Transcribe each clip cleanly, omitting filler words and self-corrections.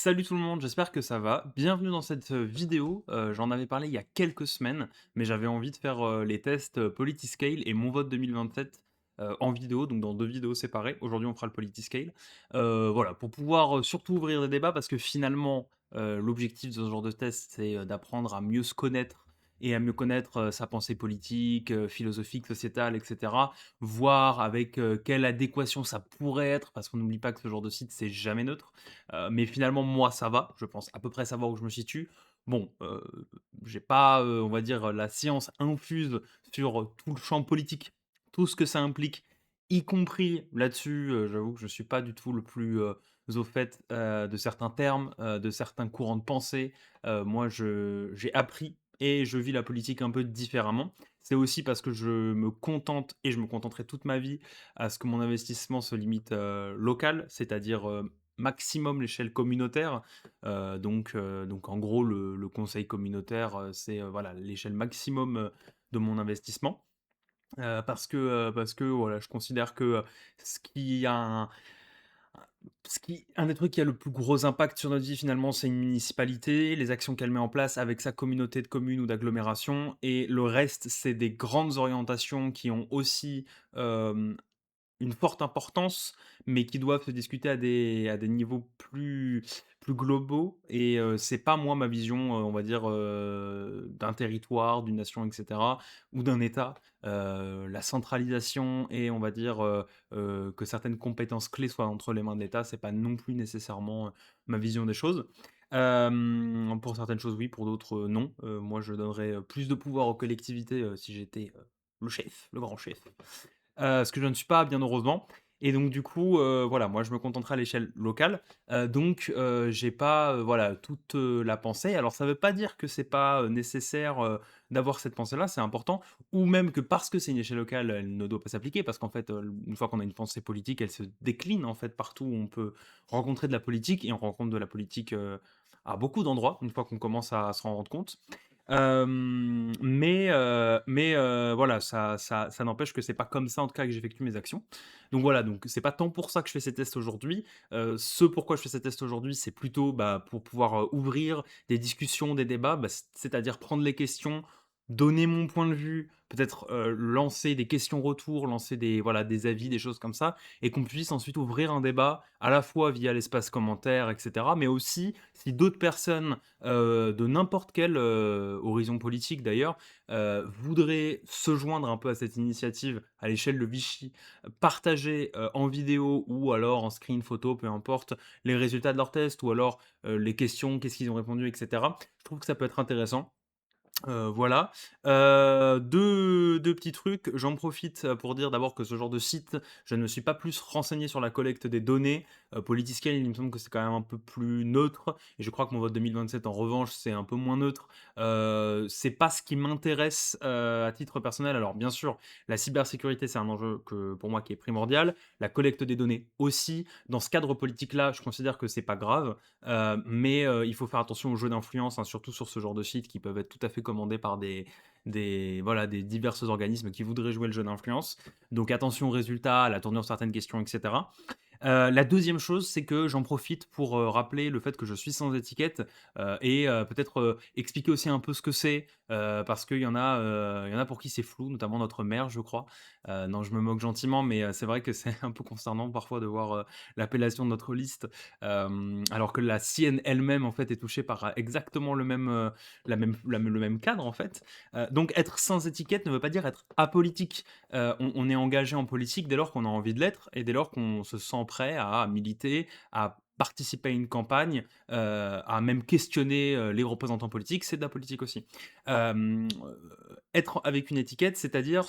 Salut tout le monde, j'espère que ça va. Bienvenue dans cette vidéo. J'en avais parlé il y a quelques semaines, mais j'avais envie de faire les tests Politiscale et mon vote 2027 en vidéo, donc dans deux vidéos séparées. Aujourd'hui, on fera le Politiscale. Voilà, pour pouvoir surtout ouvrir des débats, parce que finalement, l'objectif de ce genre de test, c'est d'apprendre à mieux se connaître et à mieux connaître sa pensée politique, philosophique, sociétale, etc. Voir avec quelle adéquation ça pourrait être, parce qu'on n'oublie pas que ce genre de site, c'est jamais neutre. Mais finalement, moi, ça va. Je pense à peu près savoir où je me situe. Bon, j'ai pas, on va dire, la science infuse sur tout le champ politique, tout ce que ça implique, y compris là-dessus, j'avoue que je suis pas du tout le plus, au fait, de certains termes, de certains courants de pensée. Moi, je j'ai appris et je vis la politique un peu différemment. C'est aussi parce que je me contente et je me contenterai toute ma vie à ce que mon investissement se limite, local, c'est-à-dire, maximum l'échelle communautaire. Donc en gros, le conseil communautaire, c'est, voilà, l'échelle maximum, de mon investissement. Parce que voilà, je considère que, ce qui a un un des trucs qui a le plus gros impact sur notre vie finalement, c'est une municipalité, les actions qu'elle met en place avec sa communauté de communes ou d'agglomérations, et le reste, c'est des grandes orientations qui ont aussi, hem une forte importance, mais qui doivent se discuter à des niveaux plus globaux. Et c'est pas moi ma vision, on va dire, d'un territoire, d'une nation et cetera, ou d'un État. La centralisation et on va dire, que certaines compétences clés soient entre les mains de l'État, c'est pas non plus nécessairement, ma vision des choses. Pour certaines choses oui, pour d'autres, non. Moi je donnerais, plus de pouvoir aux collectivités, si j'étais, le chef, le grand chef. Ce que je ne suis pas, bien heureusement. Et donc du coup, voilà, moi je me contenterai à l'échelle locale. J'ai pas, voilà, toute, la pensée. Alors ça veut pas dire que c'est pas, nécessaire, d'avoir cette pensée-là, c'est important. Ou même que parce que c'est une échelle locale, elle ne doit pas s'appliquer parce qu'en fait, une fois qu'on a une pensée politique, elle se décline en fait partout où on peut rencontrer de la politique, et on rencontre de la politique, à beaucoup d'endroits, une fois qu'on commence à s'en rendre compte. Voilà, ça n'empêche que c'est pas comme ça, en tout cas, que j'effectue mes actions. Donc voilà, donc c'est pas tant pour ça que je fais ces tests aujourd'hui. Ce pourquoi je fais ces tests aujourd'hui, c'est plutôt, bah, pour pouvoir, ouvrir des discussions, des débats, bah, c'est-à-dire prendre les questions, donner mon point de vue, peut-être, lancer des questions retours, lancer des voilà, des avis, des choses comme ça, et qu'on puisse ensuite ouvrir un débat, à la fois via l'espace commentaire et cetera, mais aussi si d'autres personnes, de n'importe quel, horizon politique d'ailleurs, voudraient se joindre un peu à cette initiative à l'échelle de Vichy, partager, en vidéo ou alors en screen photo, peu importe, les résultats de leurs tests, ou alors, les questions, qu'est-ce qu'ils ont répondu et cetera. Je trouve que ça peut être intéressant. Voilà. 2 petits trucs, j'en profite, pour dire d'abord que ce genre de site, je ne me suis pas plus renseigné sur la collecte des données. Polyscale, il me semble que c'est quand même un peu plus neutre, et je crois que mon vote 2027 en revanche, c'est un peu moins neutre. C'est pas ce qui m'intéresse, à titre personnel. Alors bien sûr, la cybersécurité, c'est un enjeu que pour moi qui est primordial, la collecte des données aussi. Dans ce cadre politique-là, je considère que c'est pas grave. Il faut faire attention aux jeux d'influence, hein, surtout sur ce genre de sites qui peuvent être tout à fait commandés par des divers organismes qui voudraient jouer le jeu d'influence. Donc attention aux résultats, à la tournure de certaines questions, et cetera. La deuxième chose, c'est que j'en profite pour, rappeler le fait que je suis sans étiquette, peut-être, expliquer aussi un peu ce que c'est, parce qu'il y en a pour qui c'est flou, notamment notre mère, je crois. Non, je me moque gentiment, mais c'est vrai que c'est un peu concernant parfois de voir, l'appellation de notre liste, alors que la sienne elle-même, en fait, est touchée par, exactement le même cadre, en fait. Donc être sans étiquette ne veut pas dire être apolitique. On est engagé en politique dès lors qu'on a envie de l'être, et dès lors qu'on se sent prêt à militer, à participer à une campagne, à même questionner, les représentants politiques, c'est de la politique aussi. Être avec une étiquette, c'est-à-dire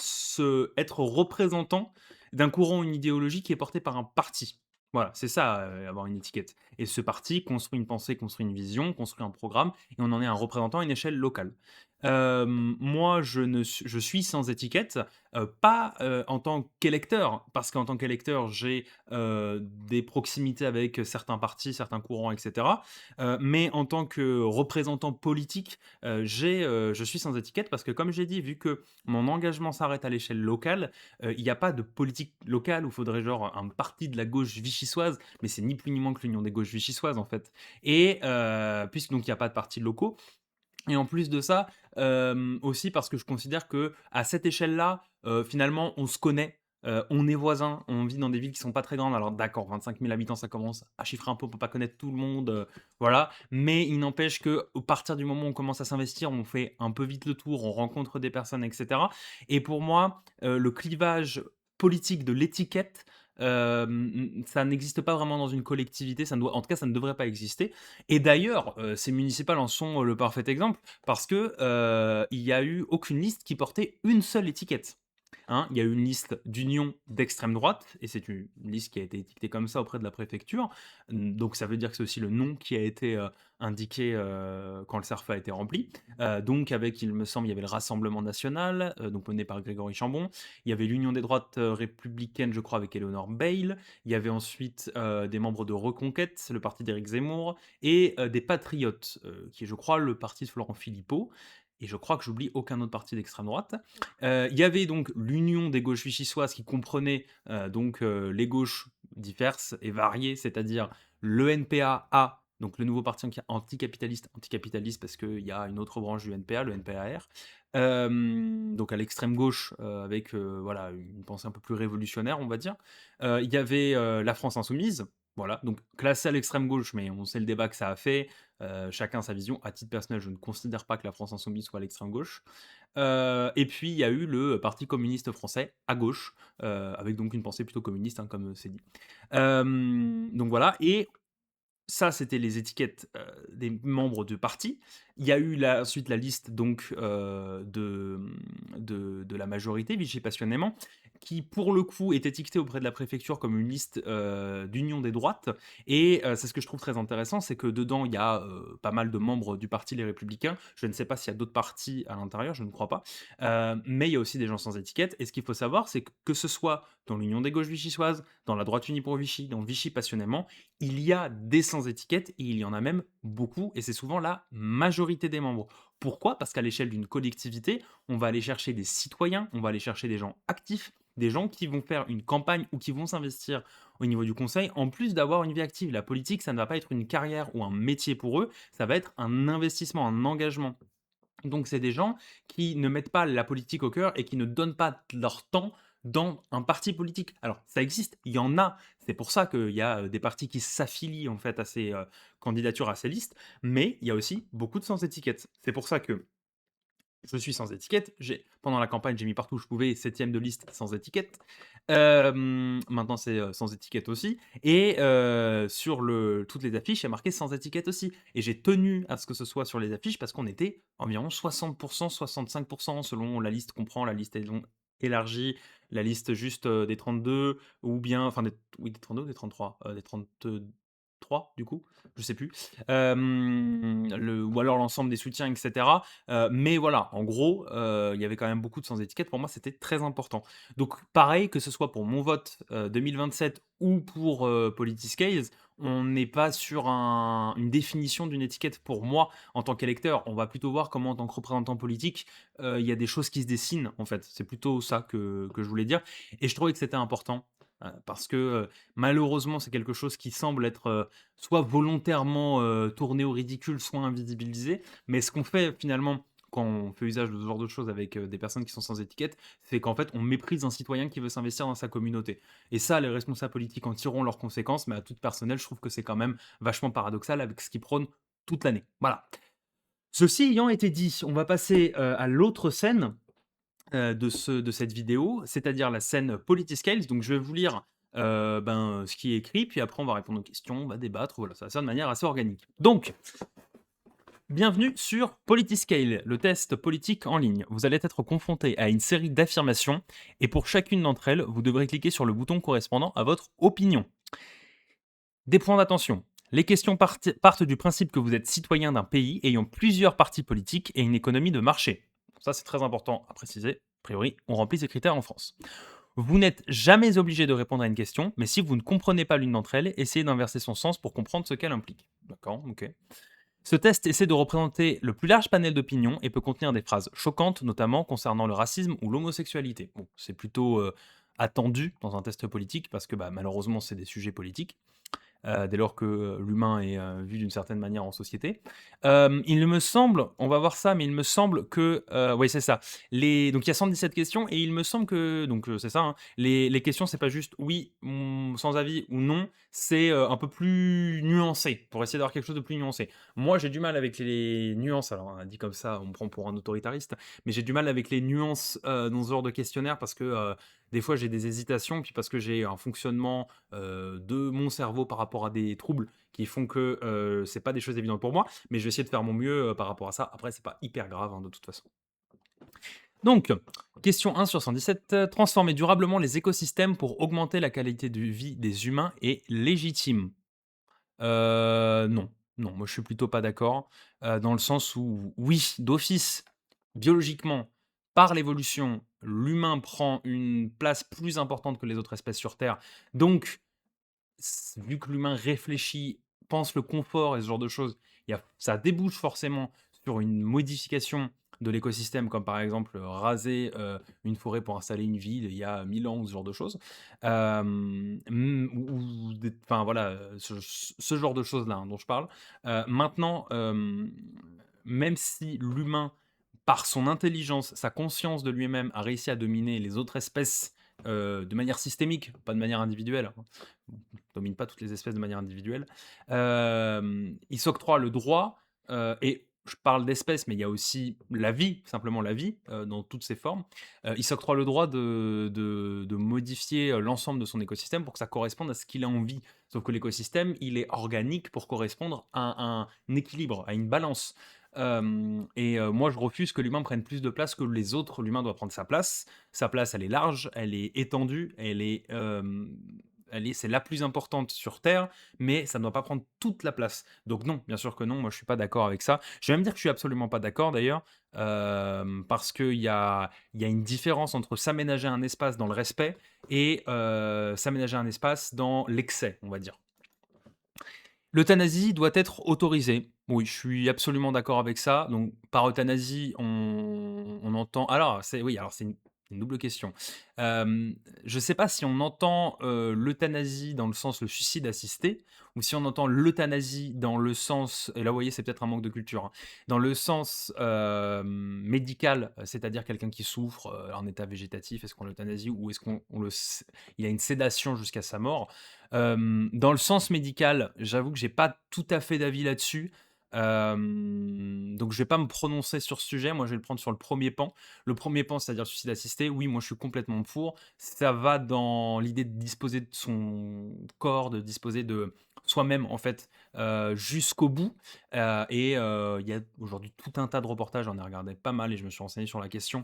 être représentant d'un courant, une idéologie qui est portée par un parti. Voilà, c'est ça, avoir une étiquette, et ce parti construit une pensée, construit une vision, construit un programme, et on en est un représentant à une échelle locale. Moi, je suis sans étiquette, pas, en tant qu'électeur, parce qu'en tant qu'électeur, j'ai, des proximités avec certains partis, certains courants et cetera. Mais en tant que représentant politique, je suis sans étiquette parce que, comme j'ai dit, vu que mon engagement s'arrête à l'échelle locale, il y a pas de politique locale où il faudrait genre un parti de la gauche vichysoise, mais c'est ni plus ni moins que l'Union des gauches gauche vichysoise, en fait. Et puisque donc il y a pas de partis locaux, et en plus de ça, aussi parce que je considère que à cette échelle-là, finalement, on se connaît, on est voisins, on vit dans des villes qui sont pas très grandes. Alors d'accord, 25 000 habitants, ça commence à chiffrer un peu, on peut pas connaître tout le monde, voilà. Mais il n'empêche qu'au partir du moment où on commence à s'investir, on fait un peu vite le tour, on rencontre des personnes et cetera. Et pour moi, le clivage politique de l'étiquette, ça n'existe pas vraiment dans une collectivité, ça ne doit en tout cas, ça ne devrait pas exister. Et d'ailleurs, ces municipales en sont le parfait exemple parce que, il y a eu aucune liste qui portait une seule étiquette. Hein, il y a eu une liste d'union d'extrême droite et c'est une liste qui a été étiquetée comme ça auprès de la préfecture. Donc ça veut dire que c'est aussi le nom qui a été, indiqué, quand le CERF a été rempli. Donc avec, il me semble, il y avait le Rassemblement national, donc mené par Grégory Chambon. Il y avait l'Union des droites, républicaines, je crois, avec Eleanor Bayle. Il y avait ensuite, des membres de Reconquête, le parti d'Éric Zemmour et des Patriotes, qui est, je crois, le parti de Florent Philippot et je crois que j'oublie aucun autre parti d'extrême droite. Il y avait donc l'Union des gauches vichysoises qui comprenait, donc les gauches diverses et variées, c'est-à-dire le NPA-A, donc le nouveau parti anticapitaliste parce qu'il y a une autre branche du NPA, le NPAR, donc à l'extrême gauche, avec, voilà, une pensée un peu plus révolutionnaire, on va dire. Il y avait, la France insoumise, voilà, donc classé à l'extrême gauche, mais on sait le débat que ça a fait, chacun sa vision. À titre personnel, je ne considère pas que la France insoumise soit à l'extrême gauche. Et puis il y a eu le Parti communiste français à gauche, avec donc une pensée plutôt communiste, hein, comme c'est dit. Donc voilà, et ça, c'était les étiquettes, des membres de parti. Il y a eu ensuite la liste donc, de la majorité, Vichy Passionnément, qui pour le coup est étiquetée auprès de la préfecture comme une liste, d'union des droites et c'est ce que je trouve très intéressant, c'est que dedans il y a, pas mal de membres du parti Les Républicains. Je ne sais pas s'il y a d'autres partis à l'intérieur, je ne crois pas, mais il y a aussi des gens sans étiquette et ce qu'il faut savoir, c'est que ce soit dans l'Union des gauches vichysoises, dans la droite unie pour Vichy, dans Vichy Passionnément, il y a des sans-étiquette et il y en a même beaucoup et c'est souvent la majorité des membres. Pourquoi? Parce qu'à l'échelle d'une collectivité, on va aller chercher des citoyens, on va aller chercher des gens actifs, des gens qui vont faire une campagne ou qui vont s'investir au niveau du conseil, en plus d'avoir une vie active. La politique, ça ne va pas être une carrière ou un métier pour eux, ça va être un investissement, un engagement. Donc c'est des gens qui ne mettent pas la politique au cœur et qui ne donnent pas leur temps dans un parti politique. Alors ça existe, il y en a, c'est pour ça qu'il y a, des partis qui s'affilient en fait à ces, candidatures, à ces listes, mais il y a aussi beaucoup de sans étiquette. C'est pour ça que je suis sans étiquette. Pendant la campagne, j'ai mis partout où je pouvais 7e de liste sans étiquette. Maintenant, c'est sans étiquette aussi. Et sur toutes les affiches, il y a marqué sans étiquette aussi. Et j'ai tenu à ce que ce soit sur les affiches parce qu'on était environ 60%, 65% selon la liste qu'on prend, la liste élargie, la liste juste des 32, ou bien, enfin, oui, des 32 ou des 33, des 33 du coup, je sais plus. Ou alors l'ensemble des soutiens, etc. Mais voilà, en gros, il y avait quand même beaucoup de sans étiquette. Pour moi, c'était très important. Donc pareil, que ce soit pour mon vote, 2027 ou pour, Politiscales, on n'est pas sur une définition d'une étiquette pour moi en tant qu'électeur. On va plutôt voir comment en tant que représentant politique, il y a des choses qui se dessinent en fait. C'est plutôt ça que je voulais dire et je trouvais que c'était important, parce que, malheureusement, c'est quelque chose qui semble être, soit volontairement, tourné au ridicule, soit invisibilisé. Mais ce qu'on fait finalement quand on fait usage de ce genre de choses avec, des personnes qui sont sans étiquette, c'est qu'en fait, on méprise un citoyen qui veut s'investir dans sa communauté. Et ça, les responsables politiques en tireront leurs conséquences, mais à titre personnel, je trouve que c'est quand même vachement paradoxal avec ce qu'ils prônent toute l'année. Voilà. Ceci ayant été dit, on va passer, à l'autre scène, de cette vidéo, c'est-à-dire la scène Politiscales. Donc je vais vous lire, ce qui est écrit, puis après on va répondre aux questions, on va débattre, voilà, ça va se faire de manière assez organique. Donc bienvenue sur Politiscale, le test politique en ligne. Vous allez être confronté à une série d'affirmations et pour chacune d'entre elles, vous devrez cliquer sur le bouton correspondant à votre opinion. Des points d'attention. Les questions partent du principe que vous êtes citoyen d'un pays ayant plusieurs partis politiques et une économie de marché. Ça, c'est très important à préciser. A priori, on remplit ces critères en France. Vous n'êtes jamais obligé de répondre à une question, mais si vous ne comprenez pas l'une d'entre elles, essayez d'inverser son sens pour comprendre ce qu'elle implique. D'accord, ok. Ce test essaie de représenter le plus large panel d'opinions et peut contenir des phrases choquantes, notamment concernant le racisme ou l'homosexualité. Bon, c'est plutôt attendu dans un test politique parce que malheureusement, c'est des sujets politiques. dès lors que, l'humain est, vu d'une certaine manière en société. Il me semble, on va voir ça, mais il me semble que, oui, c'est ça. Donc il y a 117 questions et il me semble que donc c'est ça, hein, les questions, c'est pas juste oui, sans avis ou non, c'est, un peu plus nuancé, pour essayer d'avoir quelque chose de plus nuancé. Moi, j'ai du mal avec les nuances, alors, dit comme ça, on me prend pour un autoritariste, mais j'ai du mal avec les nuances, dans ce genre de questionnaire parce que, des fois, j'ai des hésitations, puis parce que j'ai un fonctionnement, de mon cerveau par rapport à des troubles qui font que, c'est pas des choses évidentes pour moi, mais je vais essayer de faire mon mieux, par rapport à ça. Après, c'est pas hyper grave, hein, de toute façon. Donc, question 1 sur 117, transformer durablement les écosystèmes pour augmenter la qualité de vie des humains est légitime? Non, non, moi je suis plutôt pas d'accord, dans le sens où oui, d'office, biologiquement, par l'évolution, l'humain prend une place plus importante que les autres espèces sur terre. Donc vu que l'humain réfléchit, pense le confort et ce genre de choses, ça débouche forcément sur une modification de l'écosystème, comme par exemple raser une forêt pour installer une ville il y a 1000 ans ou ce genre de choses. Enfin voilà, ce genre de choses-là, hein, dont je parle. Maintenant, même si l'humain, par son intelligence, sa conscience de lui-même, a réussi à dominer les autres espèces de manière systémique, pas de manière individuelle, hein, domine pas toutes les espèces de manière individuelle. Il s'octroie le droit, et je parle d'espèces, mais il y a aussi la vie, simplement la vie, dans toutes ses formes. Il s'octroie le droit de modifier, l'ensemble de son écosystème pour que ça corresponde à ce qu'il a envie. Sauf que l'écosystème, il est organique pour correspondre à un équilibre, à une balance. Moi, je refuse que l'humain prenne plus de place que les autres. L'humain doit prendre sa place. Sa place, elle est large, elle est étendue, c'est la plus importante sur terre, mais ça ne doit pas prendre toute la place. Donc non, bien sûr que non, moi je suis pas d'accord avec ça. Je vais même dire que je suis absolument pas d'accord d'ailleurs, parce qu'il y a une différence entre s'aménager un espace dans le respect et s'aménager un espace dans l'excès, on va dire. L'euthanasie doit être autorisée. Oui, je suis absolument d'accord avec ça. Donc, par euthanasie, on entend. Alors, c'est une double question. Je ne sais pas si on entend l'euthanasie dans le sens le suicide assisté, ou si on entend l'euthanasie dans le sens. Et là, vous voyez, c'est peut-être un manque de culture, hein, dans le sens médical, c'est-à-dire quelqu'un qui souffre en état végétatif, est-ce qu'on l'euthanasie ou est-ce il a une sédation jusqu'à sa mort. Dans le sens médical, j'avoue que j'ai pas tout à fait d'avis là-dessus. Donc je vais pas me prononcer sur ce sujet. Moi, je vais le prendre sur le premier pan. Le premier pan, c'est-à-dire le suicide assisté, oui, moi je suis complètement pour. Ça va dans l'idée de disposer de son corps, de disposer de soi-même en fait, jusqu'au bout. Il y a aujourd'hui tout un tas de reportages, j'en ai regardé pas mal et je me suis renseigné sur la question,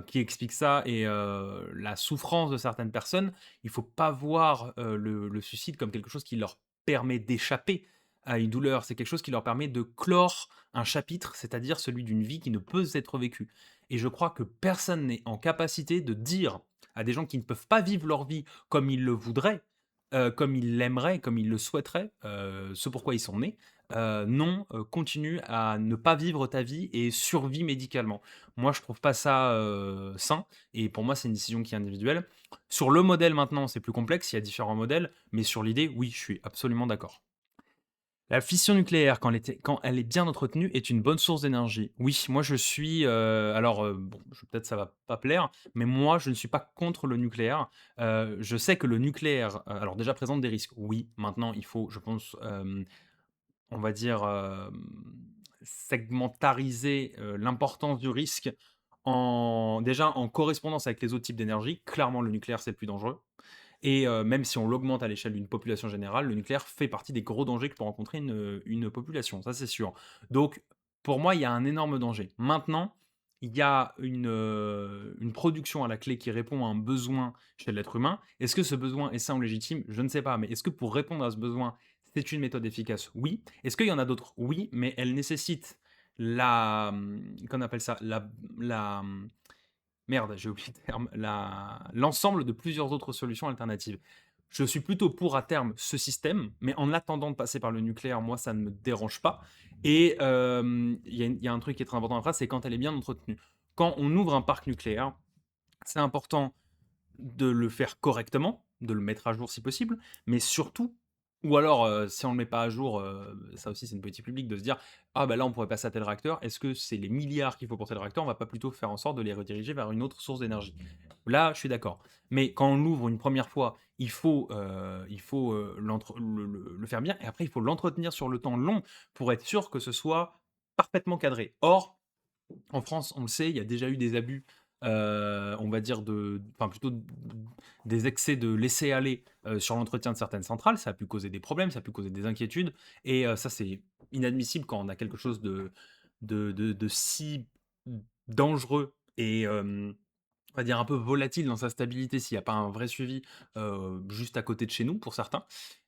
qui expliquent ça et la souffrance de certaines personnes. Il faut pas voir le suicide comme quelque chose qui leur permet d'échapper à une douleur. C'est quelque chose qui leur permet de clore un chapitre, c'est-à-dire celui d'une vie qui ne peut être vécue. Et je crois que personne n'est en capacité de dire à des gens qui ne peuvent pas vivre leur vie comme ils le voudraient, comme ils l'aimeraient, comme ils le souhaiteraient, ce pourquoi ils sont nés, non, continue à ne pas vivre ta vie et survis médicalement. Moi, je trouve pas ça sain et pour moi, c'est une décision qui est individuelle. Sur le modèle maintenant, c'est plus complexe, il y a différents modèles, mais sur l'idée, oui, je suis absolument d'accord. La fission nucléaire, quand elle est bien entretenue, est une bonne source d'énergie. Oui, moi je suis, bon, peut-être ça va pas plaire, mais moi je ne suis pas contre le nucléaire. Je sais que le nucléaire, alors déjà présente des risques. Oui, maintenant il faut, je pense, on va dire, segmentariser, l'importance du risque en correspondance avec les autres types d'énergie. Clairement, le nucléaire, c'est le plus dangereux et même si on l'augmente à l'échelle d'une population générale, le nucléaire fait partie des gros dangers que peut rencontrer une population, ça, c'est sûr. Donc pour moi, il y a un énorme danger. Maintenant, il y a une production à la clé qui répond à un besoin chez l'être humain. Est-ce que ce besoin est sain ou légitime? Je ne sais pas, mais est-ce que pour répondre à ce besoin, c'est une méthode efficace? Oui. Est-ce qu'il y en a d'autres? Oui, mais elle nécessite qu'on appelle ça? Merde, j'ai oublié le terme, l'ensemble de plusieurs autres solutions alternatives. Je suis plutôt pour à terme ce système, mais en attendant de passer par le nucléaire, moi ça ne me dérange pas. Et il y a un truc qui est très important à la phrase, c'est quand elle est bien entretenue. Quand on ouvre un parc nucléaire, c'est important de le faire correctement, de le mettre à jour si possible, mais surtout Ou alors, si on le met pas à jour, ça aussi c'est une politique publique de se dire: «Ah bah là on pourrait passer à tel réacteur. Est-ce que c'est les milliards qu'il faut pour tel réacteur? On va pas plutôt faire en sorte de les rediriger vers une autre source d'énergie?» Là, je suis d'accord. Mais quand on l'ouvre une première fois, l'entre le faire bien et après il faut l'entretenir sur le temps long pour être sûr que ce soit parfaitement cadré. Or, en France, on le sait, il y a déjà eu des abus, on va dire enfin plutôt des excès de laisser-aller, sur l'entretien de certaines centrales. Ça a pu causer des problèmes, ça a pu causer des inquiétudes et ça, c'est inadmissible quand on a quelque chose de si dangereux et on va dire un peu volatile dans sa stabilité s'il n'y a pas un vrai suivi, juste à côté de chez nous pour certains.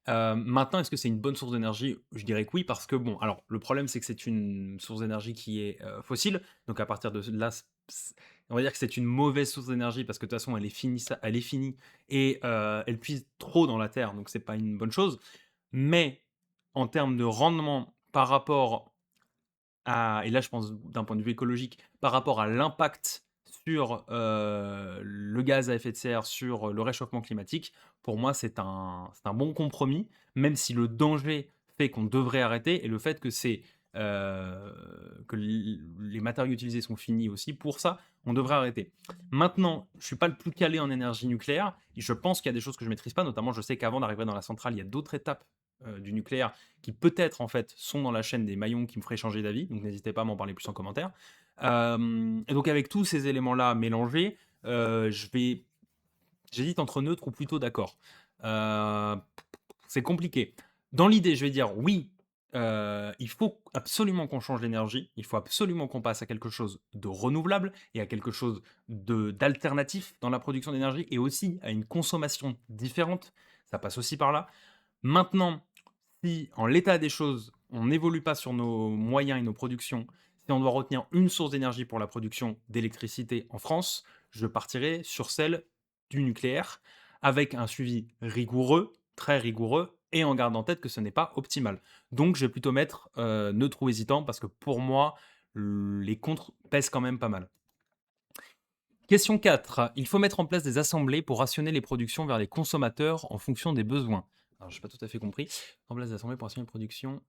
Maintenant, est-ce que c'est une bonne source d'énergie? Je dirais que oui, parce que bon, alors le problème c'est que c'est une source d'énergie qui est, fossile, donc à partir de là, on va dire que c'est une mauvaise source d'énergie parce que de toute façon elle est finie et elle puise trop dans la terre, donc c'est pas une bonne chose. Mais en termes de rendement par rapport et là je pense d'un point de vue écologique, par rapport à l'impact sur, le gaz à effet de serre, sur, le réchauffement climatique, pour moi c'est un bon compromis, même si le danger fait qu'on devrait arrêter et le fait que les matériaux utilisés sont finis aussi, pour ça, on devrait arrêter. Maintenant, je suis pas le plus calé en énergie nucléaire et je pense qu'il y a des choses que je maîtrise pas, notamment je sais qu'avant d'arriver dans la centrale, il y a d'autres étapes, du nucléaire qui peut-être en fait sont dans la chaîne des maillons qui me feraient changer d'avis, donc n'hésitez pas à m'en parler plus en commentaire. Et donc avec tous ces éléments-là mélangés, j'hésite entre neutre ou plutôt d'accord. Euh, c'est compliqué. Dans l'idée, je vais dire oui, il faut absolument qu'on change l'énergie, il faut absolument qu'on passe à quelque chose de renouvelable et à quelque chose d'alternatif dans la production d'énergie et aussi à une consommation différente. Ça passe aussi par là. Maintenant, si en l'état des choses, on n'évolue pas sur nos moyens et nos productions, si on doit retenir une source d'énergie pour la production d'électricité en France, je partirai sur celle du nucléaire, avec un suivi rigoureux, très rigoureux, et en gardant en tête que ce n'est pas optimal. Donc je vais plutôt mettre neutre ou hésitant, parce que pour moi, les contres pèsent quand même pas mal. Question 4. Il faut mettre en place des assemblées pour rationner les productions vers les consommateurs en fonction des besoins. Alors, je n'ai pas tout à fait compris. En place des assemblées pour rationner les productions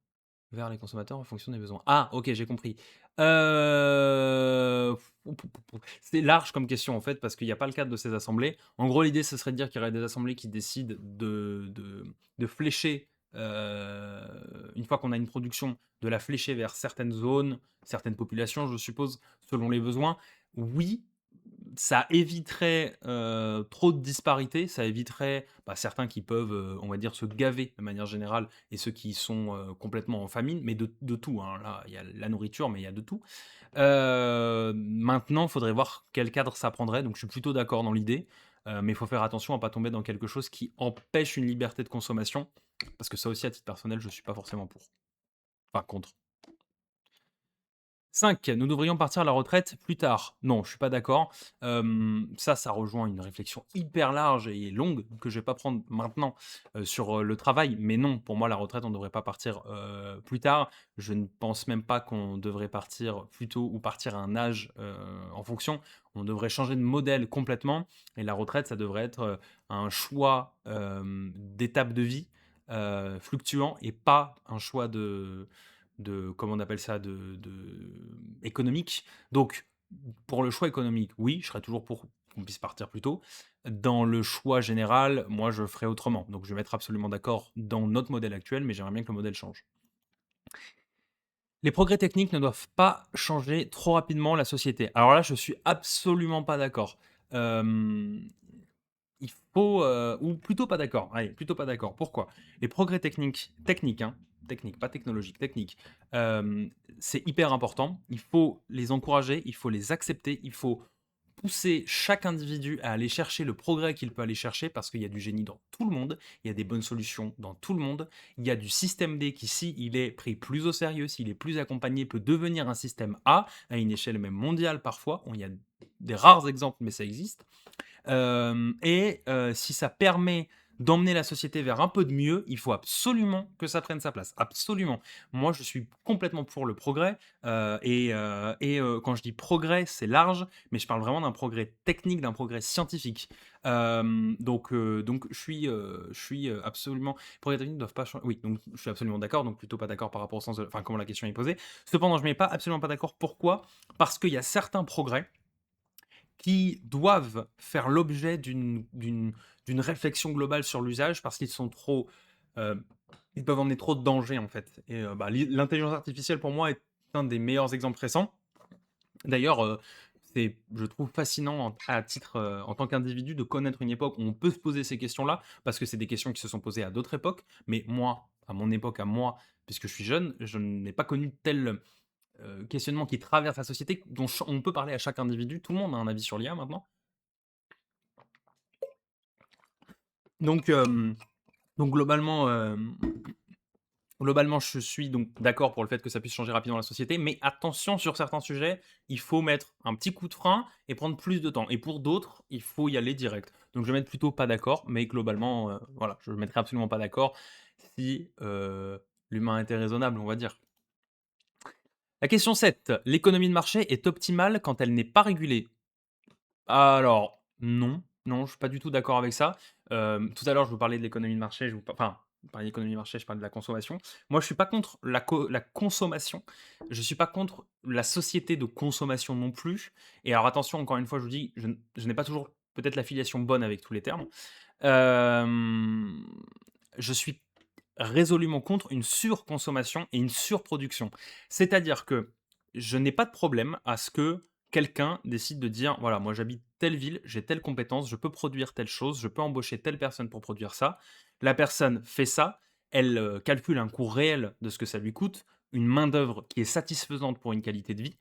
vers les consommateurs en fonction des besoins. Ah, ok, j'ai compris. Euh, C'est large comme question en fait, parce qu'il n'y a pas le cadre de ces assemblées. En gros, l'idée, ce serait de dire qu'il y aurait des assemblées qui décident de flécher, une fois qu'on a une production, de la flécher vers certaines zones, certaines populations, je suppose, selon les besoins. Oui, ça éviterait, trop de disparités, ça éviterait, bah, certains qui peuvent, on va dire, se gaver de manière générale et ceux qui sont, complètement en famine, mais de tout, hein. Là, il y a la nourriture, mais il y a de tout. Maintenant, il faudrait voir quel cadre ça prendrait, donc je suis plutôt d'accord dans l'idée, mais il faut faire attention à pas tomber dans quelque chose qui empêche une liberté de consommation, parce que ça aussi, à titre personnel, je suis pas forcément pour. Enfin, contre. 5. Nous devrions partir à la retraite plus tard. Non, je suis pas d'accord. Ça rejoint une réflexion hyper large et longue que je vais pas prendre maintenant, sur, le travail. Mais non, pour moi, la retraite, on ne devrait pas partir, plus tard. Je ne pense même pas qu'on devrait partir plus tôt ou partir à un âge, en fonction. On devrait changer de modèle complètement et la retraite, ça devrait être, un choix, d'étape de vie, fluctuant et pas un choix comment on appelle ça, économique. Donc, pour le choix économique, oui, je serais toujours pour qu'on puisse partir plus tôt. Dans le choix général, moi, je ferais autrement. Donc, je vais mettre absolument d'accord dans notre modèle actuel, mais j'aimerais bien que le modèle change. Les progrès techniques ne doivent pas changer trop rapidement la société. Alors là, je suis absolument pas d'accord. Euh, il faut, ou plutôt pas d'accord. Allez, plutôt pas d'accord. Pourquoi? Les progrès techniques, hein, techniques, pas technologiques, techniques, euh, c'est hyper important. Il faut les encourager, il faut les accepter, il faut pousser chaque individu à aller chercher le progrès qu'il peut aller chercher parce qu'il y a du génie dans tout le monde, il y a des bonnes solutions dans tout le monde, il y a du système D qui, s'il est pris plus au sérieux, s'il est plus accompagné, peut devenir un système A à une échelle même mondiale parfois. Il y a des rares exemples, mais ça existe. Et si ça permet d'emmener la société vers un peu de mieux, il faut absolument que ça prenne sa place, absolument. Moi, je suis complètement pour le progrès, quand je dis progrès, c'est large, mais je parle vraiment d'un progrès technique, d'un progrès scientifique. Donc je suis absolument progrès techniques ne doivent pas changer. Oui, donc je suis absolument d'accord, donc plutôt pas d'accord par rapport au sens de enfin, comment la question est posée. Cependant, je ne mets pas absolument pas d'accord. Pourquoi? Parce qu'il y a certains progrès qui doivent faire l'objet d'une réflexion globale sur l'usage parce qu'ils sont trop, heu, ils peuvent emmener trop de danger, en fait et l'intelligence artificielle, pour moi, est un des meilleurs exemples récents. D'ailleurs, c'est je trouve fascinant à titre, en tant qu'individu de connaître une époque où on peut se poser ces questions-là, parce que c'est des questions qui se sont posées à d'autres époques. Mais moi, à mon époque, à moi, puisque je suis jeune, je n'ai pas connu tel, questionnement qui traverse la société, dont on peut parler à chaque individu. Tout le monde a un avis sur l'IA maintenant. Donc, donc globalement, je suis donc d'accord pour le fait que ça puisse changer rapidement la société, mais attention sur certains sujets, il faut mettre un petit coup de frein et prendre plus de temps. Et pour d'autres, il faut y aller direct. Donc je vais mettre plutôt pas d'accord, mais globalement, voilà, je ne mettrai absolument pas d'accord si l'humain était raisonnable, on va dire. La question 7. L'économie de marché est optimale quand elle n'est pas régulée. Alors, non, non, je suis pas du tout d'accord avec ça. Tout à l'heure, je vous parlais de l'économie de marché, je vous pa enfin, vous parliez d'économie de marché, je parle de la consommation. Moi, je suis pas contre la consommation, je suis pas contre la société de consommation non plus et alors attention, encore une fois, je vous dis, je n'ai pas toujours peut-être l'affiliation bonne avec tous les termes. Hem, je suis résolument contre une surconsommation et une surproduction. C'est-à-dire que je n'ai pas de problème à ce que quelqu'un décide de dire: «Voilà, moi j'habite telle ville, j'ai telle compétence, je peux produire telle chose, je peux embaucher telle personne pour produire ça». La personne fait ça, elle, calcule un coût réel de ce que ça lui coûte, une main-d'œuvre qui est satisfaisante pour une qualité de vie,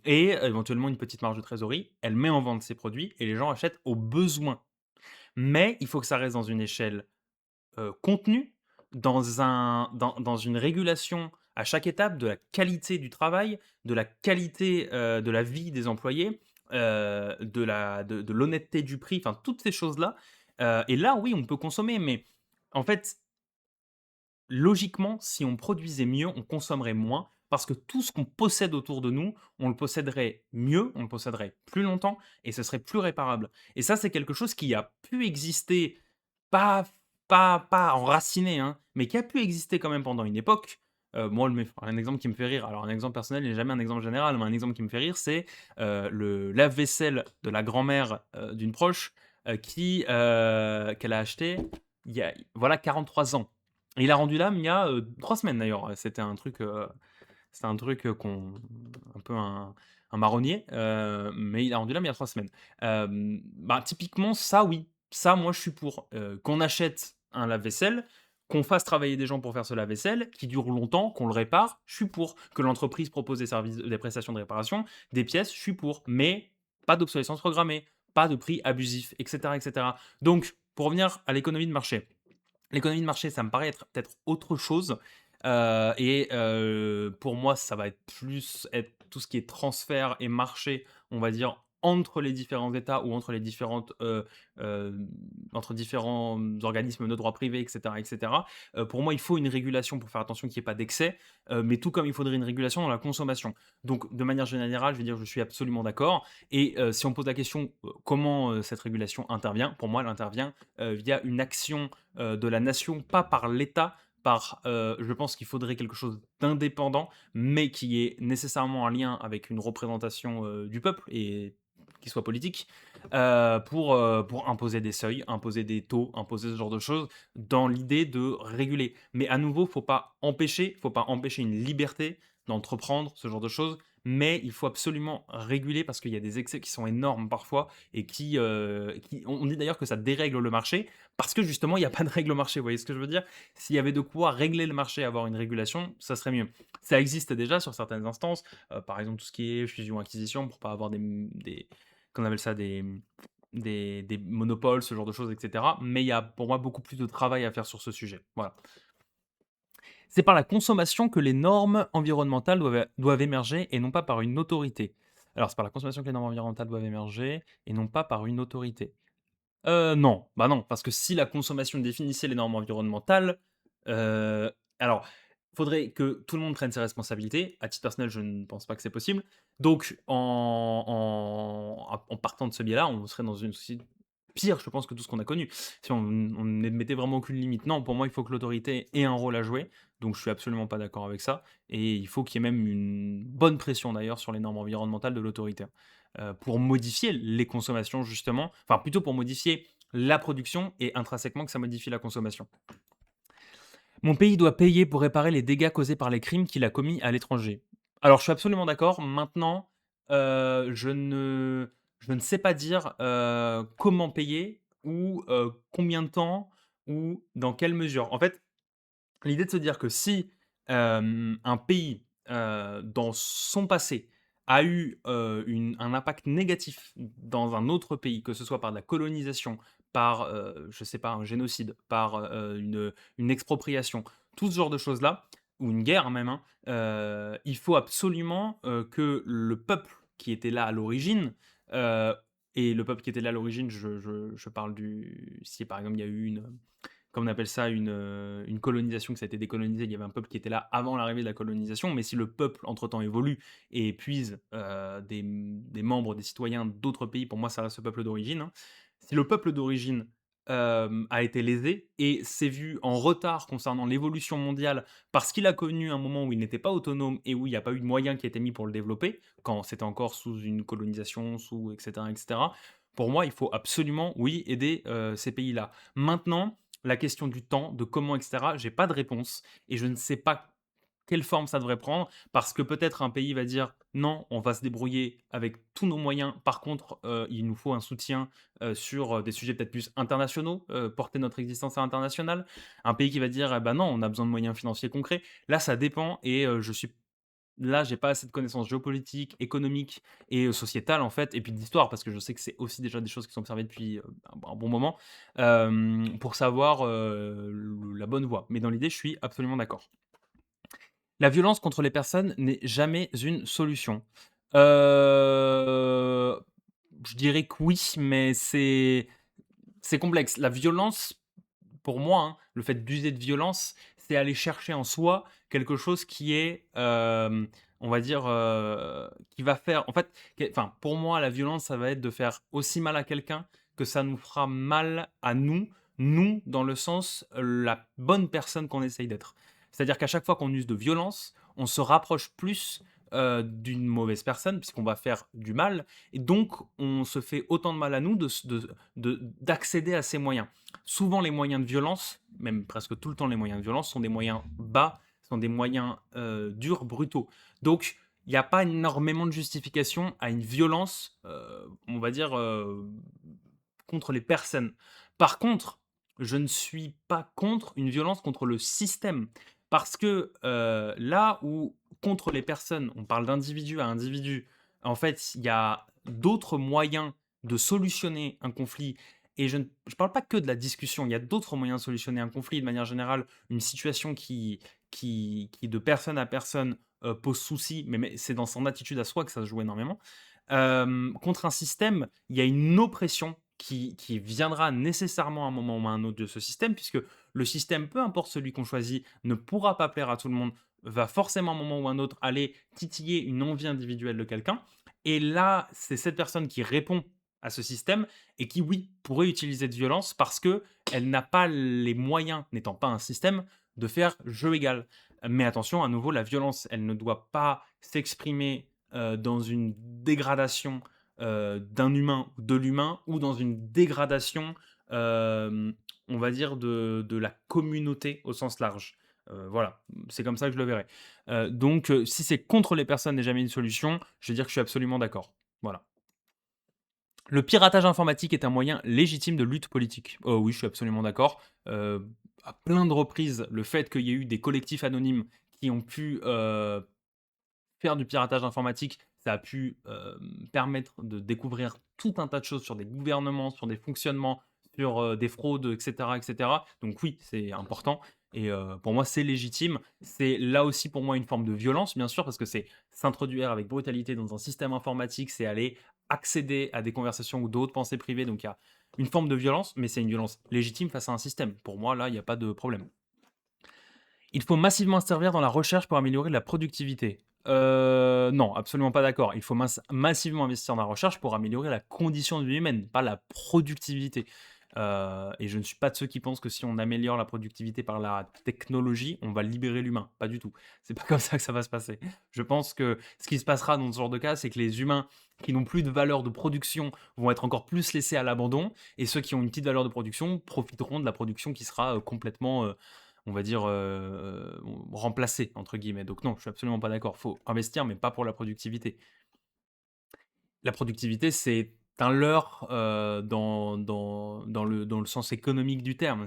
et éventuellement une petite marge de trésorerie. Elle met en vente ses produits et les gens achètent au besoin. Mais il faut que ça reste dans une échelle contenu dans une régulation à chaque étape de la qualité du travail, de la qualité, de la vie des employés, de l'honnêteté du prix, enfin toutes ces choses-là, et là oui, on peut consommer, mais en fait, logiquement, si on produisait mieux, on consommerait moins parce que tout ce qu'on possède autour de nous, on le posséderait mieux, on le posséderait plus longtemps et ce serait plus réparable. Et ça, c'est quelque chose qui a pu exister, pas pas enraciné, hein, mais qui a pu exister quand même pendant une époque. Moi, un exemple qui me fait rire, alors un exemple personnel n'est jamais un exemple général, mais un exemple qui me fait rire, c'est, le lave-vaisselle de la grand-mère, d'une proche, qu'elle a acheté il y a voilà 43 ans. Et il a rendu l'âme il y a, 3 semaines d'ailleurs, c'était un truc, qu'on un peu un marronnier, mais il a rendu l'âme il y a 3 semaines. Bah, typiquement ça oui, ça moi je suis pour, qu'on achète un lave-vaisselle, qu'on fasse travailler des gens pour faire ce lave-vaisselle, qui dure longtemps, qu'on le répare, je suis pour. Que l'entreprise propose des prestations de réparation, des pièces, je suis pour. Mais pas d'obsolescence programmée, pas de prix abusifs et cetera et cetera. Donc pour revenir à l'économie de marché. L'économie de marché, ça me paraît être peut-être autre chose, pour moi, ça va être plus être tout ce qui est transfert et marché, on va dire, entre les différents États ou heu, entre différents organismes de droit privé et cetera et cetera. Pour moi, il faut une régulation pour faire attention qu'il y ait pas d'excès, mais tout comme il faudrait une régulation dans la consommation. Donc de manière générale, je veux dire, je suis absolument d'accord et si on pose la question, comment, cette régulation intervient? Pour moi, elle intervient, via une action de la nation, pas par l'État, je pense qu'il faudrait quelque chose d'indépendant, mais qui est nécessairement en lien avec une représentation, du peuple et qui soit politique, pour imposer des seuils, imposer des taux, imposer ce genre de choses, dans l'idée de réguler. Mais à nouveau, faut pas empêcher une liberté d'entreprendre, ce genre de choses, mais il faut absolument réguler parce qu'il y a des excès qui sont énormes parfois et on dit d'ailleurs que ça dérègle le marché, parce que justement, il y a pas de règle au marché, vous voyez ce que je veux dire? S'il y avait de quoi régler le marché, avoir une régulation, ça serait mieux. Ça existe déjà sur certaines instances, par exemple tout ce qui est fusion-acquisition pour pas avoir des qu'on appelle ça? Des monopoles, ce genre de choses et cetera. Mais il y a pour moi beaucoup plus de travail à faire sur ce sujet. Voilà. C'est par la consommation que les normes environnementales doivent émerger et non pas par une autorité. Alors c'est par la consommation que les normes environnementales doivent émerger et non pas par une autorité. Non, bah, non, parce que si la consommation définissait les normes environnementales, heu, alors, faudrait que tout le monde prenne ses responsabilités. À titre personnel, je ne pense pas que c'est possible. Donc en partant de ce biais-là, on serait dans une société pire, je pense, que tout ce qu'on a connu. Si on ne mettait vraiment aucune limite. Non, pour moi, il faut que l'autorité ait un rôle à jouer, donc je suis absolument pas d'accord avec ça et il faut qu'il y ait même une bonne pression d'ailleurs sur les normes environnementales de l'autorité, pour modifier les consommations justement, enfin plutôt pour modifier la production et intrinsèquement que ça modifie la consommation. Mon pays doit payer pour réparer les dégâts causés par les crimes qu'il a commis à l'étranger. Alors je suis absolument d'accord. Maintenant, je ne sais pas dire, comment payer ou, combien de temps ou dans quelle mesure. En fait, l'idée de se dire que si, un pays, dans son passé, a eu, un impact négatif dans un autre pays, que ce soit par de la colonisation, par, je sais pas, un génocide, par, une expropriation, tout ce genre de choses-là, ou une guerre même, hein, il faut absolument, que le peuple qui était là à l'origine, heu et le peuple qui était là à l'origine, je parle du si par exemple il y a eu comment on appelle ça? Une colonisation, que ça a été décolonisé, il y avait un peuple qui était là avant l'arrivée de la colonisation, mais si le peuple entre-temps évolue et épuise, des membres, des citoyens d'autres pays, pour moi ça reste le peuple d'origine, hein. Si le peuple d'origine, a été lésé et s'est vu en retard concernant l'évolution mondiale parce qu'il a connu un moment où il n'était pas autonome et où il n'y a pas eu de moyens qui étaient mis pour le développer, quand c'était encore sous une colonisation, sous et cetera et cetera. Pour moi, il faut absolument, oui, aider, ces pays-là. Maintenant, la question du temps, de comment et cetera, j'ai pas de réponse et je ne sais pas quelle forme ça devrait prendre parce que peut-être un pays va dire: «Non, on va se débrouiller avec tous nos moyens. Par contre, il nous faut un soutien, sur, des sujets peut-être plus internationaux, porter notre existence à l'international». Un pays qui va dire: «Eh bah, non, on a besoin de moyens financiers concrets». Là, ça dépend et je suis là, j'ai pas assez de connaissances géopolitiques, économiques et sociétales, en fait et puis d'histoire parce que je sais que c'est aussi déjà des choses qui sont observées depuis, un bon moment, pour savoir, la bonne voie. Mais dans l'idée, je suis absolument d'accord. La violence contre les personnes n'est jamais une solution. Heu, je dirais que oui, mais c'est complexe. La violence, pour moi, hein, le fait d'user de violence, c'est aller chercher en soi quelque chose qui est, on va dire, qui va faire en fait, enfin, pour moi, la violence, ça va être de faire aussi mal à quelqu'un que ça nous fera mal à nous. Nous, dans le sens, la bonne personne qu'on essaye d'être. C'est-à-dire qu'à chaque fois qu'on use de violence, on se rapproche plus, d'une mauvaise personne puisqu'on va faire du mal et donc on se fait autant de mal à nous d'accéder à ces moyens. Souvent, les moyens de violence, même presque tout le temps les moyens de violence, sont des moyens bas, sont des moyens, durs, brutaux. Donc il n'y a pas énormément de justification à une violence, on va dire, contre les personnes. Par contre, je ne suis pas contre une violence contre le système. Parce que, là où contre les personnes, on parle d'individu à individu, en fait, il y a d'autres moyens de solutionner un conflit et je parle pas que de la discussion, il y a d'autres moyens de solutionner un conflit de manière générale, une situation qui de personne à personne, pose souci, mais c'est dans son attitude à soi que ça se joue énormément. Contre un système, il y a une oppression qui viendra nécessairement à un moment ou à un autre de ce système, puisque le système, peu importe celui qu'on choisit, ne pourra pas plaire à tout le monde, va forcément à un moment ou à un autre aller titiller une envie individuelle de quelqu'un. Et là, c'est cette personne qui répond à ce système et qui, oui, pourrait utiliser de violence parce que elle n'a pas les moyens, n'étant pas un système, de faire jeu égal. Mais attention, à nouveau, la violence, elle ne doit pas s'exprimer dans une dégradation d'un humain ou de l'humain ou dans une dégradation, on va dire, de la communauté au sens large. Voilà, c'est comme ça que je le verrais. Donc, si c'est contre les personnes n'est jamais une solution, je veux dire que je suis absolument d'accord. Voilà. Le piratage informatique est un moyen légitime de lutte politique. Oh oui, je suis absolument d'accord. À plein de reprises, le fait qu'il y ait eu des collectifs anonymes qui ont pu faire du piratage informatique, ça a pu, permettre de découvrir tout un tas de choses sur des gouvernements, sur des fonctionnements, sur, des fraudes et cetera et cetera. Donc oui, c'est important et pour moi, c'est légitime. C'est là aussi pour moi une forme de violence, bien sûr, parce que c'est s'introduire avec brutalité dans un système informatique, c'est aller accéder à des conversations ou d'autres pensées privées, donc il y a une forme de violence, mais c'est une violence légitime face à un système. Pour moi, là, il y a pas de problème. Il faut massivement servir dans la recherche pour améliorer la productivité. Non, absolument pas d'accord. Il faut massivement investir dans la recherche pour améliorer la condition de vie humaine, pas la productivité. Et je ne suis pas de ceux qui pensent que si on améliore la productivité par la technologie, on va libérer l'humain. Pas du tout. C'est pas comme ça que ça va se passer. Je pense que ce qui se passera dans ce genre de cas, c'est que les humains qui n'ont plus de valeur de production vont être encore plus laissés à l'abandon, et ceux qui ont une petite valeur de production profiteront de la production qui sera complètement on va dire, «remplacer» entre guillemets. Donc non, je suis absolument pas d'accord. Faut investir, mais pas pour la productivité. La productivité, c'est un leurre, dans le sens économique du terme.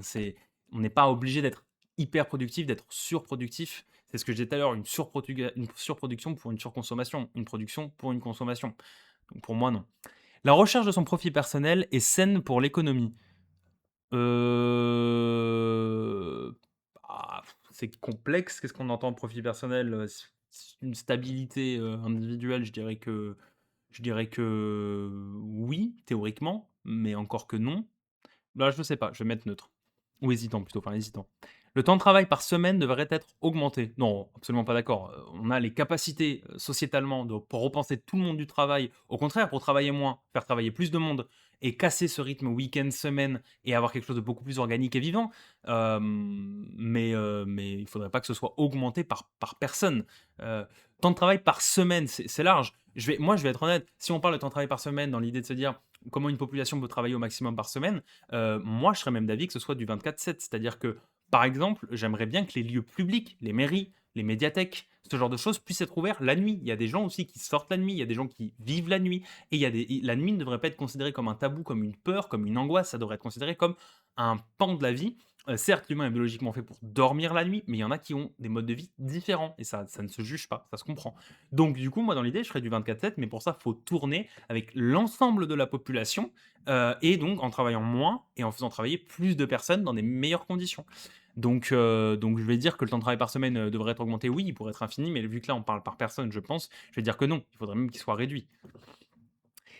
On n'est pas obligé d'être hyper productif, d'être surproductif. C'est ce que je disais tout à l'heure, une surproduction pour une surconsommation, une production pour une consommation. Donc pour moi, non. La recherche de son profit personnel est saine pour l'économie. Heu, c'est complexe. Qu'est-ce qu'on entend profit personnel? Une stabilité, individuelle, je dirais que oui, théoriquement, mais encore que non. Bah, je sais pas, je vais mettre neutre. Ou hésitant plutôt, enfin hésitant. Le temps de travail par semaine devrait être augmenté. Non, absolument pas d'accord. On a les capacités, sociétalement pour repenser tout le monde du travail. Au contraire, pour travailler moins, faire travailler plus de monde et casser ce rythme week-end, semaine et avoir quelque chose de beaucoup plus organique et vivant. Mais il faudrait pas que ce soit augmenté par personne. Temps de travail par semaine, c'est large. Je vais être honnête, si on parle de temps de travail par semaine dans l'idée de se dire: «Comment une population peut travailler au maximum par semaine?» Moi, je serais même d'avis que ce soit du 24/7. C'est-à-dire que, par exemple, j'aimerais bien que les lieux publics, les mairies, les médiathèques, ce genre de choses puissent être ouverts la nuit. Il y a des gens aussi qui sortent la nuit, il y a des gens qui vivent la nuit, et la nuit ne devrait pas être considérée comme un tabou, comme une peur, comme une angoisse. Ça devrait être considéré comme un pan de la vie. Certes, l'humain est biologiquement fait pour dormir la nuit, mais il y en a qui ont des modes de vie différents, et ça ne se juge pas, ça se comprend. Donc du coup, moi, dans l'idée, je ferais du 24/7, mais pour ça, il faut tourner avec l'ensemble de la population, et donc en travaillant moins et en faisant travailler plus de personnes dans des meilleures conditions. Donc je vais dire que le temps de travail par semaine, devrait être augmenté. Oui, il pourrait être infini, mais vu que là on parle par personne, je pense, je vais dire que non, il faudrait même qu'il soit réduit.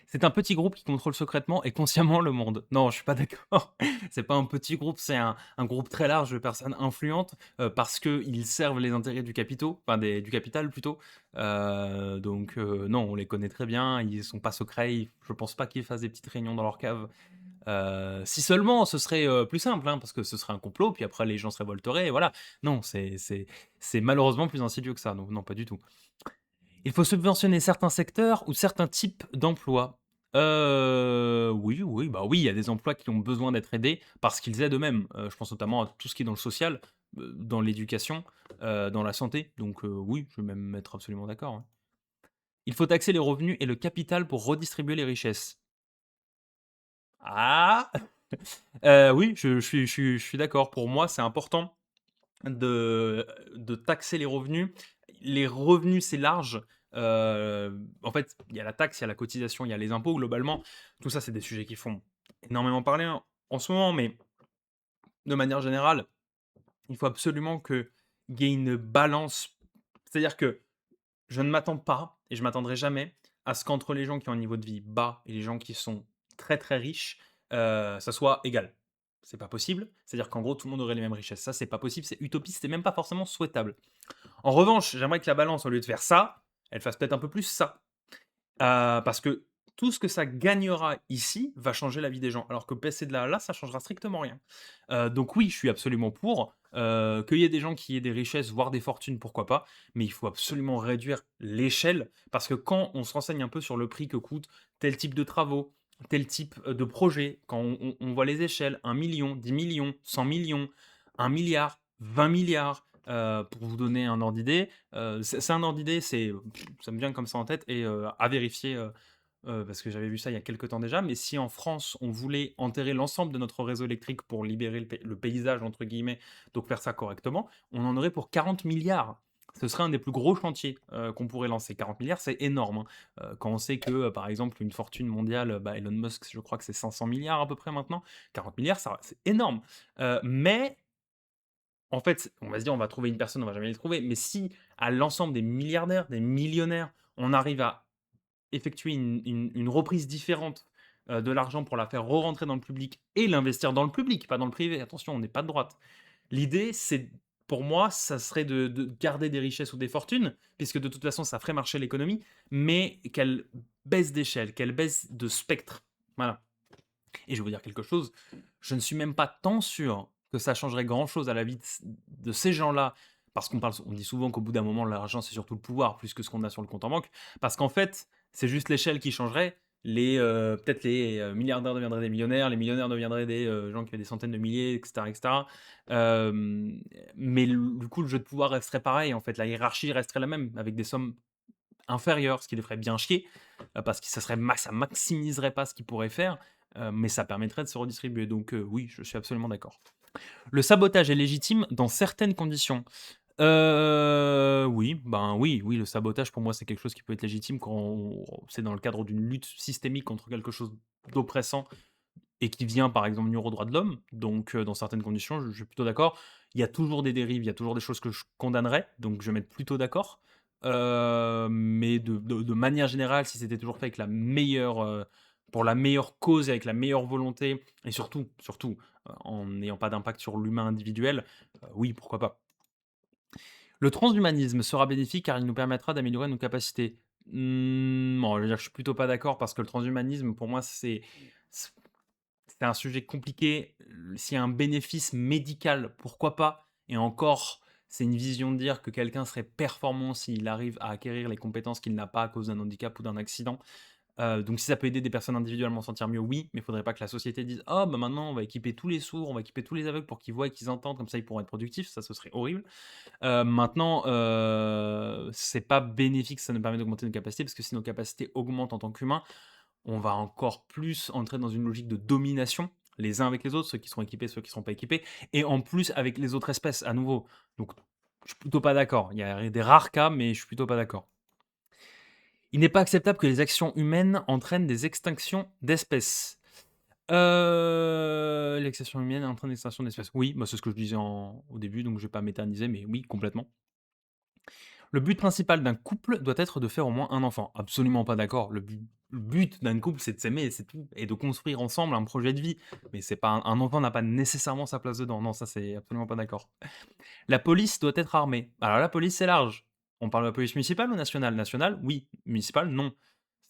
C'est un petit groupe qui contrôle secrètement et consciemment le monde. Non, je suis pas d'accord. C'est pas un petit groupe, c'est un groupe très large de personnes influentes, parce qu'ils servent les intérêts du capitaux, enfin du capital plutôt. Donc non, on les connaît très bien, ils sont pas secrets, je pense pas qu'ils fassent des petites réunions dans leur cave. Si seulement ce serait, plus simple, hein, parce que ce serait un complot, puis après les gens se révolteraient et voilà. Non, c'est malheureusement plus insidieux que ça, donc non, pas du tout. Il faut subventionner certains secteurs ou certains types d'emplois. Oui, oui, bah, oui, il y a des emplois qui ont besoin d'être aidés parce qu'ils aident eux-mêmes. Je pense notamment à tout ce qui est dans le social, dans l'éducation, dans la santé, donc oui, je vais même être absolument d'accord, hein. Il faut taxer les revenus et le capital pour redistribuer les richesses. Ah! Oui, je suis d'accord. Pour moi, c'est important de taxer les revenus. Les revenus, c'est large. En fait, il y a la taxe, il y a la cotisation, il y a les impôts globalement. Tout ça, c'est des sujets qui font énormément parler en ce moment, mais de manière générale, il faut absolument qu'il y ait une balance. C'est-à-dire que je ne m'attends pas et je m'attendrai jamais à ce qu'entre les gens qui ont un niveau de vie bas et les gens qui sont très, très riches, ça soit égal. C'est pas possible. C'est-à-dire qu'en gros, tout le monde aurait les mêmes richesses. Ça, c'est pas possible, c'est utopiste, c'est même pas forcément souhaitable. En revanche, j'aimerais que la balance, au lieu de faire ça, elle fasse peut-être un peu plus ça. Parce que tout ce que ça gagnera ici va changer la vie des gens, alors que passer de là à là, ça changera strictement rien. Donc oui, je suis absolument pour, qu'il y ait des gens qui aient des richesses, voire des fortunes, pourquoi pas, mais il faut absolument réduire l'échelle, parce que quand on se renseigne un peu sur le prix que coûte tel type de travaux, tel type, de projet, quand on voit les échelles, 1 000 000, 10 000 000, 100 000 000, 1 000 000, 20 000 000, pour vous donner un ordre d'idée, c'est un ordre d'idée, ça me vient comme ça en tête, et à vérifier, parce que j'avais vu ça il y a quelque temps déjà, mais si en France, on voulait enterrer l'ensemble de notre réseau électrique pour libérer le «paysage» entre guillemets, donc faire ça correctement, on en aurait pour 40 milliards. Ce serait un des plus gros chantiers, qu'on pourrait lancer. 40 milliards, c'est énorme, hein. Quand on sait que, par exemple, une fortune mondiale, bah, Elon Musk, je crois que c'est 500 milliards à peu près maintenant. 40 milliards, ça c'est énorme. Mais en fait, on va se dire: «On va trouver une personne, on va jamais les trouver», mais si à l'ensemble des milliardaires, des millionnaires, on arrive à effectuer une reprise différente de l'argent pour la faire re-rentrer dans le public et l'investir dans le public, pas dans le privé. Attention, on n'est pas de droite. L'idée, c'est pour moi, ça serait de garder des richesses ou des fortunes, puisque de toute façon, ça ferait marcher l'économie, mais qu'elle baisse d'échelle, qu'elle baisse de spectre. Voilà. Et je vais vous dire quelque chose, je ne suis même pas tant sûr que ça changerait grand-chose à la vie de ces gens-là, parce on dit souvent qu'au bout d'un moment, l'argent, c'est surtout le pouvoir, plus que ce qu'on a sur le compte en banque, parce qu'en fait, c'est juste l'échelle qui changerait. Peut-être les milliardaires deviendraient des millionnaires, les millionnaires deviendraient des gens qui avaient des centaines de milliers, etc. etc. Euh, mais du coup, le jeu de pouvoir resterait pareil, en fait, la hiérarchie resterait la même, avec des sommes inférieures, ce qui les ferait bien chier, parce que ça maximiserait pas ce qu'ils pourraient faire, mais ça permettrait de se redistribuer. Donc oui, je suis absolument d'accord. Le sabotage est légitime dans certaines conditions. Oui, ben oui, oui, le sabotage pour moi c'est quelque chose qui peut être légitime quand c'est dans le cadre d'une lutte systémique contre quelque chose d'oppressant et qui vient par exemple nuire aux droits de l'homme. Donc dans certaines conditions, je suis plutôt d'accord. Il y a toujours des dérives, il y a toujours des choses que je condamnerais, donc je vais mettre plutôt d'accord. Mais de manière générale, si c'était toujours fait avec la meilleure, pour la meilleure cause et avec la meilleure volonté, et surtout en n'ayant pas d'impact sur l'humain individuel, oui, pourquoi pas. Le transhumanisme sera bénéfique car il nous permettra d'améliorer nos capacités. Non, je veux dire, je suis plutôt pas d'accord parce que le transhumanisme, pour moi, c'est un sujet compliqué. S'il y a un bénéfice médical, pourquoi pas? Et encore, c'est une vision de dire que quelqu'un serait performant s'il arrive à acquérir les compétences qu'il n'a pas à cause d'un handicap ou d'un accident. Donc si ça peut aider des personnes individuellement à se sentir mieux, oui, mais il faudrait pas que la société dise: «Oh bah maintenant on va équiper tous les sourds, on va équiper tous les aveugles pour qu'ils voient et qu'ils entendent, comme ça ils pourront être productifs», ça ce serait horrible. Maintenant, c'est pas bénéfique, ça nous permet d'augmenter nos capacités parce que si nos capacités augmentent en tant qu'humains, on va encore plus entrer dans une logique de domination, les uns avec les autres, ceux qui seront équipés, ceux qui ne seront pas équipés, et en plus avec les autres espèces à nouveau. Donc je suis plutôt pas d'accord. Il y a des rares cas, mais je suis plutôt pas d'accord. Il n'est pas acceptable que les actions humaines entraînent des extinctions d'espèces. L'extinction humaine entraîne l'extinction d'espèces. Oui, bah, c'est ce que je disais au début, donc je vais pas m'éterniser, mais oui, complètement. Le but principal d'un couple doit être de faire au moins un enfant. Absolument pas d'accord. Le but d'un couple, c'est de s'aimer, c'est tout, et de construire ensemble un projet de vie. Mais c'est pas un enfant n'a pas nécessairement sa place dedans. Non, ça c'est absolument pas d'accord. La police doit être armée. Alors la police, c'est large. On parle de la police municipale ou nationale? Nationale, oui. Municipale, non.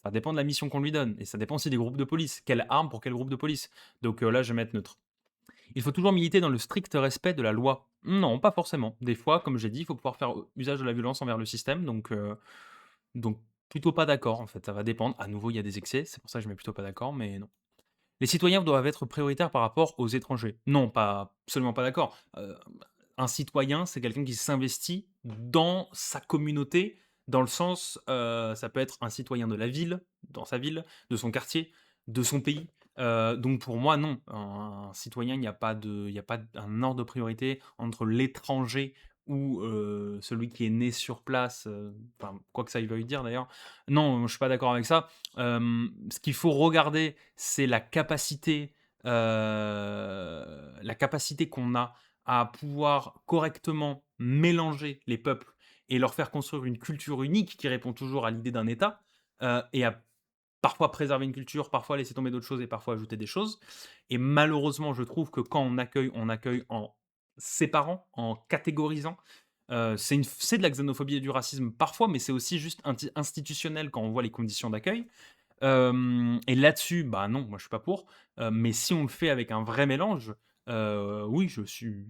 Ça dépend de la mission qu'on lui donne. Et ça dépend aussi des groupes de police. Quelle arme pour quel groupe de police? Donc là, je vais mettre neutre. Il faut toujours militer dans le strict respect de la loi. Non, pas forcément. Des fois, comme j'ai dit, il faut pouvoir faire usage de la violence envers le système, donc plutôt pas d'accord, en fait, ça va dépendre. À nouveau, il y a des excès, c'est pour ça que je mets plutôt pas d'accord, mais non. Les citoyens doivent être prioritaires par rapport aux étrangers. Non, pas absolument pas d'accord. Un citoyen, c'est quelqu'un qui s'investit dans sa communauté, dans le sens, ça peut être un citoyen de la ville, dans sa ville, de son quartier, de son pays. Donc pour moi, non. Un citoyen, il y a pas un ordre de priorité entre l'étranger ou celui qui est né sur place, enfin, quoi que ça veuille dire d'ailleurs. Non, je suis pas d'accord avec ça. Ce qu'il faut regarder, c'est la capacité qu'on a à pouvoir correctement mélanger les peuples et leur faire construire une culture unique qui répond toujours à l'idée d'un État, et à parfois préserver une culture, parfois laisser tomber d'autres choses et parfois ajouter des choses. Et malheureusement, je trouve que quand on accueille en séparant, en catégorisant. C'est de la xénophobie et du racisme parfois, mais c'est aussi juste institutionnel quand on voit les conditions d'accueil. Et là-dessus, bah non, moi je suis pas pour. Mais si on le fait avec un vrai mélange, oui, je suis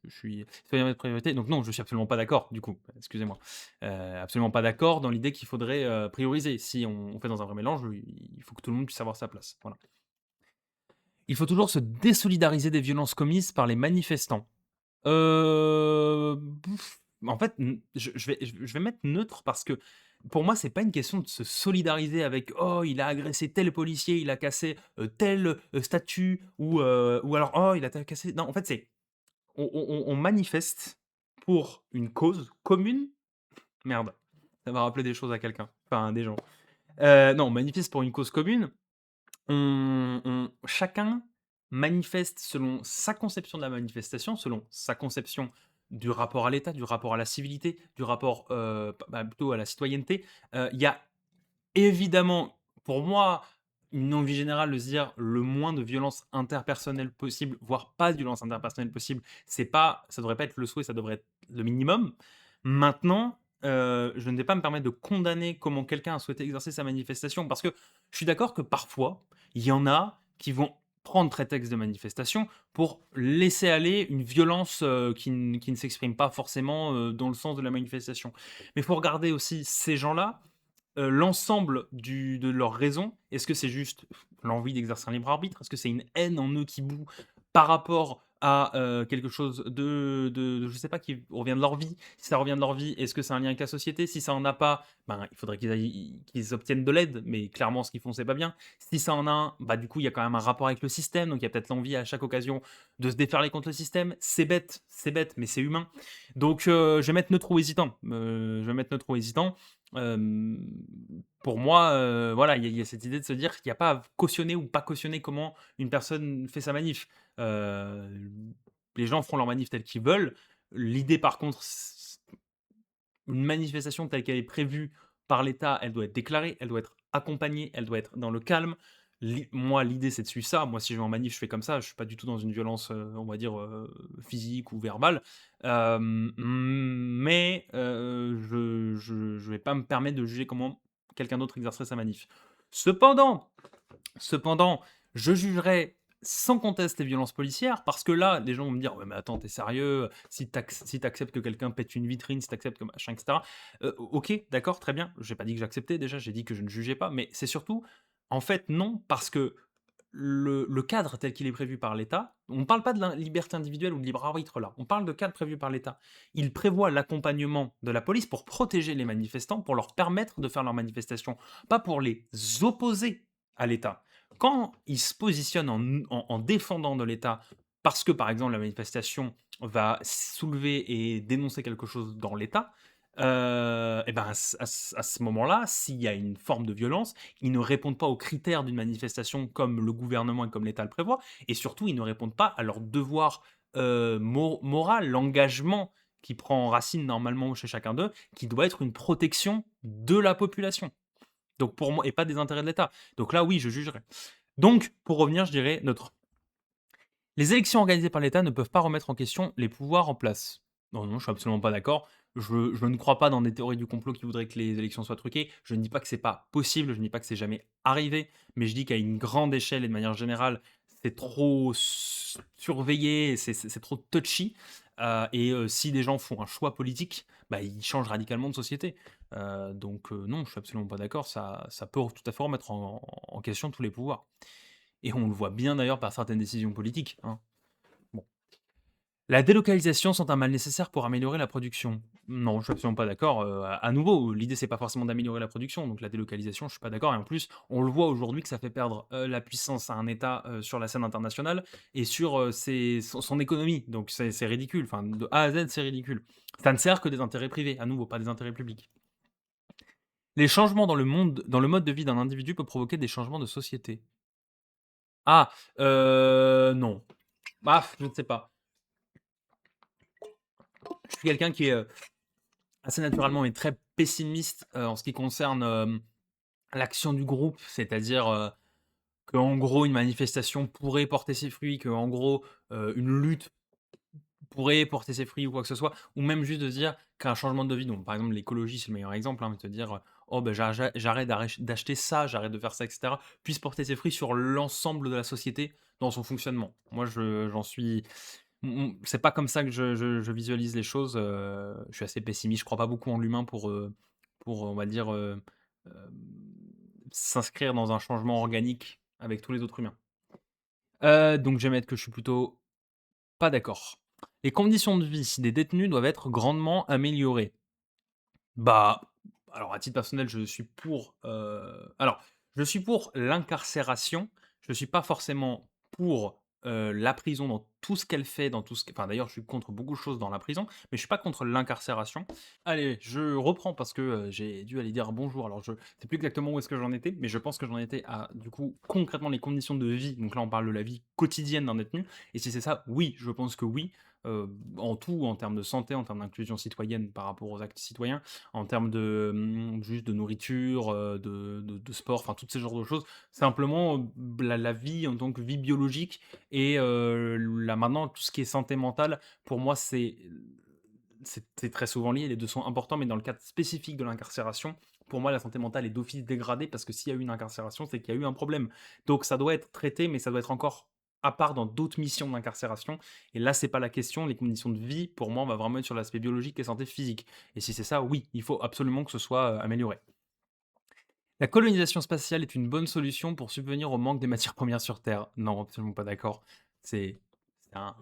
citoyen de priorité. Donc non, je suis absolument pas d'accord, du coup, excusez-moi. Absolument pas d'accord dans l'idée qu'il faudrait prioriser. Si on fait dans un vrai mélange, il faut que tout le monde puisse avoir sa place. Voilà. Il faut toujours se désolidariser des violences commises par les manifestants. En fait, je vais mettre neutre parce que pour moi, c'est pas une question de se solidariser avec: «Oh, il a agressé tel policier, il a cassé, telle, statue» ou alors: «Oh, il a cassé» non, en fait, c'est on manifeste pour une cause commune. Merde, ça va rappeler des choses à quelqu'un, enfin à des gens. Non, on manifeste pour une cause commune. Chacun manifeste selon sa conception de la manifestation, selon sa conception du rapport à l'État, du rapport à la civilité, du rapport, plutôt à la citoyenneté. Il y a évidemment, pour moi, une envie générale de se dire le moins de violence interpersonnelle possible, voire pas de violence interpersonnelle possible, ça devrait pas être le souhait, ça devrait être le minimum. Maintenant, je ne vais pas me permettre de condamner comment quelqu'un a souhaité exercer sa manifestation parce que je suis d'accord que parfois, il y en a qui vont prendre prétexte de manifestation pour laisser aller une violence, qui ne s'exprime pas forcément, dans le sens de la manifestation. Mais il faut regarder aussi ces gens-là, l'ensemble de leurs raisons. Est-ce que c'est juste l'envie d'exercer un libre arbitre? Est-ce que c'est une haine en eux qui bout par rapport à, quelque chose je sais pas, qui revient de leur vie? Si ça revient de leur vie, est-ce que c'est un lien avec la société? Si ça en a pas, ben, il faudrait qu'ils obtiennent de l'aide, mais clairement ce qu'ils font, c'est pas bien. Si ça en a un, bah, du coup, il y a quand même un rapport avec le système, donc il y a peut-être l'envie à chaque occasion de se déferler contre le système. C'est bête, mais c'est humain. Donc je vais mettre neutro hésitant, je vais mettre neutro hésitant. Hem, pour moi, voilà, il y a cette idée de se dire qu'il y a pas à cautionner ou pas cautionner comment une personne fait sa manif. Heu, les gens feront leur manif telle qu'ils veulent. L'idée par contre, une manifestation telle qu'elle est prévue par l'État, elle doit être déclarée, elle doit être accompagnée, elle doit être dans le calme. Moi, l'idée, c'est de suivre ça. Moi, si je vais en manif, je fais comme ça. Je suis pas du tout dans une violence, on va dire, physique ou verbale. Mais je vais pas me permettre de juger comment quelqu'un d'autre exercerait sa manif. Cependant Cependant, je jugerai sans conteste les violences policières parce que là, les gens vont me dire: «Ouais, mais attends, t'es sérieux? Si tu acceptes que quelqu'un pète une vitrine, si tu acceptes que machin et cetera». OK, d'accord, très bien. J'ai pas dit que j'acceptais déjà, j'ai dit que je ne jugeais pas, mais c'est surtout en fait, non, parce que le cadre tel qu'il est prévu par l'État, on ne parle pas de la liberté individuelle ou de libre arbitre là, on parle de cadre prévu par l'État. Il prévoit l'accompagnement de la police pour protéger les manifestants, pour leur permettre de faire leur manifestation, pas pour les opposer à l'État. Quand ils se positionnent en défendant de l'État, parce que par exemple la manifestation va soulever et dénoncer quelque chose dans l'État, et ben à ce moment-là, s'il y a une forme de violence, ils ne répondent pas aux critères d'une manifestation comme le gouvernement et comme l'État le prévoit, et surtout, ils ne répondent pas à leur devoir, moral, l'engagement qui prend racine normalement chez chacun d'eux, qui doit être une protection de la population. Donc pour moi et pas des intérêts de l'État. Donc là, oui, je jugerai. Donc, pour revenir, je dirais neutre. Les élections organisées par l'État ne peuvent pas remettre en question les pouvoirs en place. Non, non, je suis absolument pas d'accord. Je ne crois pas dans des théories du complot qui voudraient que les élections soient truquées. Je ne dis pas que c'est pas possible, je ne dis pas que c'est jamais arrivé, mais je dis qu'à une grande échelle et de manière générale, c'est trop surveillé, c'est trop touchy. Si des gens font un choix politique, bah, ils changent radicalement de société. Non, je suis absolument pas d'accord. Ça peut tout à fait remettre en question tous les pouvoirs. Et on le voit bien d'ailleurs par certaines décisions politiques, hein. Bon. La délocalisation sont un mal nécessaire pour améliorer la production. Non, je suis absolument pas d'accord. À nouveau, l'idée c'est pas forcément d'améliorer la production, donc la délocalisation, je suis pas d'accord. Et en plus, on le voit aujourd'hui que ça fait perdre la puissance à un État sur la scène internationale et sur son économie. Donc c'est ridicule. Enfin, de A à Z, c'est ridicule. Ça ne sert que des intérêts privés, à nouveau, pas des intérêts publics. Les changements dans le mode de vie d'un individu peuvent provoquer des changements de société. Ah, non. Bah, je ne sais pas. Je suis quelqu'un qui est, assez naturellement mais très pessimiste, en ce qui concerne, l'action du groupe. C'est-à-dire, qu'en gros une manifestation pourrait porter ses fruits, qu'en gros, une lutte pourrait porter ses fruits ou quoi que ce soit. Ou même juste de se dire qu'un changement de vie, donc par exemple l'écologie c'est le meilleur exemple, hein, mais te dire, «Oh ben j'arrête d'acheter ça, j'arrête de faire ça» et cetera, puisse porter ses fruits sur l'ensemble de la société dans son fonctionnement. Moi j'en suis c'est pas comme ça que je visualise les choses, je suis assez pessimiste. Je crois pas beaucoup en l'humain pour, on va dire, hem, s'inscrire dans un changement organique avec tous les autres humains. Donc je vais mettre que je suis plutôt pas d'accord. Les conditions de vie des détenus doivent être grandement améliorées. Bah, alors à titre personnel, je suis pour l'incarcération, je suis pas forcément pour, la prison dans tout ce qu'elle fait, dans tout ce q enfin d'ailleurs je suis contre beaucoup de choses dans la prison, mais je suis pas contre l'incarcération. Allez, je reprends parce que, j'ai dû aller dire bonjour. Alors je sais plus exactement où est-ce que j'en étais, mais je pense que j'en étais à, du coup, concrètement les conditions de vie. Donc là, on parle de la vie quotidienne d'un détenu et si c'est ça, oui, je pense que oui, en tout, en termes de santé, en termes d'inclusion citoyenne par rapport aux actes citoyens, en termes de, juste de nourriture, de sport, enfin toutes ces genres de choses. Simplement, la vie en tant que vie biologique et là maintenant tout ce qui est santé mentale, pour moi c'est très souvent lié, les 2 sont importants, mais dans le cadre spécifique de l'incarcération, pour moi la santé mentale est d'office dégradée parce que s'il y a eu une incarcération, c'est qu'il y a eu un problème. Donc ça doit être traité, mais ça doit être encore à part dans d'autres missions d'incarcération et là, c'est pas la question. Les conditions de vie, pour moi, on va vraiment être sur l'aspect biologique et santé physique et si c'est ça, oui, il faut absolument que ce soit, amélioré. La colonisation spatiale est une bonne solution pour subvenir au manque des matières premières sur Terre. Non, absolument pas d'accord. C'est un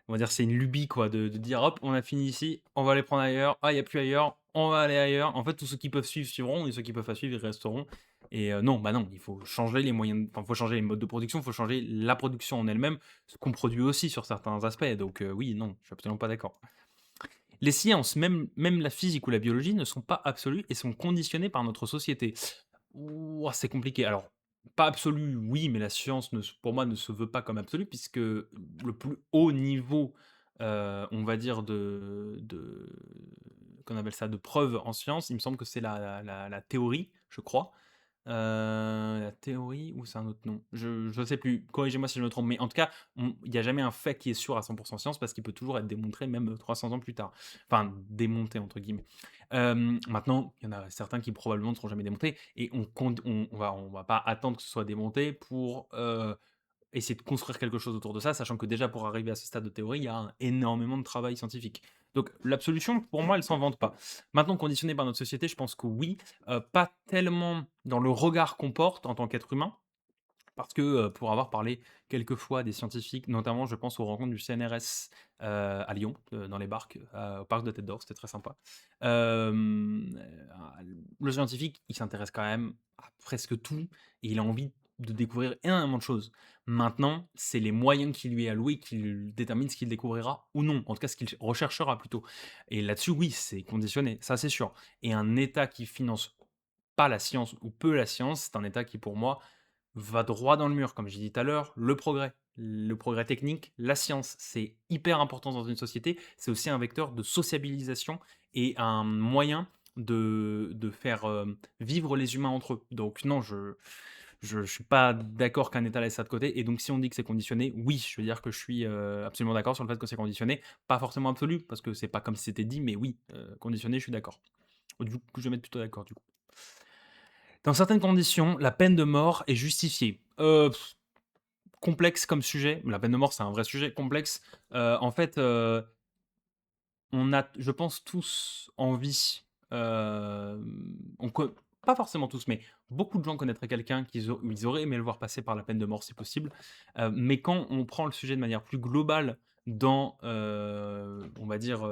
on va dire, c'est une lubie quoi de dire: «Hop, on a fini ici, on va aller prendre ailleurs. Ah, il y a plus ailleurs, on va aller ailleurs». En fait, tous ceux qui peuvent suivre, suivront et ceux qui peuvent pas suivre, ils resteront et non, bah, non, il faut changer les moyens enfin, faut changer les modes de production, il faut changer la production en elle-même, ce qu'on produit aussi sur certains aspects donc oui, non, je suis absolument pas d'accord. Les sciences, même la physique ou la biologie, ne sont pas absolues et sont conditionnées par notre société. Ouah, c'est compliqué. Alors, pas absolu, oui, mais la science pour moi, ne se veut pas comme absolue puisque le plus haut niveau, on va dire qu'on appelle ça? De preuve en science, il me semble que c'est la théorie, je crois. La théorie ou c'est un autre nom? Je sais plus, corrigez-moi si je me trompe, mais en tout cas, il y a jamais un fait qui est sûr à 100 science parce qu'il peut toujours être démontré même, 300 ans plus tard. Enfin, «démonté» entre guillemets. Maintenant, il y en a certains qui probablement ne seront jamais démontés et on va pas attendre que ce soit démonté pour, essayer de construire quelque chose autour de ça, sachant que déjà pour arriver à ce stade de théorie, il y a énormément de travail scientifique. Donc l'absolution, pour moi, elle s'en vante pas. Maintenant, conditionné par notre société, je pense que oui, pas tellement dans le regard qu'on porte en tant qu'être humain, parce que, pour avoir parlé quelques fois des scientifiques, notamment je pense aux rencontres du CNRS, à Lyon, dans les barques, au parc de Tête d'Or, c'était très sympa. Le scientifique, il s'intéresse quand même à presque tout et il a envie de découvrir énormément de choses. Maintenant, c'est les moyens qui lui est alloués qui déterminent ce qu'il découvrira ou non, en tout cas ce qu'il recherchera plutôt et là-dessus, oui, c'est conditionné, ça c'est sûr et un État qui finance pas la science ou peu la science, c'est un État qui pour moi va droit dans le mur. Comme j'ai dit tout à l'heure, le progrès technique, la science, c'est hyper important dans une société. C'est aussi un vecteur de sociabilisation et un moyen de faire vivre les humains entre eux. Donc non, je suis pas d'accord qu'un État laisse ça de côté. Et donc si on dit que c'est conditionné, oui, je veux dire que je suis absolument d'accord sur le fait que c'est conditionné. Pas forcément absolu, parce que c'est pas comme si c'était dit, mais oui, conditionné, je suis d'accord. Du coup, je vais mettre plutôt d'accord du coup. Dans certaines conditions, la peine de mort est justifiée. Complexe comme sujet, la peine de mort, c'est un vrai sujet complexe. En fait, on a, je pense, tous envie, on co pas forcément tous, mais beaucoup de gens connaîtraient quelqu'un où ils auraient aimé le voir passer par la peine de mort si possible. Mais quand on prend le sujet de manière plus globale dans, on va dire,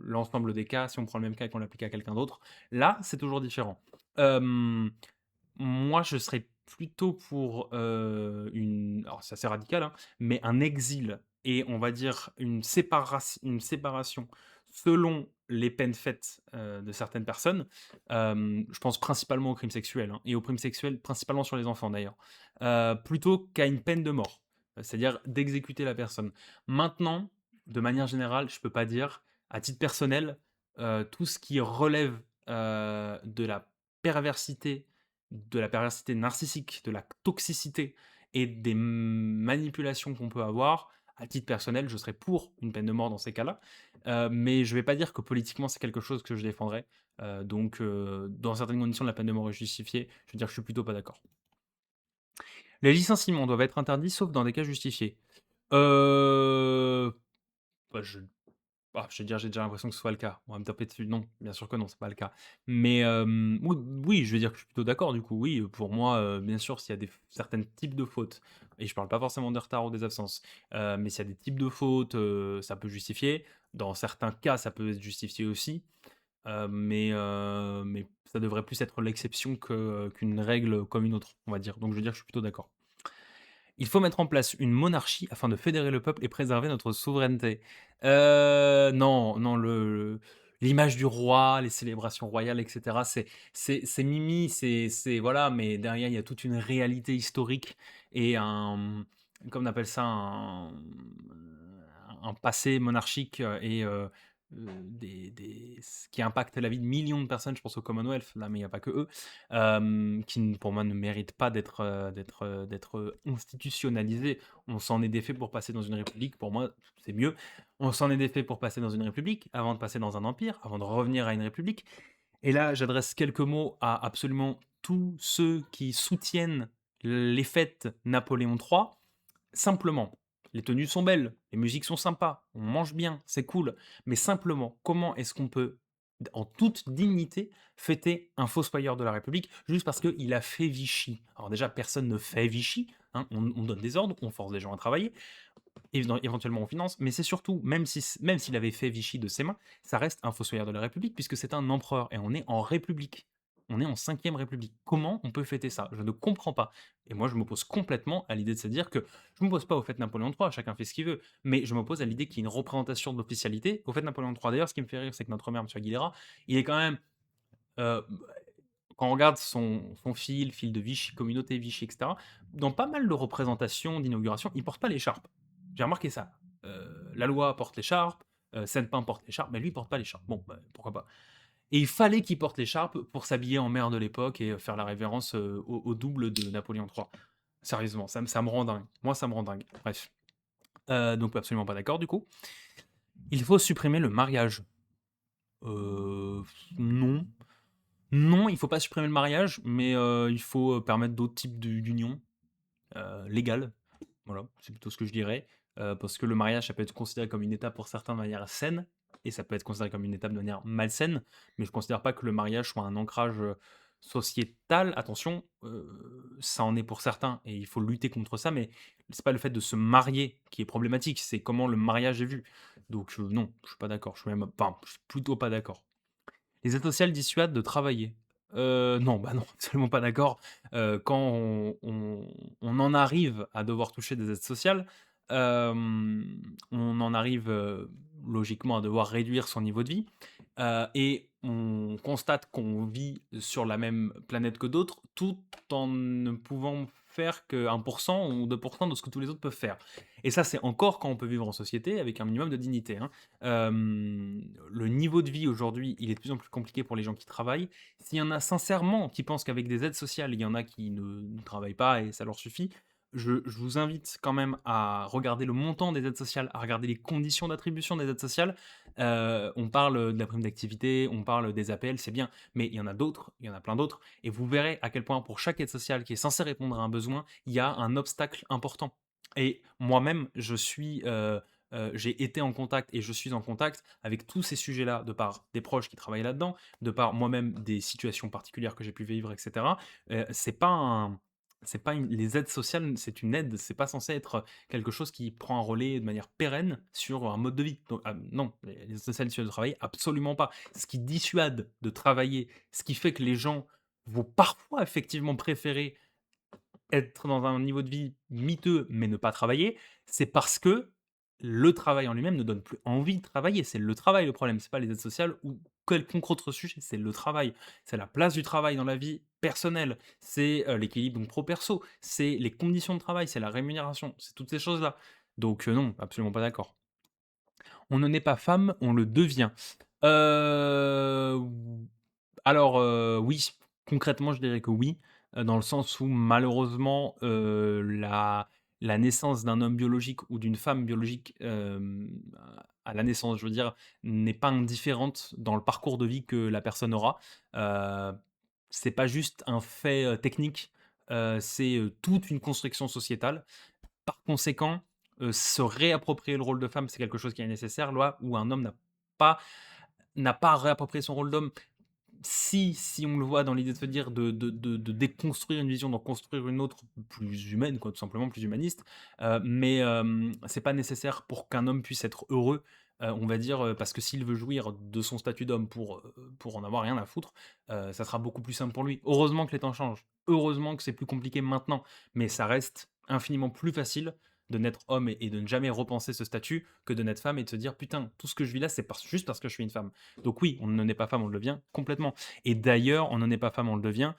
l'ensemble des cas, si on prend le même cas et qu'on l'applique à quelqu'un d'autre, là, c'est toujours différent. Hem Moi, je serais plutôt pour, alors c'est assez radical, hein, mais un exil et on va dire une séparation selon les peines faites, de certaines personnes. Je pense principalement aux crimes sexuels, hein, et aux crimes sexuels principalement sur les enfants d'ailleurs, plutôt qu'à une peine de mort. C'est-à-dire d'exécuter la personne. Maintenant, de manière générale, je peux pas dire, à titre personnel, tout ce qui relève, de la perversité narcissique, de la toxicité et des manipulations qu'on peut avoir, à titre personnel, je serais pour une peine de mort dans ces cas-là. Mais je vais pas dire que politiquement c'est quelque chose que je défendrais. Donc, dans certaines conditions, la peine de mort est justifiée. Je veux dire que je suis plutôt pas d'accord. Les licenciements doivent être interdits sauf dans des cas justifiés. Heu, Bah, je veux dire, j'ai déjà l'impression que ce soit le cas. On va me taper dessus. Non, bien sûr que non, c'est pas le cas. Mais oui, oui, je veux dire que je suis plutôt d'accord du coup. Oui, pour moi, bien sûr, s'il y a certains types de fautes, et je parle pas forcément des retards ou des absences, mais s'il y a des types de fautes, ça peut justifier. Dans certains cas, ça peut être justifié aussi, mais ça devrait plus être l'exception qu'une règle comme une autre, on va dire. Donc je veux dire que je suis plutôt d'accord. Il faut mettre en place une monarchie afin de fédérer le peuple et préserver notre souveraineté. Non, non, l'image du roi, les célébrations royales et cetera, c'est mimi, c'est voilà, mais derrière, il y a toute une réalité historique et comment on appelle ça? Un passé monarchique, des ce qui impacte la vie de millions de personnes. Je pense au Commonwealth, là, mais il y a pas que eux, qui n pour moi ne méritent pas d'être institutionnalisés. On s'en est défait pour passer dans une république, pour moi, c'est mieux. On s'en est défait pour passer dans une république, avant de passer dans un empire, avant de revenir à une république et là, j'adresse quelques mots à absolument tous ceux qui soutiennent les fêtes Napoléon III. Simplement, les tenues sont belles, les musiques sont sympas, on mange bien, c'est cool. Mais simplement, comment est-ce qu'on peut, en toute dignité, fêter un fossoyeur de la République juste parce qu'il a fait Vichy? Alors déjà, personne ne fait Vichy, hein, on donne des ordres, on force des gens à travailler, éventuellement on finance, mais c'est surtout, même s'il avait fait Vichy de ses mains, ça reste un fossoyeur de la République puisque c'est un empereur et on est en République. On est en cinquième République. Comment on peut fêter ça? Je ne comprends pas. Et moi, je m'oppose complètement à l'idée de se dire que je ne m'oppose pas au fait Napoléon III, chacun fait ce qu'il veut, mais je m'oppose à l'idée qu'il y ait une représentation de l'officialité au fait Napoléon III. D'ailleurs, ce qui me fait rire, c'est que notre maire, M. Aguilera, il est quand même, euh, quand on regarde son fil de Vichy, communauté Vichy, etc., dans pas mal de représentations, d'inauguration, il porte pas l'écharpe. J'ai remarqué ça. La loi porte l'écharpe, Saint-Pin porte l'écharpe, mais lui, il porte pas l'écharpe. Bon, bah, pourquoi pas. Et il fallait qu'il porte l'écharpe pour s'habiller en maire de l'époque et faire la révérence au double de Napoléon III. Sérieusement, ça me rend dingue. Moi, ça me rend dingue. Bref. Donc, absolument pas d'accord, du coup. Il faut supprimer le mariage. Non. Non, il faut pas supprimer le mariage, mais il faut permettre d'autres types d'unions légales. Voilà, c'est plutôt ce que je dirais. Parce que le mariage, ça peut être considéré comme une étape pour certains de manière saine, et ça peut être considéré comme une étape de manière malsaine, mais je considère pas que le mariage soit un ancrage sociétal. Attention, ça en est pour certains, et il faut lutter contre ça, mais c'est pas le fait de se marier qui est problématique, c'est comment le mariage est vu. Donc non, je suis pas d'accord, je suis plutôt pas d'accord. Les aides sociales dissuadent de travailler. Non, bah non, absolument pas d'accord. Quand on en arrive à devoir toucher des aides sociales, on en arrive, logiquement à devoir réduire son niveau de vie, et on constate qu'on vit sur la même planète que d'autres, tout en ne pouvant faire que 1 ou 2 de ce que tous les autres peuvent faire. Et ça, c'est encore quand on peut vivre en société avec un minimum de dignité, hein. Le niveau de vie aujourd'hui, il est de plus en plus compliqué pour les gens qui travaillent. S'il y en a sincèrement qui pensent qu'avec des aides sociales, il y en a qui ne travaillent pas et ça leur suffit, je vous invite quand même à regarder le montant des aides sociales, à regarder les conditions d'attribution des aides sociales. On parle de la prime d'activité, on parle des APL, c'est bien, mais il y en a d'autres, il y en a plein d'autres, et vous verrez à quel point pour chaque aide sociale qui est censée répondre à un besoin, il y a un obstacle important. Et moi-même, j'ai été en contact et je suis en contact avec tous ces sujets-là, de par des proches qui travaillent là-dedans, de par moi-même des situations particulières que j'ai pu vivre, et cetera. C'est pas les aides sociales, c'est une aide, c'est pas censé être quelque chose qui prend un relais de manière pérenne sur un mode de vie. Donc, non, les aides sociales dissuadent de travailler, absolument pas. Ce qui dissuade de travailler, ce qui fait que les gens vont parfois effectivement préférer être dans un niveau de vie miteux, mais ne pas travailler, c'est parce que le travail en lui-même ne donne plus envie de travailler. C'est le travail le problème, c'est pas les aides sociales ou quelconque autre sujet, c'est le travail. C'est la place du travail dans la vie personnelle, c'est, l'équilibre donc pro perso, c'est les conditions de travail, c'est la rémunération, c'est toutes ces choses-là. Donc, non, absolument pas d'accord. On ne naît pas femme, on le devient. Ou alors, oui, concrètement, je dirais que oui, dans le sens où malheureusement, la naissance d'un homme biologique ou d'une femme biologique, à la naissance, je veux dire, n'est pas indifférente dans le parcours de vie que la personne aura. Heu, c'est pas juste un fait, technique, c'est, toute une construction sociétale. Par conséquent, se réapproprier le rôle de femme, c'est quelque chose qui est nécessaire, là où un homme pas n'a pas à réapproprier son rôle d'homme. Si on le voit dans l'idée de se dire de déconstruire une vision, d'en construire une autre plus humaine quoi, tout simplement, plus humaniste, mais c'est pas nécessaire pour qu'un homme puisse être heureux, on va dire, parce que s'il veut jouir de son statut d'homme pour en avoir rien à foutre, ça sera beaucoup plus simple pour lui. Heureusement que les temps changent. Heureusement que c'est plus compliqué maintenant, mais ça reste infiniment plus facile de naître homme et de ne jamais repenser ce statut que de naître femme et de se dire: «Putain, tout ce que je vis là, c'est juste parce que je suis une femme». Donc oui, on ne naît pas femme, on le devient complètement et d'ailleurs, on ne naît pas femme, on le devient.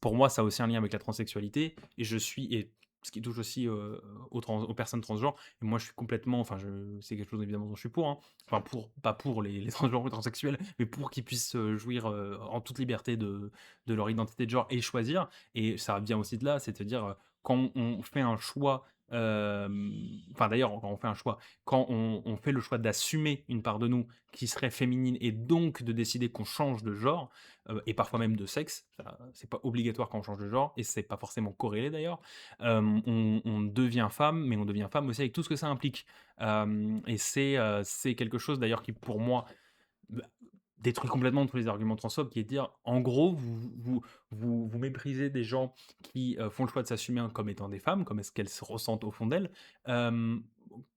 Pour moi, ça a aussi un lien avec la transsexualité et ce qui touche aussi, aux personnes transgenres et moi, je suis complètement enfin, c'est quelque chose évidemment dont je suis pour, hein. Enfin pas pour les transgenres ou transsexuels, mais pour qu'ils puissent, jouir, en toute liberté de leur identité de genre et choisir et ça vient aussi de là, c'est-à-dire, quand on fait un choix, enfin d'ailleurs, quand on fait un choix, quand on fait le choix d'assumer une part de nous qui serait féminine et donc de décider qu'on change de genre, et parfois même de sexe, ça c'est pas obligatoire quand on change de genre et c'est pas forcément corrélé d'ailleurs, on devient femme, mais on devient femme aussi avec tout ce que ça implique. Et c'est quelque chose d'ailleurs qui pour moi, bah, détruit complètement tous les arguments transphobes, qui est de dire, en gros, vous méprisez des gens qui, font le choix de s'assumer comme étant des femmes, comme est-ce qu'elles se ressentent au fond d'elles, hem,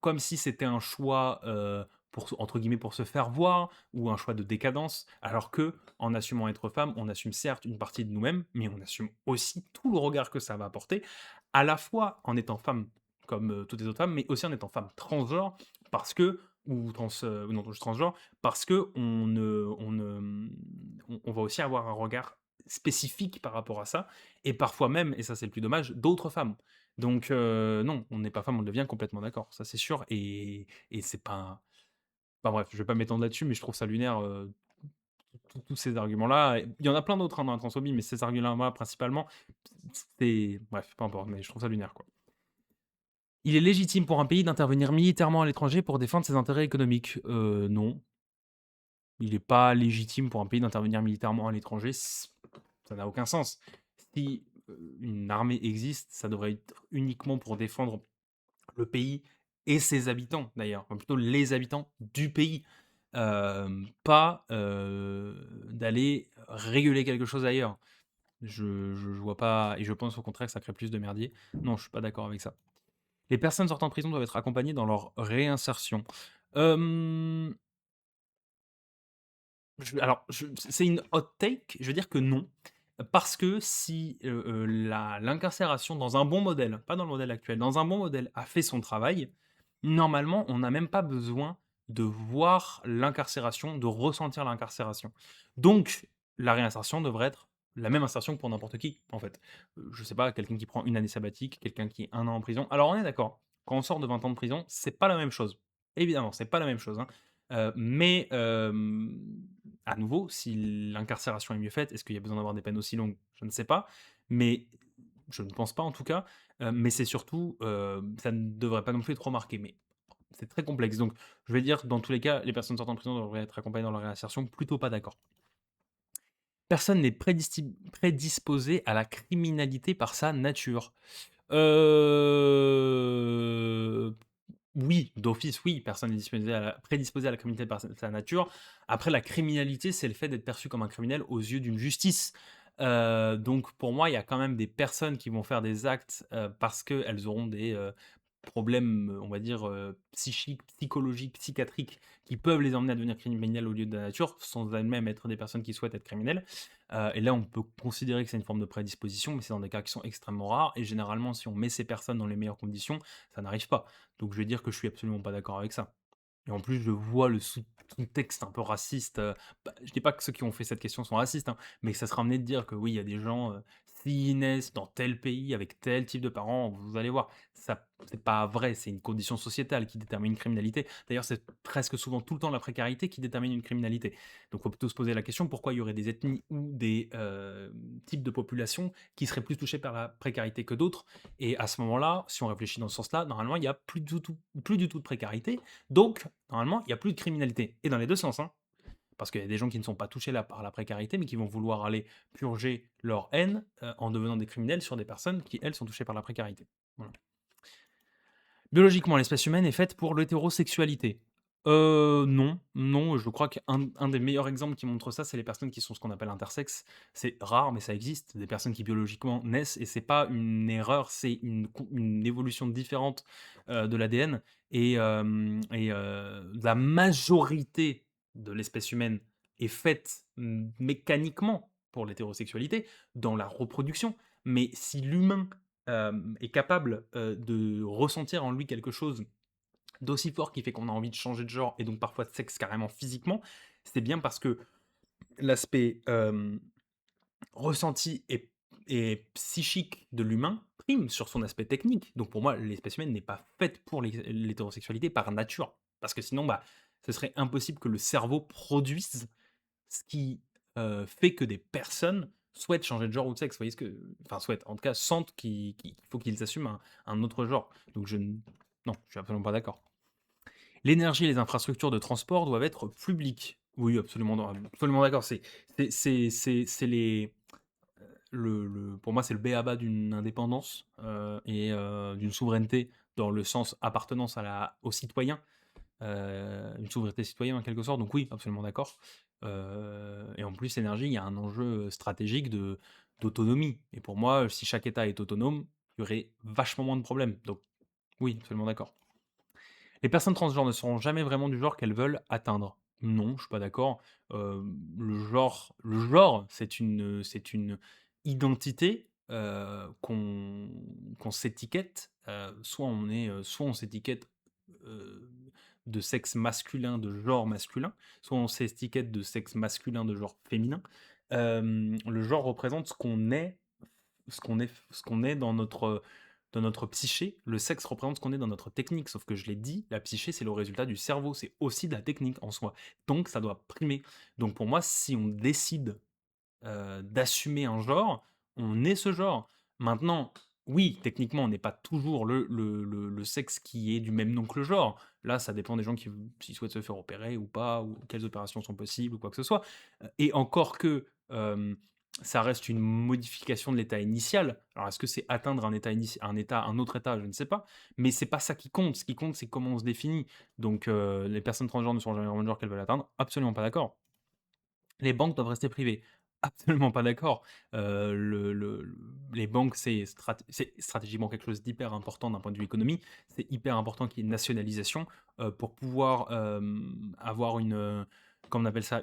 comme si c'était un choix, pour se entre guillemets «pour se faire voir» ou un choix de décadence, alors que en assumant être femme, on assume certes une partie de nous-mêmes, mais on assume aussi tout le regard que ça va apporter, à la fois en étant femme comme, toutes les autres femmes, mais aussi en étant femme transgenre parce que ou trans, ou non, juste transgenre, parce que on va aussi avoir un regard spécifique par rapport à ça et parfois même, et ça c'est le plus dommage, d'autres femmes. Donc non, on n'est pas femme, on le devient complètement d'accord, ça c'est sûr et c'est pas un enfin bref, je vais pas m'étendre là-dessus, mais je trouve ça lunaire, tous ces arguments-là et il y en a plein d'autres, hein, dans la transphobie, mais ces arguments-là principalement, c'est bref, peu importe, mais je trouve ça lunaire, quoi. Il est légitime pour un pays d'intervenir militairement à l'étranger pour défendre ses intérêts économiques. Non. Il est pas légitime pour un pays d'intervenir militairement à l'étranger, ça n'a aucun sens. Si, une armée existe, ça devrait être uniquement pour défendre le pays et ses habitants d'ailleurs, enfin plutôt les habitants du pays, pas, d'aller réguler quelque chose ailleurs. Je vois pas et je pense au contraire que ça crée plus de merdier. Non, je suis pas d'accord avec ça. Les personnes sortant de prison doivent être accompagnées dans leur réinsertion. Hem c'est une hot take, je veux dire que non. Parce que si, l'incarcération dans un bon modèle, pas dans le modèle actuel, dans un bon modèle a fait son travail, normalement, on n'a même pas besoin de voir l'incarcération, de ressentir l'incarcération. Donc la réinsertion devrait être la même insertion que pour n'importe qui, en fait. Je sais pas, quelqu'un qui prend une année sabbatique, quelqu'un qui est 1 an en prison. Alors on est d'accord, quand on sort de 20 ans de prison, c'est pas la même chose. Évidemment, c'est pas la même chose, hein. Mais à nouveau, si l'incarcération est mieux faite, est-ce qu'il y a besoin d'avoir des peines aussi longues? Je ne sais pas, mais je ne pense pas en tout cas, mais c'est surtout, ça ne devrait pas non plus être remarqué, mais c'est très complexe. Donc je vais dire, dans tous les cas, les personnes sortant de prison devraient être accompagnées dans leur réinsertion, plutôt pas d'accord. Personne n'est prédisposé à la criminalité par sa nature. Heu Oui, d'office, oui, personne n'est prédisposé à la criminalité par sa nature. Après la criminalité, c'est le fait d'être perçu comme un criminel aux yeux d'une justice. Donc pour moi, il y a quand même des personnes qui vont faire des actes, parce qu'elles auront des, problèmes, on va dire, psychiques, psychologiques, psychiatriques, qui peuvent les emmener à devenir criminels au lieu de la nature, sans elles-mêmes être des personnes qui souhaitent être criminelles. Et là, on peut considérer que c'est une forme de prédisposition, mais c'est dans des cas qui sont extrêmement rares et généralement, si on met ces personnes dans les meilleures conditions, ça n'arrive pas. Donc je vais dire que je suis absolument pas d'accord avec ça. Et en plus, je vois le sous-texte un peu raciste, je dis pas que ceux qui ont fait cette question sont racistes, hein, mais que ça sera amené de dire que oui, il y a des gens, s'ils naissent dans tel pays avec tel type de parents, vous allez voir, ça c'est pas vrai, c'est une condition sociétale qui détermine une criminalité. D'ailleurs, c'est presque souvent tout le temps la précarité qui détermine une criminalité. Donc faut plutôt se poser la question, pourquoi il y aurait des ethnies ou des, types de populations qui seraient plus touchés par la précarité que d'autres? Et à ce moment-là, si on réfléchit dans ce sens-là, normalement, il y a plus du tout de précarité, donc normalement, il y a plus de criminalité et dans les 2 sens, hein. Parce qu'il y a des gens qui ne sont pas touchés là par la précarité, mais qui vont vouloir aller purger leur haine, en devenant des criminels sur des personnes qui, elles, sont touchées par la précarité. Voilà. Biologiquement, l'espèce humaine est faite pour l'hétérosexualité. Non, non, je crois qu'un des meilleurs exemples qui montre ça, c'est les personnes qui sont ce qu'on appelle intersexes. C'est rare, mais ça existe, des personnes qui biologiquement naissent et c'est pas une erreur, c'est une évolution différente, de l'ADN la majorité de l'espèce humaine est faite, mécaniquement pour l'hétérosexualité, dans la reproduction. Mais si l'humain, est capable, de ressentir en lui quelque chose d'aussi fort qui fait qu'on a envie de changer de genre et donc parfois de sexe carrément physiquement, c'est bien parce que l'aspect, ressenti et psychique de l'humain prime sur son aspect technique. Donc pour moi, l'espèce humaine n'est pas faite pour l'hétérosexualité par nature. Parce que sinon, bah, ce serait impossible que le cerveau produise ce qui, fait que des personnes souhaitent changer de genre ou de sexe. Vous voyez ce que enfin souhaitent, en tout cas sentent qu'il faut qu'ils assument un autre genre. Donc je n non, je suis absolument pas d'accord. L'énergie et les infrastructures de transport doivent être publiques. Oui, absolument, absolument d'accord. C'est les, pour moi, c'est le b.a-ba d'une indépendance d'une souveraineté dans le sens appartenance aux citoyens, une souveraineté citoyenne en quelque sorte. Donc oui, absolument d'accord. Et en plus, l'énergie, il y a un enjeu stratégique d'autonomie. Et pour moi, si chaque État est autonome, il y aurait vachement moins de problèmes. Donc oui, absolument d'accord. Les personnes transgenres ne seront jamais vraiment du genre qu'elles veulent atteindre. Non, je suis pas d'accord. Le genre, c'est une identité, qu'on s'étiquette, soit on s'étiquette, heu, de sexe masculin, de genre masculin, soit on s'étiquette de sexe masculin, de genre féminin. Le genre représente ce qu'on est dans notre psyché. Le sexe représente ce qu'on est dans notre technique, sauf que je l'ai dit, la psyché, c'est le résultat du cerveau, c'est aussi de la technique en soi. Donc ça doit primer. Donc pour moi, si on décide, d'assumer un genre, on est ce genre. Maintenant, oui, techniquement, on n'est pas toujours le sexe qui est du même nom que le genre. Là, ça dépend des gens s'ils souhaitent se faire opérer ou pas, ou quelles opérations sont possibles ou quoi que ce soit. Et encore que, ça reste une modification de l'état initial. Alors est-ce que c'est atteindre un autre état? Je ne sais pas, mais c'est pas ça qui compte. Ce qui compte, c'est comment on se définit. Donc les personnes transgenres ne sont jamais vraiment le genre qu'elles veulent atteindre. Absolument pas d'accord. Les banques doivent rester privées. Absolument pas d'accord. Les banques, c'est stratégiquement quelque chose d'hyper important d'un point de vue économie. C'est hyper important qu'il y ait une nationalisation, pour pouvoir, avoir comment on appelle ça?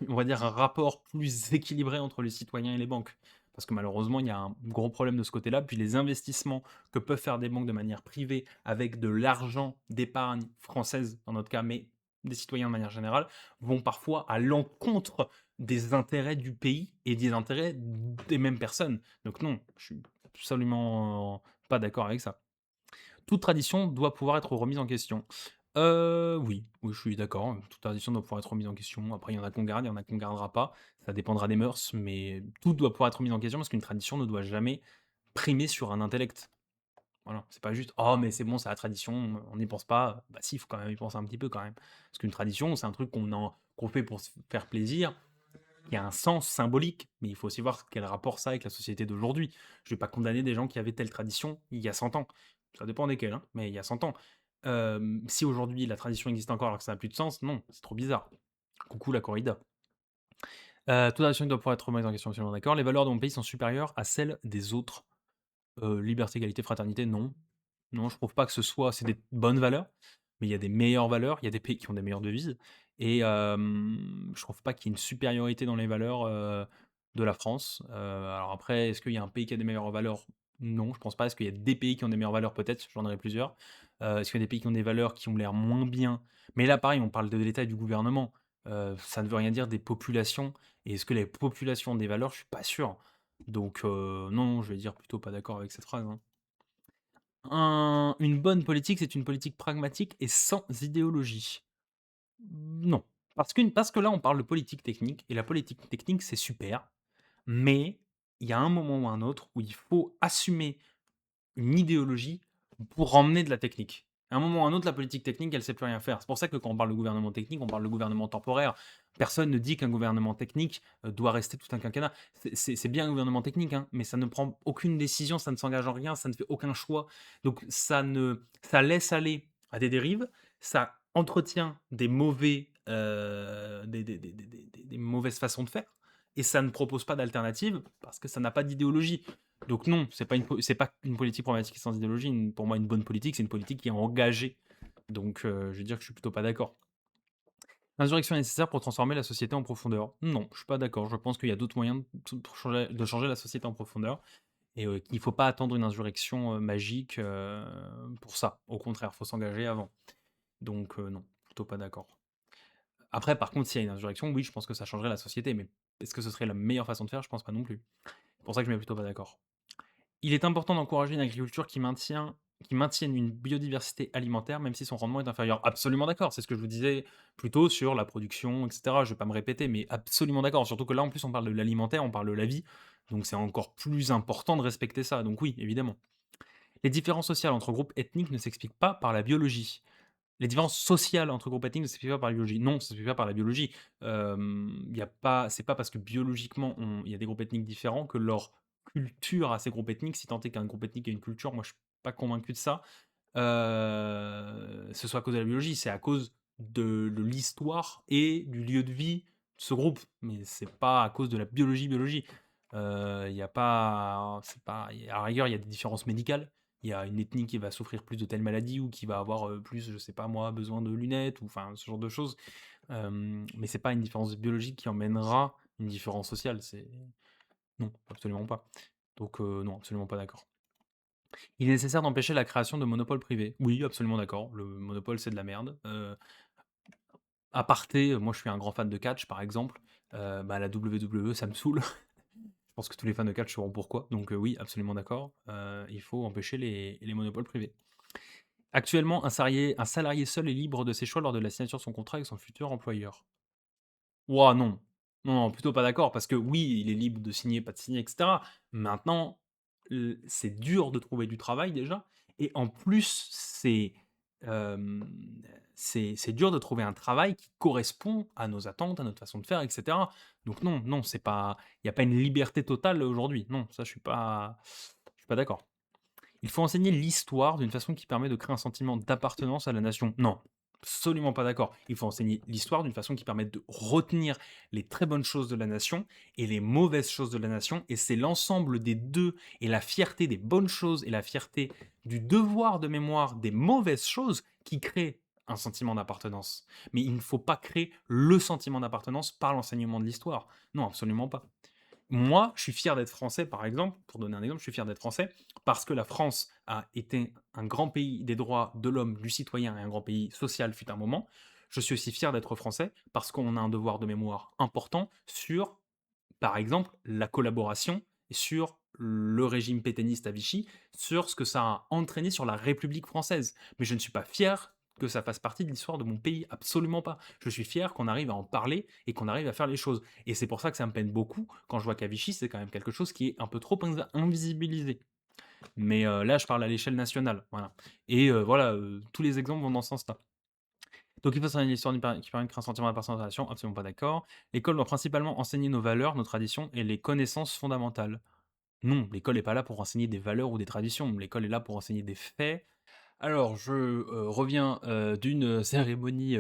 On va dire un rapport plus équilibré entre les citoyens et les banques. Parce que malheureusement, il y a un gros problème de ce côté-là. Puis les investissements que peuvent faire des banques de manière privée avec de l'argent d'épargne française, dans notre cas, mais des citoyens de manière générale, vont parfois à l'encontre des intérêts du pays et des intérêts des mêmes personnes. Donc non, je suis absolument pas d'accord avec ça. Toute tradition doit pouvoir être remise en question. Oui, oui, je suis d'accord, toute tradition doit pouvoir être remise en question. Après, il y en a qu'on garde, il y en a qu'on gardera pas. Ça dépendra des mœurs, mais tout doit pouvoir être remis en question parce qu'une tradition ne doit jamais primer sur un intellect. Voilà, c'est pas juste: «Oh mais c'est bon, c'est la tradition, on n'y pense pas». Bah si, il faut quand même y penser un petit peu quand même. Parce qu'une tradition, c'est un truc qu'on fait pour se faire plaisir, qui a un sens symbolique, mais il faut aussi voir quel rapport ça a avec la société d'aujourd'hui. Je vais pas condamner des gens qui avaient telle tradition il y a 100 ans. Ça dépend desquels, hein, mais il y a 100 ans. Si aujourd'hui la tradition existe encore alors que ça n'a plus de sens, non, c'est trop bizarre. Coucou la corrida. Toute tradition doit pouvoir être remise en question, absolument d'accord. Les valeurs de mon pays sont supérieures à celles des autres. Liberté, égalité, fraternité, non. Non, je trouve pas que c'est des bonnes valeurs, mais il y a des meilleures valeurs, il y a des pays qui ont des meilleures devises et je trouve pas qu'il y ait une supériorité dans les valeurs, de la France. Alors après, est-ce qu'il y a un pays qui a des meilleures valeurs? Non, je pense pas. Est-ce qu'il y a des pays qui ont des meilleures valeurs? Peut-être, j'en aurais plusieurs. Est-ce qu'il y a des pays qui ont des valeurs qui ont l'air moins bien? Mais là, pareil, on parle de l'État et du gouvernement, ça ne veut rien dire des populations et est-ce que les populations ont des valeurs? Je suis pas sûr. Donc non, je vais dire plutôt pas d'accord avec cette phrase, hein. Une bonne politique, c'est une politique pragmatique et sans idéologie. Non, parce que là, on parle de politique technique et la politique technique, c'est super, mais il y a un moment ou un autre où il faut assumer une idéologie pour emmener de la technique. À un moment ou à un autre, la politique technique, elle sait plus rien faire. C'est pour ça que quand on parle de gouvernement technique, on parle de gouvernement temporaire. Personne ne dit qu'un gouvernement technique doit rester tout un quinquennat. C'est bien un gouvernement technique, hein, mais ça ne prend aucune décision, ça ne s'engage en rien, ça ne fait aucun choix. Donc ça laisse aller à des dérives, ça entretient des mauvaises façons de faire et ça ne propose pas d'alternative parce que ça n'a pas d'idéologie. Donc non, c'est pas une politique problématique sans idéologie. Pour moi, une bonne politique, c'est une politique qui est engagée. Donc je veux dire que je suis plutôt pas d'accord. L'insurrection est nécessaire pour transformer la société en profondeur. Non, je suis pas d'accord. Je pense qu'il y a d'autres moyens de changer la société en profondeur et qu'il ne faut pas attendre une insurrection magique pour ça. Au contraire, il faut s'engager avant. Donc non, plutôt pas d'accord. Après, par contre, s'il y a une insurrection, oui, je pense que ça changerait la société, mais est-ce que ce serait la meilleure façon de faire? Je pense pas non plus. C'est pour ça que je mets plutôt pas d'accord. Il est important d'encourager une agriculture qui maintienne une biodiversité alimentaire, même si son rendement est inférieur. Absolument d'accord, c'est ce que je vous disais plus tôt sur la production, et cetera. Je vais pas me répéter, mais absolument d'accord. Surtout que là, en plus, on parle de l'alimentaire, on parle de la vie, donc c'est encore plus important de respecter ça. Donc oui, évidemment. Les différences sociales entre groupes ethniques ne s'expliquent pas par la biologie. Les différences sociales entre groupes ethniques ne s'expliquent pas par la biologie. Non, ça s'explique pas par la biologie. Y a pas c'est pas parce que biologiquement il y a des groupes ethniques différents que leur culture à ces groupes ethniques, si tant est qu'un groupe ethnique a une culture, moi je suis pas convaincu de ça, ce soit à cause de la biologie, c'est à cause de l'histoire et du lieu de vie de ce groupe. Mais c'est pas à cause de la biologie. Il y a pas c'est pas à la rigueur, il y a des différences médicales. Il y a une ethnie qui va souffrir plus de telle maladie ou qui va avoir, plus, je sais pas moi, besoin de lunettes ou enfin ce genre de choses. Mais c'est pas une différence biologique qui emmènera une différence sociale, c'est non, absolument pas. Donc non, absolument pas d'accord. Il est nécessaire d'empêcher la création de monopoles privés. Oui, absolument d'accord. Le monopole, c'est de la merde. Aparté, moi je suis un grand fan de catch par exemple. Bah, la WWE, ça me saoule. Je pense que tous les fans de catch sauront pourquoi. Donc oui, absolument d'accord. Il faut empêcher les monopoles privés. Actuellement, un salarié seul est libre de ses choix lors de la signature de son contrat avec son futur employeur. Ouah non. Non, non, plutôt pas d'accord parce que oui, il est libre de signer, pas de signer, et cetera. Maintenant, c'est dur de trouver du travail déjà et en plus, hem, c'est dur de trouver un travail qui correspond à nos attentes, à notre façon de faire, et cetera. Donc non, non, c'est pas il y a pas une liberté totale aujourd'hui. Non, ça je suis pas d'accord. Il faut enseigner l'histoire d'une façon qui permet de créer un sentiment d'appartenance à la nation. Non, absolument pas d'accord. Il faut enseigner l'histoire d'une façon qui permette de retenir les très bonnes choses de la nation et les mauvaises choses de la nation. Et c'est l'ensemble des deux et la fierté des bonnes choses et la fierté du devoir de mémoire des mauvaises choses qui crée un sentiment d'appartenance. Mais il ne faut pas créer le sentiment d'appartenance par l'enseignement de l'histoire. Non, absolument pas. Moi, je suis fier d'être français, par exemple, pour donner un exemple, je suis fier d'être français parce que la France a été un grand pays des droits de l'homme, du citoyen et un grand pays social fut un moment. Je suis aussi fier d'être français parce qu'on a un devoir de mémoire important sur, par exemple, la collaboration, sur le régime pétainiste à Vichy, sur ce que ça a entraîné sur la République française. Mais je ne suis pas fier que ça fasse partie de l'histoire de mon pays, absolument pas. Je suis fier qu'on arrive à en parler et qu'on arrive à faire les choses. Et c'est pour ça que ça me peine beaucoup quand je vois qu'à Vichy, c'est quand même quelque chose qui est un peu trop invisibilisé. Mais là, je parle à l'échelle nationale. Voilà. Et voilà, tous les exemples vont dans ce sens-là. Donc il faut enseigner l'histoire qui permet de créer un sentiment d'appartenance, absolument pas d'accord. L'école doit principalement enseigner nos valeurs, nos traditions et les connaissances fondamentales. Non, l'école n'est pas là pour enseigner des valeurs ou des traditions. L'école est là pour enseigner des faits. Alors, je reviens d'une cérémonie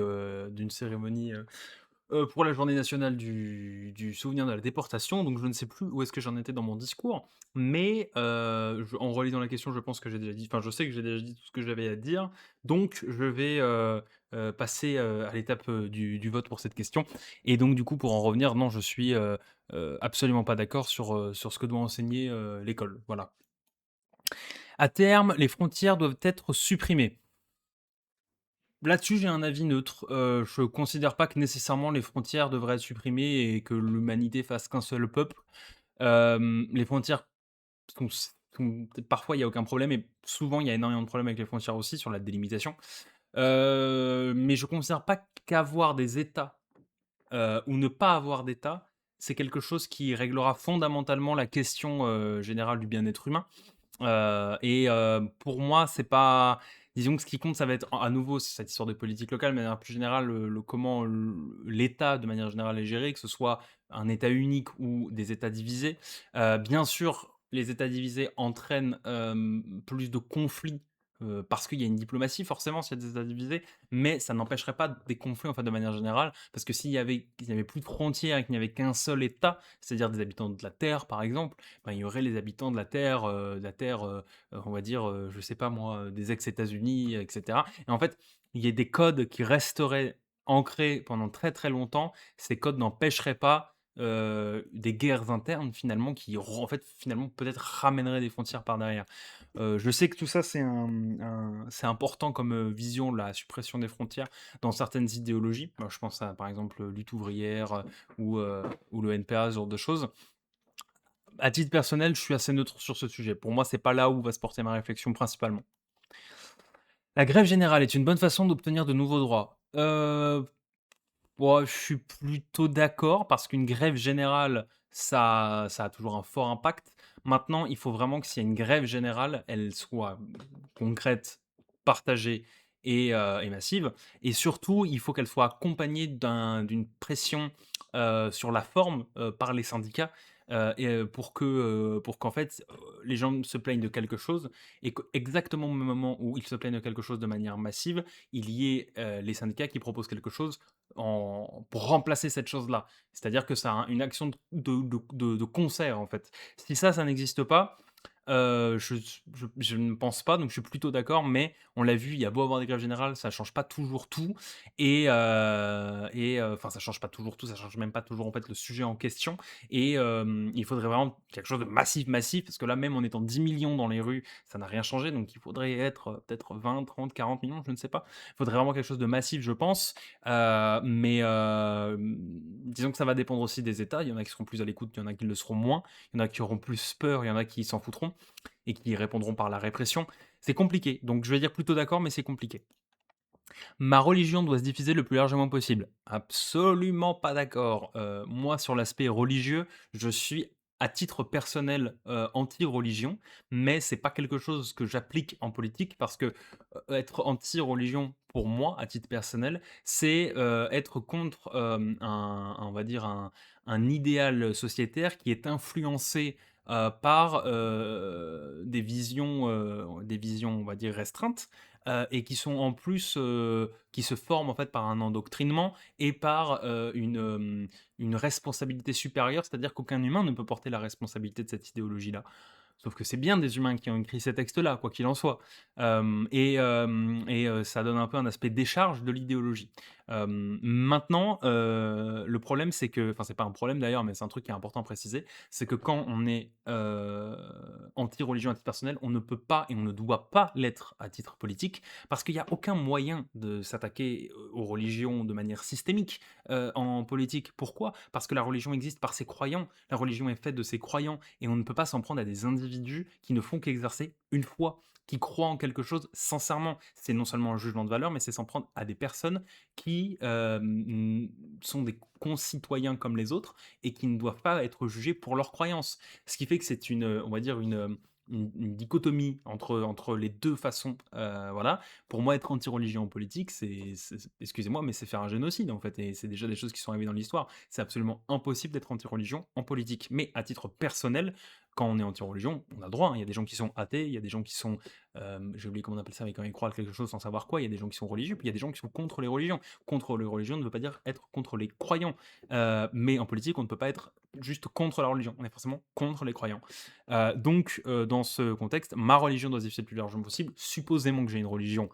pour la journée nationale du souvenir de la déportation, donc je ne sais plus où est-ce que j'en étais dans mon discours, mais en relisant la question, je pense que j'ai déjà dit, enfin je sais que j'ai déjà dit tout ce que j'avais à dire, donc je vais passer à l'étape du vote pour cette question. Et donc du coup, pour en revenir, non, je suis absolument pas d'accord sur ce que doit enseigner l'école. Voilà. À terme, les frontières doivent être supprimées. Là-dessus, j'ai un avis neutre. Je considère pas que nécessairement les frontières devraient être supprimées et que l'humanité fasse qu'un seul peuple. Les frontières sont parfois il y a aucun problème et souvent il y a énormément de problèmes avec les frontières aussi sur la délimitation. Mais je considère pas qu'avoir des États, ou ne pas avoir d'État, c'est quelque chose qui réglera fondamentalement la question, générale du bien-être humain. Pour moi, c'est pas disons que ce qui compte, ça va être à nouveau cette histoire de politique locale, mais de manière plus générale, le comment l'État, de manière générale, est géré, que ce soit un État unique ou des États divisés. Bien sûr, les États divisés entraînent, plus de conflits, parce qu'il y a une diplomatie forcément s'il y a des États divisés, mais ça n'empêcherait pas des conflits, en fait, de manière générale. Parce que s'il y avait plus de frontières et qu'il n'y avait qu'un seul État, c'est-à-dire des habitants de la terre, par exemple, ben, il y aurait les habitants de la terre, on va dire, je sais pas moi, des ex-États-Unis, et cetera. Et en fait, il y a des codes qui resteraient ancrés pendant très, très longtemps. Ces codes n'empêcheraient pas, des guerres internes finalement qui ren en fait, finalement, peut-être ramèneraient des frontières par derrière. Je sais que tout ça, c'est important comme, vision, la suppression des frontières dans certaines idéologies. Je pense à, par exemple, lutte ouvrière, ou, ou le NPA, ce genre de choses. À titre personnel, je suis assez neutre sur ce sujet. Pour moi, c'est pas là où va se porter ma réflexion principalement. La grève générale est une bonne façon d'obtenir de nouveaux droits. Ouais, je suis plutôt d'accord parce qu'une grève générale, ça a toujours un fort impact. Maintenant, il faut vraiment que s'il y a une grève générale, elle soit concrète, partagée et massive. Et surtout, il faut qu'elle soit accompagnée d'une pression, sur la forme, par les syndicats, pour qu'en fait, les gens se plaignent de quelque chose et qu'exactement au même moment où ils se plaignent de quelque chose de manière massive, il y ait, les syndicats qui proposent quelque chose pour remplacer cette chose-là. C'est-à-dire que ça a une action de concert, en fait. Si ça n'existe pas, je ne pense pas, donc je suis plutôt d'accord, mais on l'a vu, il y a beau avoir des grèves générales, ça change pas toujours tout enfin ça change pas toujours tout, ça change même pas toujours, en fait, le sujet en question il faudrait vraiment quelque chose de massif, massif, parce que là, même en étant 10 millions dans les rues, ça n'a rien changé, donc il faudrait être, peut-être 20, 30, 40 millions, je ne sais pas. Il faudrait vraiment quelque chose de massif, je pense. Disons que ça va dépendre aussi des États. Il y en a qui seront plus à l'écoute, il y en a qui le seront moins. Il y en a qui auront plus peur, il y en a qui s'en foutront et qui répondront par la répression. C'est compliqué. Donc je vais dire plutôt d'accord, mais c'est compliqué. Ma religion doit se diffuser le plus largement possible. Absolument pas d'accord. Moi, sur l'aspect religieux, je suis à titre personnel anti-religion, mais c'est pas quelque chose que j'applique en politique parce que être anti-religion pour moi, à titre personnel, c'est être contre on va dire un idéal sociétaire qui est influencé par des visions, on va dire, restreintes et qui sont en plus, qui se forment en fait par un endoctrinement et par, une responsabilité supérieure. C'est-à-dire qu'aucun humain ne peut porter la responsabilité de cette idéologie-là. Sauf que c'est bien des humains qui ont écrit ces textes-là, quoi qu'il en soit. Ça donne un peu un aspect décharge de l'idéologie. Maintenant, le problème, c'est que enfin, c'est pas un problème d'ailleurs, mais c'est un truc qui est important à préciser, c'est que quand on est, anti-religion à titre personnel, on ne peut pas et on ne doit pas l'être à titre politique, parce qu'il y a aucun moyen de s'attaquer aux religions de manière systémique, en politique. Pourquoi? Parce que la religion existe par ses croyants, la religion est faite de ses croyants et on ne peut pas s'en prendre à des individus qui ne font qu'exercer une foi, qui croient en quelque chose sincèrement. C'est non seulement un jugement de valeur, mais c'est s'en prendre à des personnes qui sont des concitoyens comme les autres et qui ne doivent pas être jugés pour leurs croyances. Ce qui fait que c'est on va dire une dichotomie entre les deux façons. Voilà. Pour moi, être anti-religion en politique, excusez-moi, mais c'est faire un génocide en fait. Et c'est déjà des choses qui sont arrivées dans l'histoire. C'est absolument impossible d'être anti-religion en politique. Mais à titre personnel, quand on est anti-religion, on a le droit, hein. Il y a des gens qui sont athées, il y a des gens qui sont, j'ai oublié comment on appelle ça, mais quand ils croient à quelque chose sans savoir quoi, il y a des gens qui sont religieux, puis il y a des gens qui sont contre les religions. Contre les religions ne veut pas dire être contre les croyants. Mais en politique, on ne peut pas être juste contre la religion. On est forcément contre les croyants. Dans ce contexte, ma religion doit se diffuser le plus largement possible. Supposément que j'ai une religion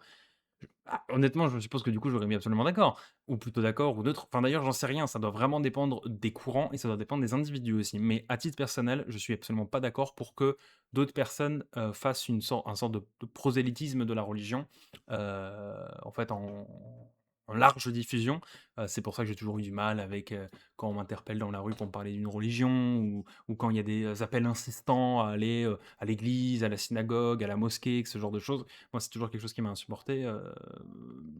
honnêtement, je suppose que du coup, j'aurais mis absolument d'accord, ou plutôt d'accord, ou neutre. Enfin, d'ailleurs, j'en sais rien, ça doit vraiment dépendre des courants et ça doit dépendre des individus aussi. Mais à titre personnel, je suis absolument pas d'accord pour que d'autres personnes fassent un sorte de prosélytisme de la religion, en fait, en large diffusion. C'est pour ça que j'ai toujours eu du mal avec quand on m'interpelle dans la rue pour me parler d'une religion, ou quand il y a des appels insistants à aller à l'église, à la synagogue, à la mosquée, ce genre de choses. Moi, c'est toujours quelque chose qui m'a insupporté.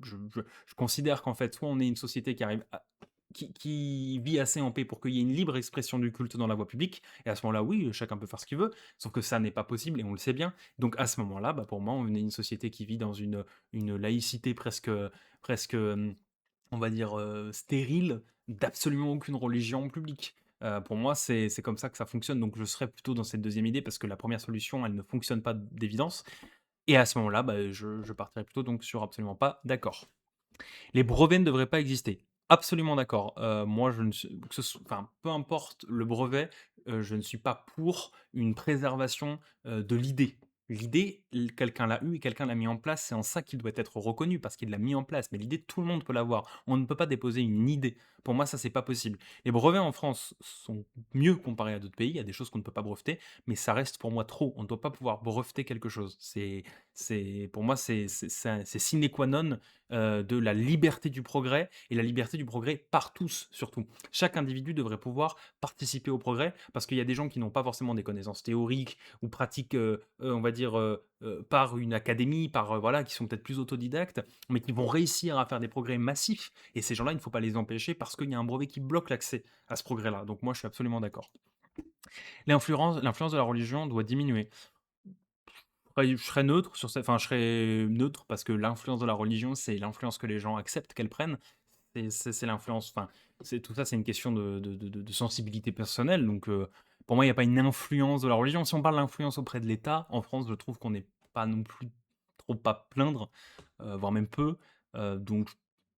Je considère qu'en fait, soit on est une société qui vit assez en paix pour qu'il y ait une libre expression du culte dans la voie publique, et à ce moment-là, oui, chacun peut faire ce qu'il veut, sauf que ça n'est pas possible, et on le sait bien. Donc à ce moment-là, bah, pour moi, on est une société qui vit dans une laïcité presque on va dire, stérile, d'absolument aucune religion en public. Pour moi, c'est comme ça que ça fonctionne, donc je serais plutôt dans cette deuxième idée, parce que la première solution, elle ne fonctionne pas d'évidence. et à ce moment-là, bah, je partirais plutôt donc sur absolument pas d'accord. Les brevets ne devraient pas exister. Absolument d'accord. Moi, je ne suis que ce s enfin, peu importe le brevet, je ne suis pas pour une préservation, de l'idée. L'idée, quelqu'un l'a eue et quelqu'un l'a mis en place, c'est en ça qu'il doit être reconnu parce qu'il l'a mis en place, mais l'idée, tout le monde peut l'avoir. On ne peut pas déposer une idée. Pour moi, ça, c'est pas possible. Les brevets en France sont mieux comparés à d'autres pays, il y a des choses qu'on ne peut pas breveter, mais ça reste pour moi trop. On ne doit pas pouvoir breveter quelque chose. Pour moi, c'est sine qua non de la liberté du progrès et la liberté du progrès par tous surtout. Chaque individu devrait pouvoir participer au progrès parce qu'il y a des gens qui n'ont pas forcément des connaissances théoriques ou pratiques, on va dire, par une académie, par, voilà, qui sont peut-être plus autodidactes, mais qui vont réussir à faire des progrès massifs et ces gens-là, il ne faut pas les empêcher parce qu'il y a un brevet qui bloque l'accès à ce progrès-là. Donc moi, je suis absolument d'accord. L'influence de la religion doit diminuer. Ouais, je serais neutre sur cette enfin, je serais neutre parce que l'influence de la religion, c'est l'influence que les gens acceptent qu'elle prenne. C'est l'influence, enfin, c'est tout ça, c'est une question de sensibilité personnelle. Donc, pour moi, il n'y a pas une influence de la religion. Si on parle d'influence auprès de l'État, en France, je trouve qu'on n'est pas non plus trop à plaindre, voire même peu. Donc,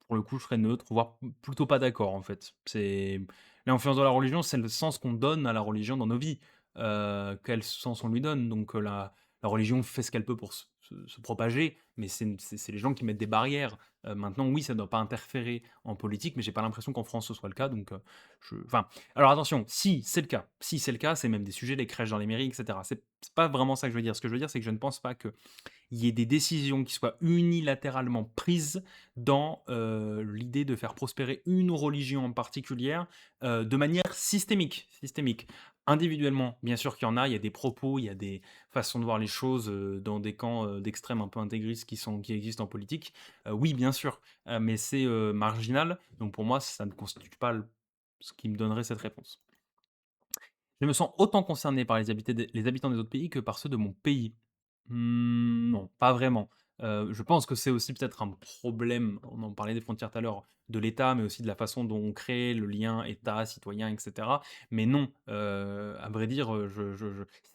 pour le coup, je serais neutre, voire plutôt pas d'accord, en fait. C'est l'influence de la religion, c'est le sens qu'on donne à la religion dans nos vies. Quel sens on lui donne. Donc, la religion fait ce qu'elle peut pour se propager, mais c'est les gens qui mettent des barrières. Maintenant, oui, ça ne doit pas interférer en politique, mais j'ai pas l'impression qu'en France ce soit le cas. Donc, enfin, alors attention, si c'est le cas, si c'est le cas, c'est même des sujets, les crèches dans les mairies, etc. C'est pas vraiment ça que je veux dire. Ce que je veux dire, c'est que je ne pense pas qu'il y ait des décisions qui soient unilatéralement prises dans l'idée de faire prospérer une religion en particulier de manière systémique. Individuellement, bien sûr qu'il y en a, il y a des propos, il y a des façons de voir les choses dans des camps d'extrême un peu intégristes qui existent en politique. Oui, bien sûr, mais c'est marginal. Donc pour moi, ça ne constitue pas ce qui me donnerait cette réponse. Je me sens autant concerné par les habitants des autres pays que par ceux de mon pays. Non, pas vraiment. Je pense que c'est aussi peut-être un problème, on en parlait des frontières tout à l'heure, de l'État, mais aussi de la façon dont on crée le lien État, citoyen, et cetera. Mais non, à vrai dire,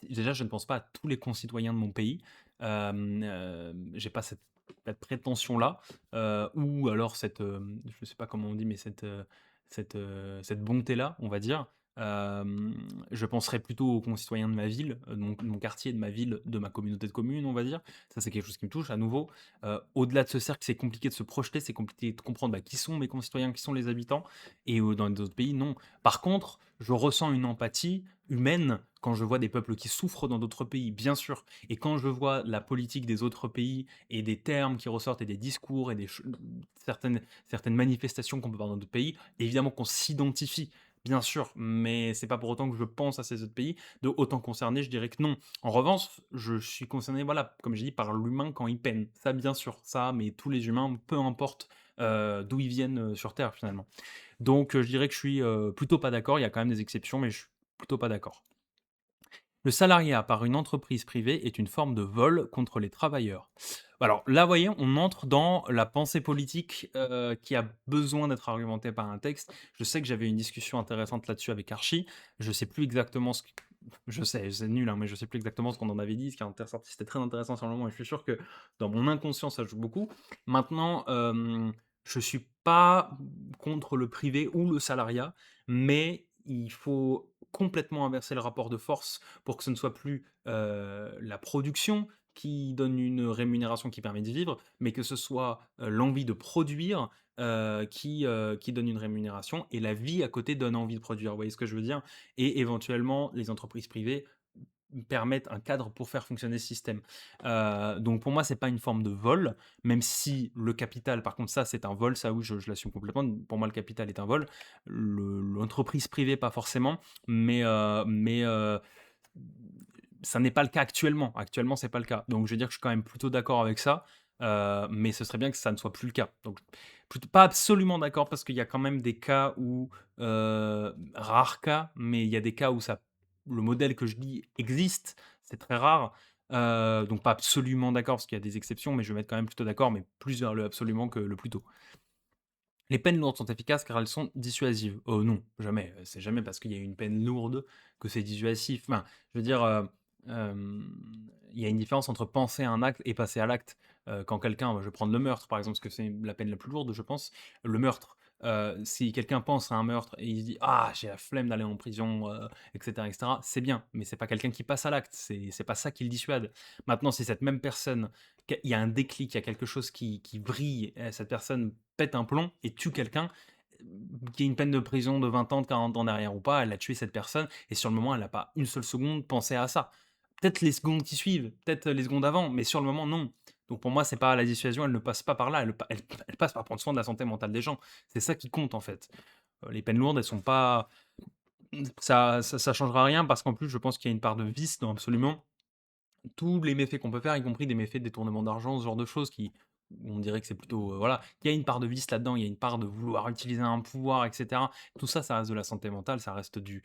déjà, je ne pense pas à tous les concitoyens de mon pays. J'ai pas cette prétention-là, ou alors je sais pas comment on dit, mais cette bonté-là, on va dire. Hem, je penserais plutôt aux concitoyens de ma ville, de mon quartier, de ma ville, de ma communauté de communes, on va dire. Ça, c'est quelque chose qui me touche à nouveau. Au-delà de ce cercle, c'est compliqué de se projeter, c'est compliqué de comprendre, bah, qui sont mes concitoyens, qui sont les habitants et dans d'autres pays, non. Par contre, je ressens une empathie humaine quand je vois des peuples qui souffrent dans d'autres pays, bien sûr, et quand je vois la politique des autres pays et des termes qui ressortent et des discours et certaines manifestations qu'on peut voir dans d'autres pays, évidemment qu'on s'identifie. Bien sûr, mais c'est pas pour autant que je pense à ces autres pays. De autant concerné, je dirais que non. En revanche, je suis concerné, voilà, comme j'ai dit, par l'humain quand il peine. Ça, bien sûr, ça, mais tous les humains, peu importe d'où ils viennent sur Terre, finalement. Donc, je dirais que je suis plutôt pas d'accord. Il y a quand même des exceptions, mais je suis plutôt pas d'accord. Le salariat par une entreprise privée est une forme de vol contre les travailleurs. Alors là, vous voyez, on entre dans la pensée politique qui a besoin d'être argumentée par un texte. Je sais que j'avais une discussion intéressante là-dessus avec Archie. Je sais plus exactement ce que... Je sais, c'est nul, hein, mais je sais plus exactement ce qu'on en avait dit, ce qui est ressorti. C'était très intéressant sur le moment et je suis sûr que dans mon inconscient, ça joue beaucoup. Maintenant, je suis pas contre le privé ou le salariat, mais il faut complètement inverser le rapport de force pour que ce ne soit plus la production qui donne une rémunération qui permet de vivre, mais que ce soit l'envie de produire qui donne une rémunération et la vie à côté donne envie de produire. Vous voyez ce que je veux dire? Et éventuellement, les entreprises privées permettent un cadre pour faire fonctionner ce système. Donc pour moi, c'est pas une forme de vol, même si le capital, par contre, ça c'est un vol, ça oui, je l'assume complètement. Pour moi, le capital est un vol. L'entreprise privée, pas forcément, mais ça n'est pas le cas actuellement. Actuellement, c'est pas le cas. Donc je veux dire que je suis quand même plutôt d'accord avec ça, mais ce serait bien que ça ne soit plus le cas. Donc pas absolument d'accord parce qu'il y a quand même des cas où, rares cas, mais il y a des cas où le modèle que je dis existe, c'est très rare. Donc pas absolument d'accord parce qu'il y a des exceptions, mais je vais mettre quand même plutôt d'accord, mais plus vers le absolument que le plutôt. Les peines lourdes sont efficaces car elles sont dissuasives. Oh non, jamais. C'est jamais parce qu'il y a une peine lourde que c'est dissuasif. Enfin, je veux dire, Hem, il y a une différence entre penser à un acte et passer à l'acte. Quand quelqu'un je vais prendre le meurtre, par exemple, parce que c'est la peine la plus lourde, je pense. Le meurtre, si quelqu'un pense à un meurtre et il se dit: «Ah, j'ai la flemme d'aller en prison», et cetera, c'est bien, mais c'est pas quelqu'un qui passe à l'acte, c'est pas ça qui le dissuade. Maintenant, si cette même personne, il y a un déclic, il y a quelque chose qui vrille, cette personne pète un plomb et tue quelqu'un, qu'il y ait une peine de prison de 20 ans, de 40 ans derrière ou pas, elle a tué cette personne et sur le moment, elle a pas une seule seconde pensé à ça. Peut-être les secondes qui suivent, peut-être les secondes avant, mais sur le moment, non. Donc pour moi, c'est pas la dissuasion, elle ne passe pas par là, elle passe par prendre soin de la santé mentale des gens. C'est ça qui compte en fait. Les peines lourdes, elles sont pas, ça changera rien parce qu'en plus, je pense qu'il y a une part de vice dans absolument tous les méfaits qu'on peut faire, y compris des méfaits de détournement d'argent, ce genre de choses qui on dirait que c'est plutôt, voilà, il y a une part de vice là-dedans, il y a une part de vouloir utiliser un pouvoir et cetera. Tout ça, ça reste de la santé mentale, ça reste du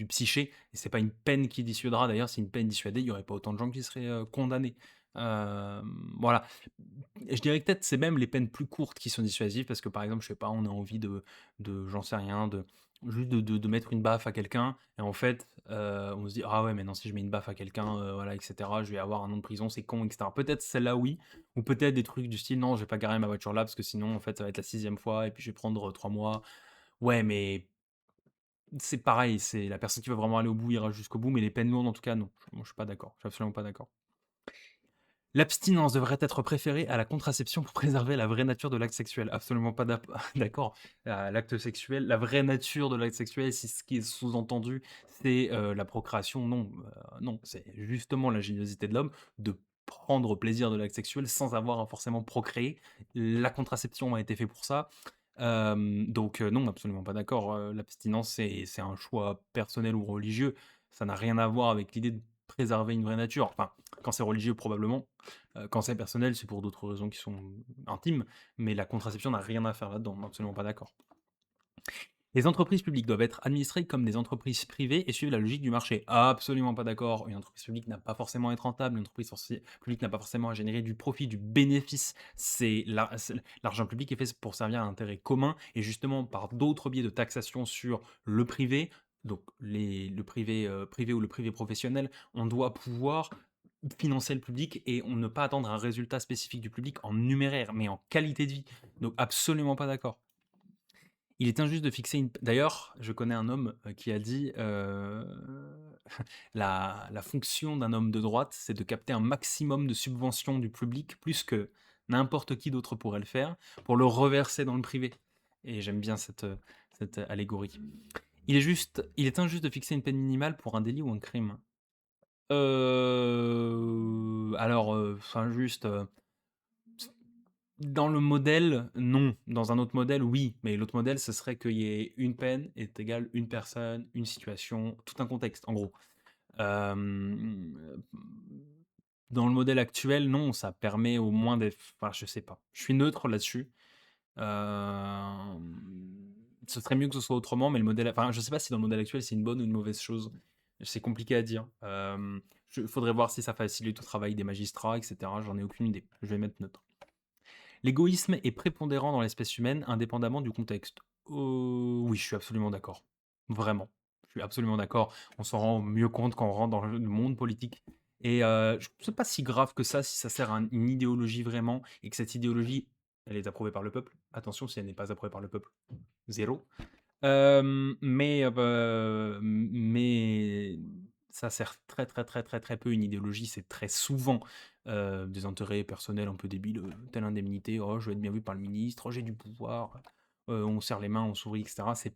psyché et c'est pas une peine qui dissuadera. D'ailleurs, si une peine dissuadait, il y aurait pas autant de gens qui seraient, condamnés. Voilà. Je dirais que peut-être c'est même les peines plus courtes qui sont dissuasives parce que, par exemple, je sais pas, on a envie de j'en sais rien, de juste de mettre une baffe à quelqu'un et en fait, on se dit: «Ah ouais, mais non, si je mets une baffe à quelqu'un, voilà et cetera, je vais avoir 1 an de prison, c'est con et cetera». Peut-être celle-là, oui, ou peut-être des trucs du style: «Non, je vais pas garer ma voiture là parce que sinon, en fait, ça va être la 6e fois et puis je vais prendre, 3 mois». Ouais, mais c'est pareil, c'est la personne qui veut vraiment aller au bout ira jusqu'au bout, mais les peines lourdes, en tout cas, non. Moi, je suis pas d'accord, je suis absolument pas d'accord. L'abstinence devrait être préférée à la contraception pour préserver la vraie nature de l'acte sexuel. Absolument pas d'accord. L'acte sexuel, la vraie nature de l'acte sexuel, si ce qui est sous-entendu, c'est la procréation, non. Non, c'est justement l'ingéniosité de l'homme de prendre plaisir de l'acte sexuel sans avoir à forcément procréer. La contraception a été fait pour ça. Donc non, absolument pas d'accord. L'abstinence, c'est un choix personnel ou religieux. Ça n'a rien à voir avec l'idée de préserver une vraie nature. Enfin, quand c'est religieux, probablement. Quand c'est personnel, c'est pour d'autres raisons qui sont intimes, mais la contraception n'a rien à faire là-dedans, absolument pas d'accord. Les entreprises publiques doivent être administrées comme des entreprises privées et suivre la logique du marché. Absolument pas d'accord. Une entreprise publique n'a pas forcément à être rentable, une entreprise publique n'a pas forcément à générer du profit, du bénéfice. L'argent public est fait pour servir à l'intérêt commun et justement par d'autres biais de taxation sur le privé, donc le privé privé ou le privé professionnel, on doit pouvoir financer le public et on ne pas attendre un résultat spécifique du public en numéraire, mais en qualité de vie. Donc absolument pas d'accord. Il est injuste de fixer une d'ailleurs, je connais un homme, qui a dit, «La fonction d'un homme de droite, c'est de capter un maximum de subventions du public, plus que n'importe qui d'autre pourrait le faire, pour le reverser dans le privé» et j'aime bien cette allégorie. Il est injuste de fixer une peine minimale pour un délit ou un crime. Alors, c'est injuste, dans le modèle, non. Dans un autre modèle, oui. Mais l'autre modèle, ce serait qu'il y ait une peine est égale une personne, une situation, tout un contexte, en gros. Hem, dans le modèle actuel, non, ça permet au moins d'être enfin, je sais pas. Je suis neutre là-dessus. Ce serait mieux que ce soit autrement, mais le modèle enfin, je sais pas si dans le modèle actuel, c'est une bonne ou une mauvaise chose. C'est compliqué à dire. Faudrait voir si ça facilite le travail des magistrats et cetera. J'en ai aucune idée. Je vais mettre neutre. L'égoïsme est prépondérant dans l'espèce humaine, indépendamment du contexte. Oui, je suis absolument d'accord. Vraiment. Je suis absolument d'accord. On s'en rend mieux compte quand on rentre dans le monde politique. Et c'est pas si grave que ça si ça sert à une idéologie vraiment et que cette idéologie, elle est approuvée par le peuple. Attention, si elle n'est pas approuvée par le peuple, zéro. Mais ça sert très, très, très, très, très peu une idéologie. C'est très souvent, des intérêts personnels un peu débiles, telle indemnité: «Oh, je veux être bien vu par le ministre, oh, j'ai du pouvoir», on serre les mains, on sourit et cetera. C'est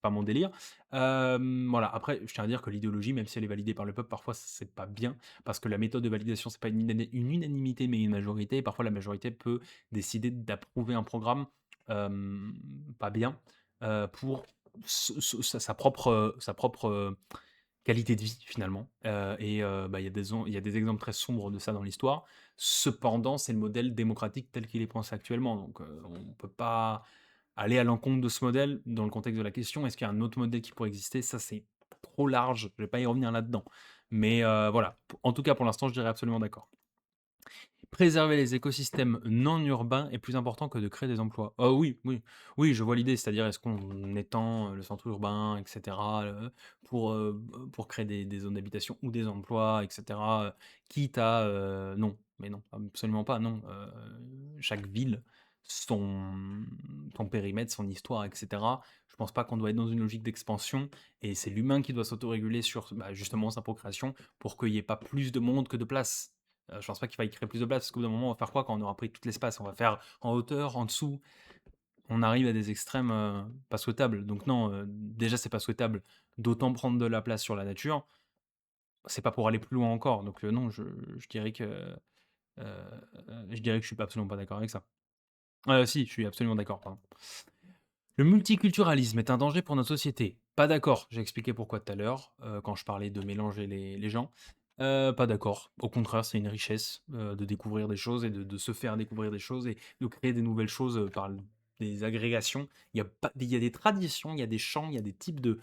pas mon délire. Voilà, après, je tiens à dire que l'idéologie, même si elle est validée par le peuple, parfois c'est pas bien, parce que la méthode de validation, c'est pas une unanimité, mais une majorité. Et parfois, la majorité peut décider d'approuver un programme, pas bien, pour sa propre, qualité de vie finalement. Bah, il y a des exemples très sombres de ça dans l'histoire. Cependant, c'est le modèle démocratique tel qu'il est pensé actuellement, donc on peut pas aller à l'encontre de ce modèle dans le contexte de la question. Est-ce qu'il y a un autre modèle qui pourrait exister? Ça, c'est trop large, je vais pas y revenir là-dedans. Mais voilà, en tout cas pour l'instant, je dirais absolument d'accord. Préserver les écosystèmes non urbains est plus important que de créer des emplois. Oui, oui, oui, je vois l'idée, c'est-à-dire est-ce qu'on étend, le centre urbain et cetera, pour créer des zones d'habitation ou des emplois et cetera, quitte à, non, mais non, absolument pas, non, chaque ville, son son périmètre, son histoire et cetera. Je pense pas qu'on doit être dans une logique d'expansion et c'est l'humain qui doit s'autoréguler sur, bah, justement sa procréation pour qu'il y ait pas plus de monde que de place. Je pense pas qu'il faille créer plus de place, parce qu'au bout d'un moment, on va faire quoi quand on aura pris tout l'espace? On va faire en hauteur, en dessous. On arrive à des extrêmes pas souhaitables. Donc non, déjà c'est pas souhaitable d'autant prendre de la place sur la nature. C'est pas pour aller plus loin encore. Donc non, je dirais que je dirais que je suis absolument pas d'accord avec ça. Si, je suis absolument d'accord, pardon. Le multiculturalisme est un danger pour notre société. Pas d'accord, j'ai expliqué pourquoi tout à l'heure, quand je parlais de mélanger les gens. Pas d'accord. Au contraire, c'est une richesse, de découvrir des choses et de se faire découvrir des choses et de créer des nouvelles choses, par des agrégations. Il y a des traditions, il y a des chants, il y a des types de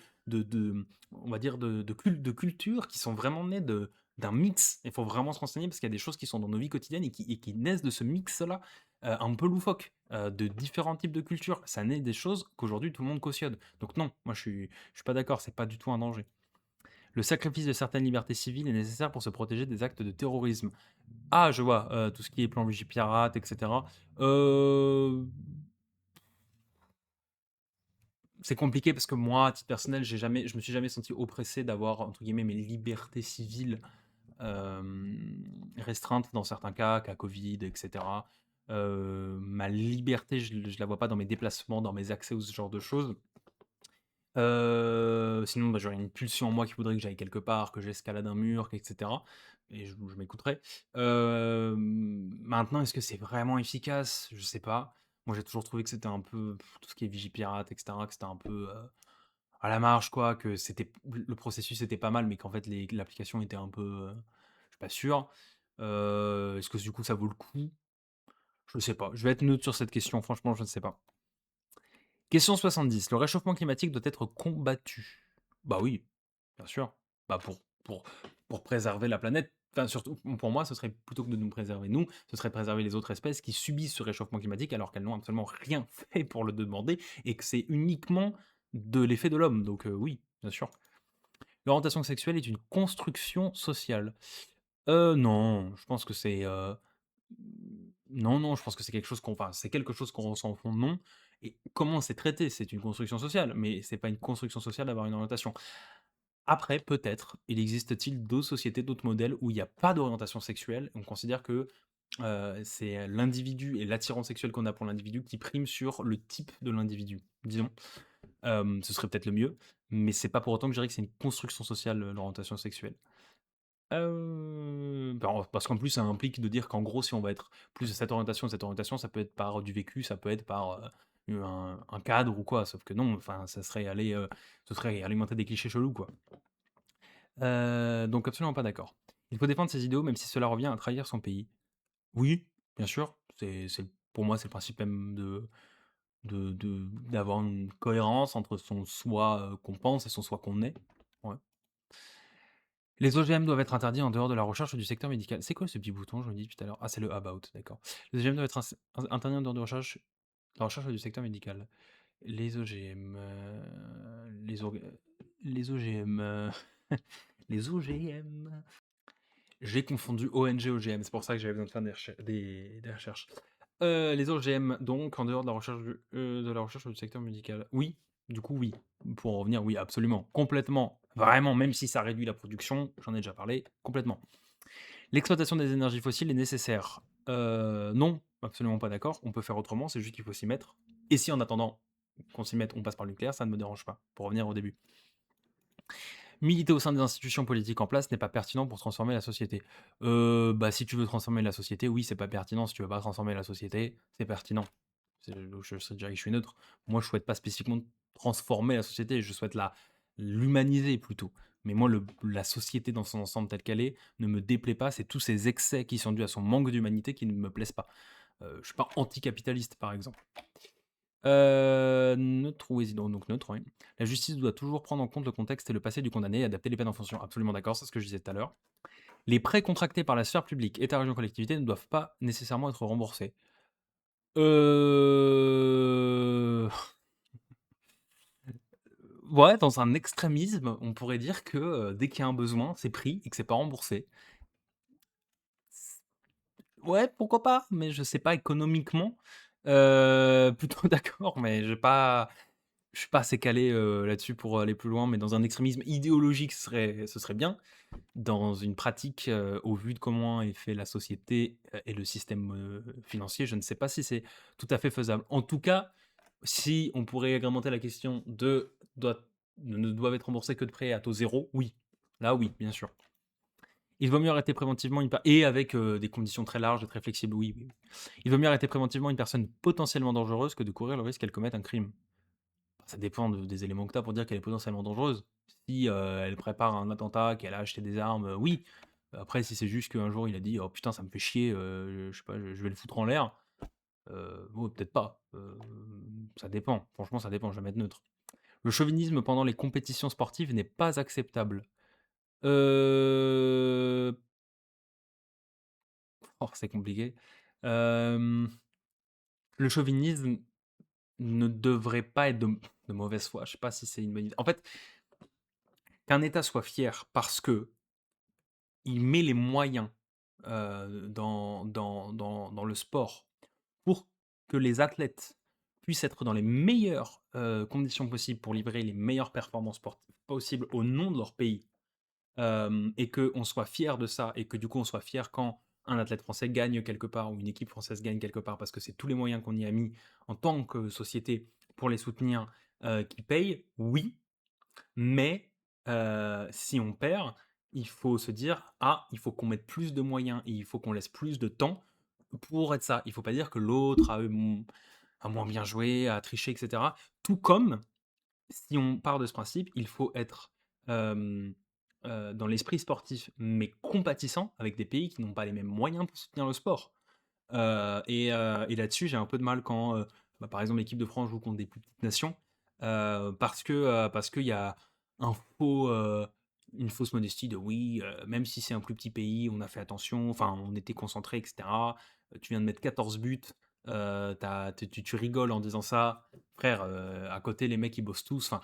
on va dire de cultures qui sont vraiment nées d'un mix. Il faut vraiment se renseigner parce qu'il y a des choses qui sont dans nos vies quotidiennes et qui naissent de ce mix-là, un peu loufoque, de différents types de cultures. Ça naît des choses qu'aujourd'hui tout le monde cautionne. Donc non, moi je suis pas d'accord, c'est pas du tout un danger. Le sacrifice de certaines libertés civiles est nécessaire pour se protéger des actes de terrorisme. Ah, je vois, tout ce qui est plan Vigipirate, et cetera. Heu, c'est compliqué parce que moi, à titre personnel, je me suis jamais senti oppressé d'avoir, entre guillemets, «mes libertés civiles», restreintes dans certains cas Covid, et cetera. Ma liberté, je la vois pas dans mes déplacements, dans mes accès ou ce genre de choses. Sinon, bah, j'aurais une pulsion en moi qui voudrait que j'aille quelque part, que j'escalade un mur, et cetera et je m'écouterais. Maintenant, est-ce que c'est vraiment efficace? Je sais pas. Moi, j'ai toujours trouvé que c'était un peu tout ce qui est Vigipirate et cetera, que c'était un peu, à la marge quoi, que le processus était pas mal, mais qu'en fait l'application était un peu, je suis pas sûr. Est-ce que du coup ça vaut le coup? Je sais pas. Je vais être neutre sur cette question, franchement, je ne sais pas. Question 70. Le réchauffement climatique doit être combattu. Bah oui, bien sûr. Bah pour préserver la planète. Enfin, surtout, pour moi, ce serait plutôt que de nous préserver nous, ce serait de préserver les autres espèces qui subissent ce réchauffement climatique alors qu'elles n'ont absolument rien fait pour le demander et que c'est uniquement de l'effet de l'homme. Donc oui, bien sûr. L'orientation sexuelle est une construction sociale. Non, je pense que c'est, non, non, je pense que c'est quelque chose c'est quelque chose qu'on ressent au fond, non et comment c'est traité? C'est une construction sociale, mais c'est pas une construction sociale d'avoir une orientation. Après, peut-être, il existe-t-il d'autres sociétés, d'autres modèles où il y a pas d'orientation sexuelle, on considère que, c'est l'individu et l'attirance sexuelle qu'on a pour l'individu qui prime sur le type de l'individu, disons. Ce serait peut-être le mieux, mais c'est pas pour autant que je dirais que c'est une construction sociale, l'orientation sexuelle. Parce qu'en plus, ça implique de dire qu'en gros, si on va être plus de cette orientation, ça peut être par du vécu, ça peut être par, un cadre ou quoi. Sauf que non, enfin, ce serait alimenter des clichés chelous, quoi. Donc absolument pas d'accord. Il faut défendre ses idéaux, même si cela revient à trahir son pays. Oui, bien sûr, pour moi, c'est le principe même d'avoir une cohérence entre son soi, qu'on pense et son soi qu'on est. Ouais. Les OGM doivent être interdits en dehors de la recherche du secteur médical. C'est quoi ce petit bouton? Je me dis depuis tout à l'heure. Ah, c'est le About, d'accord. Les OGM doivent être interdits en dehors de la recherche du secteur médical. Les OGM, les OGM, les OGM. J'ai confondu ONG OGM, c'est pour ça que j'avais besoin de faire des recherches. Les OGM, donc, en dehors de la recherche du secteur médical. Oui, du coup, oui. Pour en revenir, oui, absolument. Complètement. Vraiment, même si ça réduit la production, j'en ai déjà parlé, complètement. L'exploitation des énergies fossiles est nécessaire. Non, absolument pas d'accord. On peut faire autrement, c'est juste qu'il faut s'y mettre. Et si en attendant qu'on s'y mette, on passe par le nucléaire, ça ne me dérange pas. Pour revenir au début. Militer au sein des institutions politiques en place n'est pas pertinent pour transformer la société. Bah, si tu veux transformer la société, oui, c'est pas pertinent. Si tu veux pas transformer la société, c'est pertinent. Je dirais que je suis neutre. Moi, je souhaite pas spécifiquement transformer la société, je souhaite l'humaniser plutôt. Mais moi, la société dans son ensemble telle qu'elle est ne me déplaît pas. C'est tous ces excès qui sont dus à son manque d'humanité qui ne me plaisent pas. Je suis pas anticapitaliste, par exemple. Neutre ou hésitant, donc neutre, oui. La justice doit toujours prendre en compte le contexte et le passé du condamné et adapter les peines en fonction. Absolument d'accord, c'est ce que je disais tout à l'heure. Les prêts contractés par la sphère publique, État, région, collectivité, ne doivent pas nécessairement être remboursés. Heu, ouais, dans un extrémisme, on pourrait dire que, dès qu'il y a un besoin, c'est pris et que c'est pas remboursé. Ouais, pourquoi pas, mais je sais pas économiquement, plutôt d'accord, mais je suis pas assez calé, là-dessus pour aller plus loin, mais dans un extrémisme idéologique, ce serait bien. Dans une pratique, au vu de comment est fait la société, et le système, financier, je ne sais pas si c'est tout à fait faisable. En tout cas, si on pourrait agrémenter la question de ne doivent être remboursés que de prêts à taux zéro, oui. Là, oui, bien sûr. Il vaut mieux arrêter préventivement une per et avec, des conditions très larges et très flexibles, oui, oui, oui. Il vaut mieux arrêter préventivement une personne potentiellement dangereuse que de courir le risque qu'elle commette un crime. Ça dépend des éléments que tu as pour dire qu'elle est potentiellement dangereuse. Si, elle prépare un attentat, qu'elle a acheté des armes, oui. Après, si c'est juste qu'un jour il a dit: «Oh putain, ça me fait chier, je sais pas, je vais le foutre en l'air», bon, peut-être pas. Ça dépend. Franchement, ça dépend, je vais mettre neutre. Le chauvinisme pendant les compétitions sportives n'est pas acceptable. Heu, c'est compliqué. Hem, le chauvinisme ne devrait pas être de mauvaise foi. Je sais pas si c'est une bonne idée. En fait, qu'un État soit fier parce que il met les moyens, dans le sport pour que les athlètes puissent être dans les meilleures, conditions possibles pour livrer les meilleures performances sportives possibles au nom de leur pays, et qu'on soit fier de ça et que du coup on soit fier quand un athlète français gagne quelque part ou une équipe française gagne quelque part parce que c'est tous les moyens qu'on y a mis en tant que société pour les soutenir, qui payent, oui. Mais, si on perd, il faut se dire: «Ah, il faut qu'on mette plus de moyens et il faut qu'on laisse plus de temps pour être ça». Il faut pas dire que l'autre a moins bien joué, a triché et cetera. Tout comme, si on part de ce principe, il faut être, hem, dans l'esprit sportif, mais compatissant avec des pays qui n'ont pas les mêmes moyens pour soutenir le sport. Et là-dessus, j'ai un peu de mal quand, par exemple, l'équipe de France joue contre des plus petites nations, parce qu'il y a un faux, une fausse modestie de: «Oui, même si c'est un plus petit pays, on a fait attention, enfin, on était concentrés et cetera. Tu viens de mettre 14 buts, tu rigoles en disant ça. Frère, à côté, les mecs, ils bossent tous». Enfin,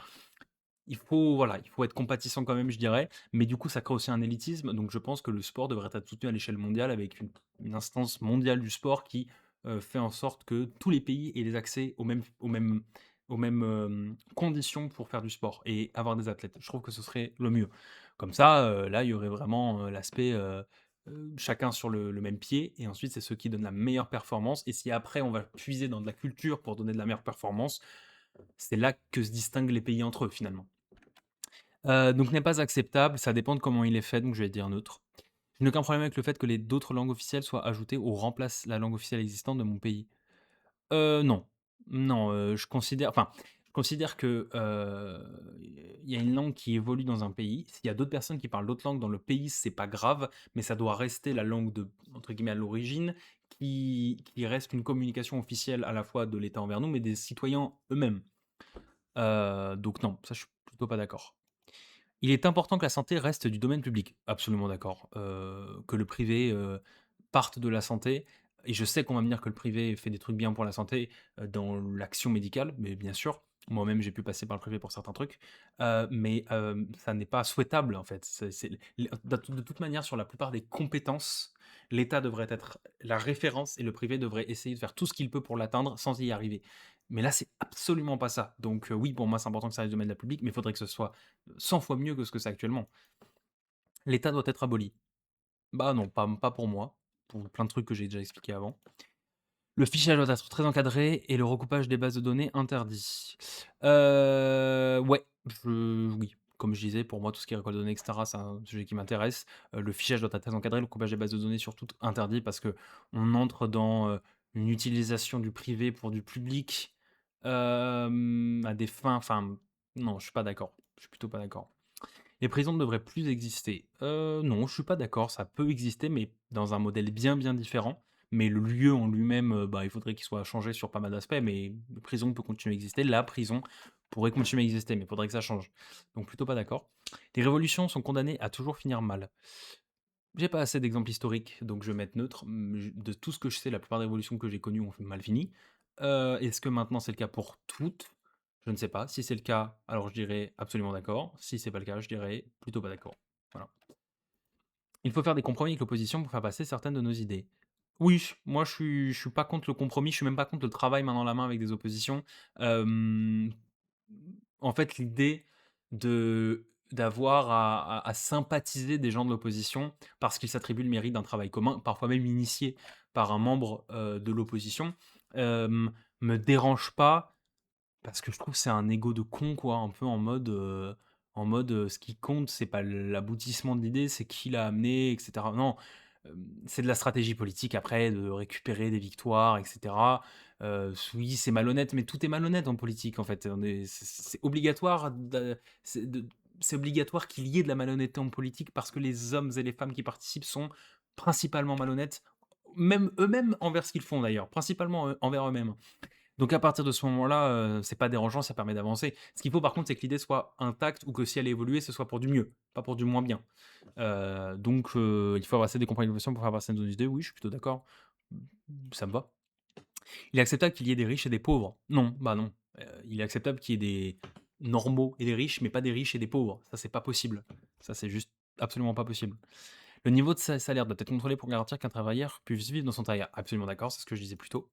il faut, voilà, il faut être compatissant quand même, je dirais, mais du coup, ça crée aussi un élitisme, donc je pense que le sport devrait être soutenu à l'échelle mondiale avec une instance mondiale du sport qui, fait en sorte que tous les pays aient les accès aux mêmes, conditions pour faire du sport et avoir des athlètes. Je trouve que ce serait le mieux. Comme ça, là, il y aurait vraiment, l'aspect, chacun sur le même pied et ensuite c'est ceux qui donnent la meilleure performance et si après on va puiser dans de la culture pour donner de la meilleure performance, c'est là que se distinguent les pays entre eux, finalement. Donc n'est pas acceptable, ça dépend de comment il est fait, donc je vais dire neutre. Je n'ai aucun problème avec le fait que les d'autres langues officielles soient ajoutées ou remplacent la langue officielle existante de mon pays. Non. Non, je considère que, il y a une langue qui évolue dans un pays. S'il y a d'autres personnes qui parlent d'autres langues dans le pays, c'est pas grave, mais ça doit rester la langue de entre guillemets «à l'origine», qui reste une communication officielle à la fois de l'État envers nous, mais des citoyens eux-mêmes. Donc non, ça je suis plutôt pas d'accord. Il est important que la santé reste du domaine public. Absolument d'accord. Que le privé, parte de la santé et je sais qu'on va me dire que le privé fait des trucs bien pour la santé, dans l'action médicale, mais bien sûr. Moi-même, j'ai pu passer par le privé pour certains trucs, mais ça n'est pas souhaitable, en fait. C'est de toute manière, sur la plupart des compétences, l'État devrait être la référence et le privé devrait essayer de faire tout ce qu'il peut pour l'atteindre sans y arriver. Mais là, c'est absolument pas ça. Donc oui, pour moi, c'est important que ça reste du domaine de la public, mais il faudrait que ce soit 100 fois mieux que ce que c'est actuellement. L'État doit être aboli. Bah non, pas pour moi, pour plein de trucs que j'ai déjà expliqués avant. Le fichage doit être très encadré et le recoupage des bases de données interdit. Ouais, oui, comme je disais, pour moi, tout ce qui est récolte de données, et cetera, c'est un sujet qui m'intéresse. Le fichage doit être très encadré, le recoupage des bases de données surtout interdit parce qu'on entre dans, une utilisation du privé pour du public, à des fins enfin, non, je suis pas d'accord. Je suis plutôt pas d'accord. Les prisons ne devraient plus exister. Non, je suis pas d'accord, ça peut exister, mais dans un modèle bien, bien différent. mais le lieu en lui-même, bah, il faudrait qu'il soit changé sur pas mal d'aspects, mais la prison peut continuer à exister. La prison pourrait continuer à exister, mais il faudrait que ça change. Donc plutôt pas d'accord. Les révolutions sont condamnées à toujours finir mal. J'ai pas assez d'exemples historiques, donc je vais mettre neutre. De tout ce que je sais, la plupart des révolutions que j'ai connues ont mal fini. Est-ce que maintenant c'est le cas pour toutes? Je ne sais pas. Si c'est le cas, alors je dirais absolument d'accord. Si c'est pas le cas, je dirais plutôt pas d'accord. Voilà. Il faut faire des compromis avec l'opposition pour faire passer certaines de nos idées. Oui, moi je suis pas contre le compromis, je suis même pas contre le travail main dans la main avec des oppositions. Hem, En fait, l'idée de d'avoir à sympathiser des gens de l'opposition parce qu'ils s'attribuent le mérite d'un travail commun, parfois même initié par un membre, de l'opposition, hem, me dérange pas parce que je trouve que c'est un ego de con quoi, un peu en mode, ce qui compte, c'est pas l'aboutissement de l'idée, c'est qui l'a amené et cetera. Non, c'est de la stratégie politique après, de récupérer des victoires et cetera. Oui, c'est malhonnête, mais tout est malhonnête en politique en fait. On est c'est obligatoire c'est obligatoire qu'il y ait de la malhonnêteté en politique parce que les hommes et les femmes qui participent sont principalement malhonnêtes, même eux-mêmes envers ce qu'ils font d'ailleurs, principalement, envers eux-mêmes. Donc à partir de ce moment-là, c'est pas dérangeant, ça permet d'avancer. Ce qu'il faut par contre, c'est que l'idée soit intacte ou que si elle évolue, ce soit pour du mieux, pas pour du moins bien. Donc il faut avoir assez des compromissions pour faire passer nos idées. Oui, je suis plutôt d'accord. Ça me va. Il est acceptable qu'il y ait des riches et des pauvres. Non, bah non. Il est acceptable qu'il y ait des normaux et des riches, mais pas des riches et des pauvres. Ça, c'est pas possible. Ça, c'est juste absolument pas possible. Le niveau de salaire doit être contrôlé pour garantir qu'un travailleur puisse vivre dans son travail. Absolument d'accord, c'est ce que je disais plus tôt.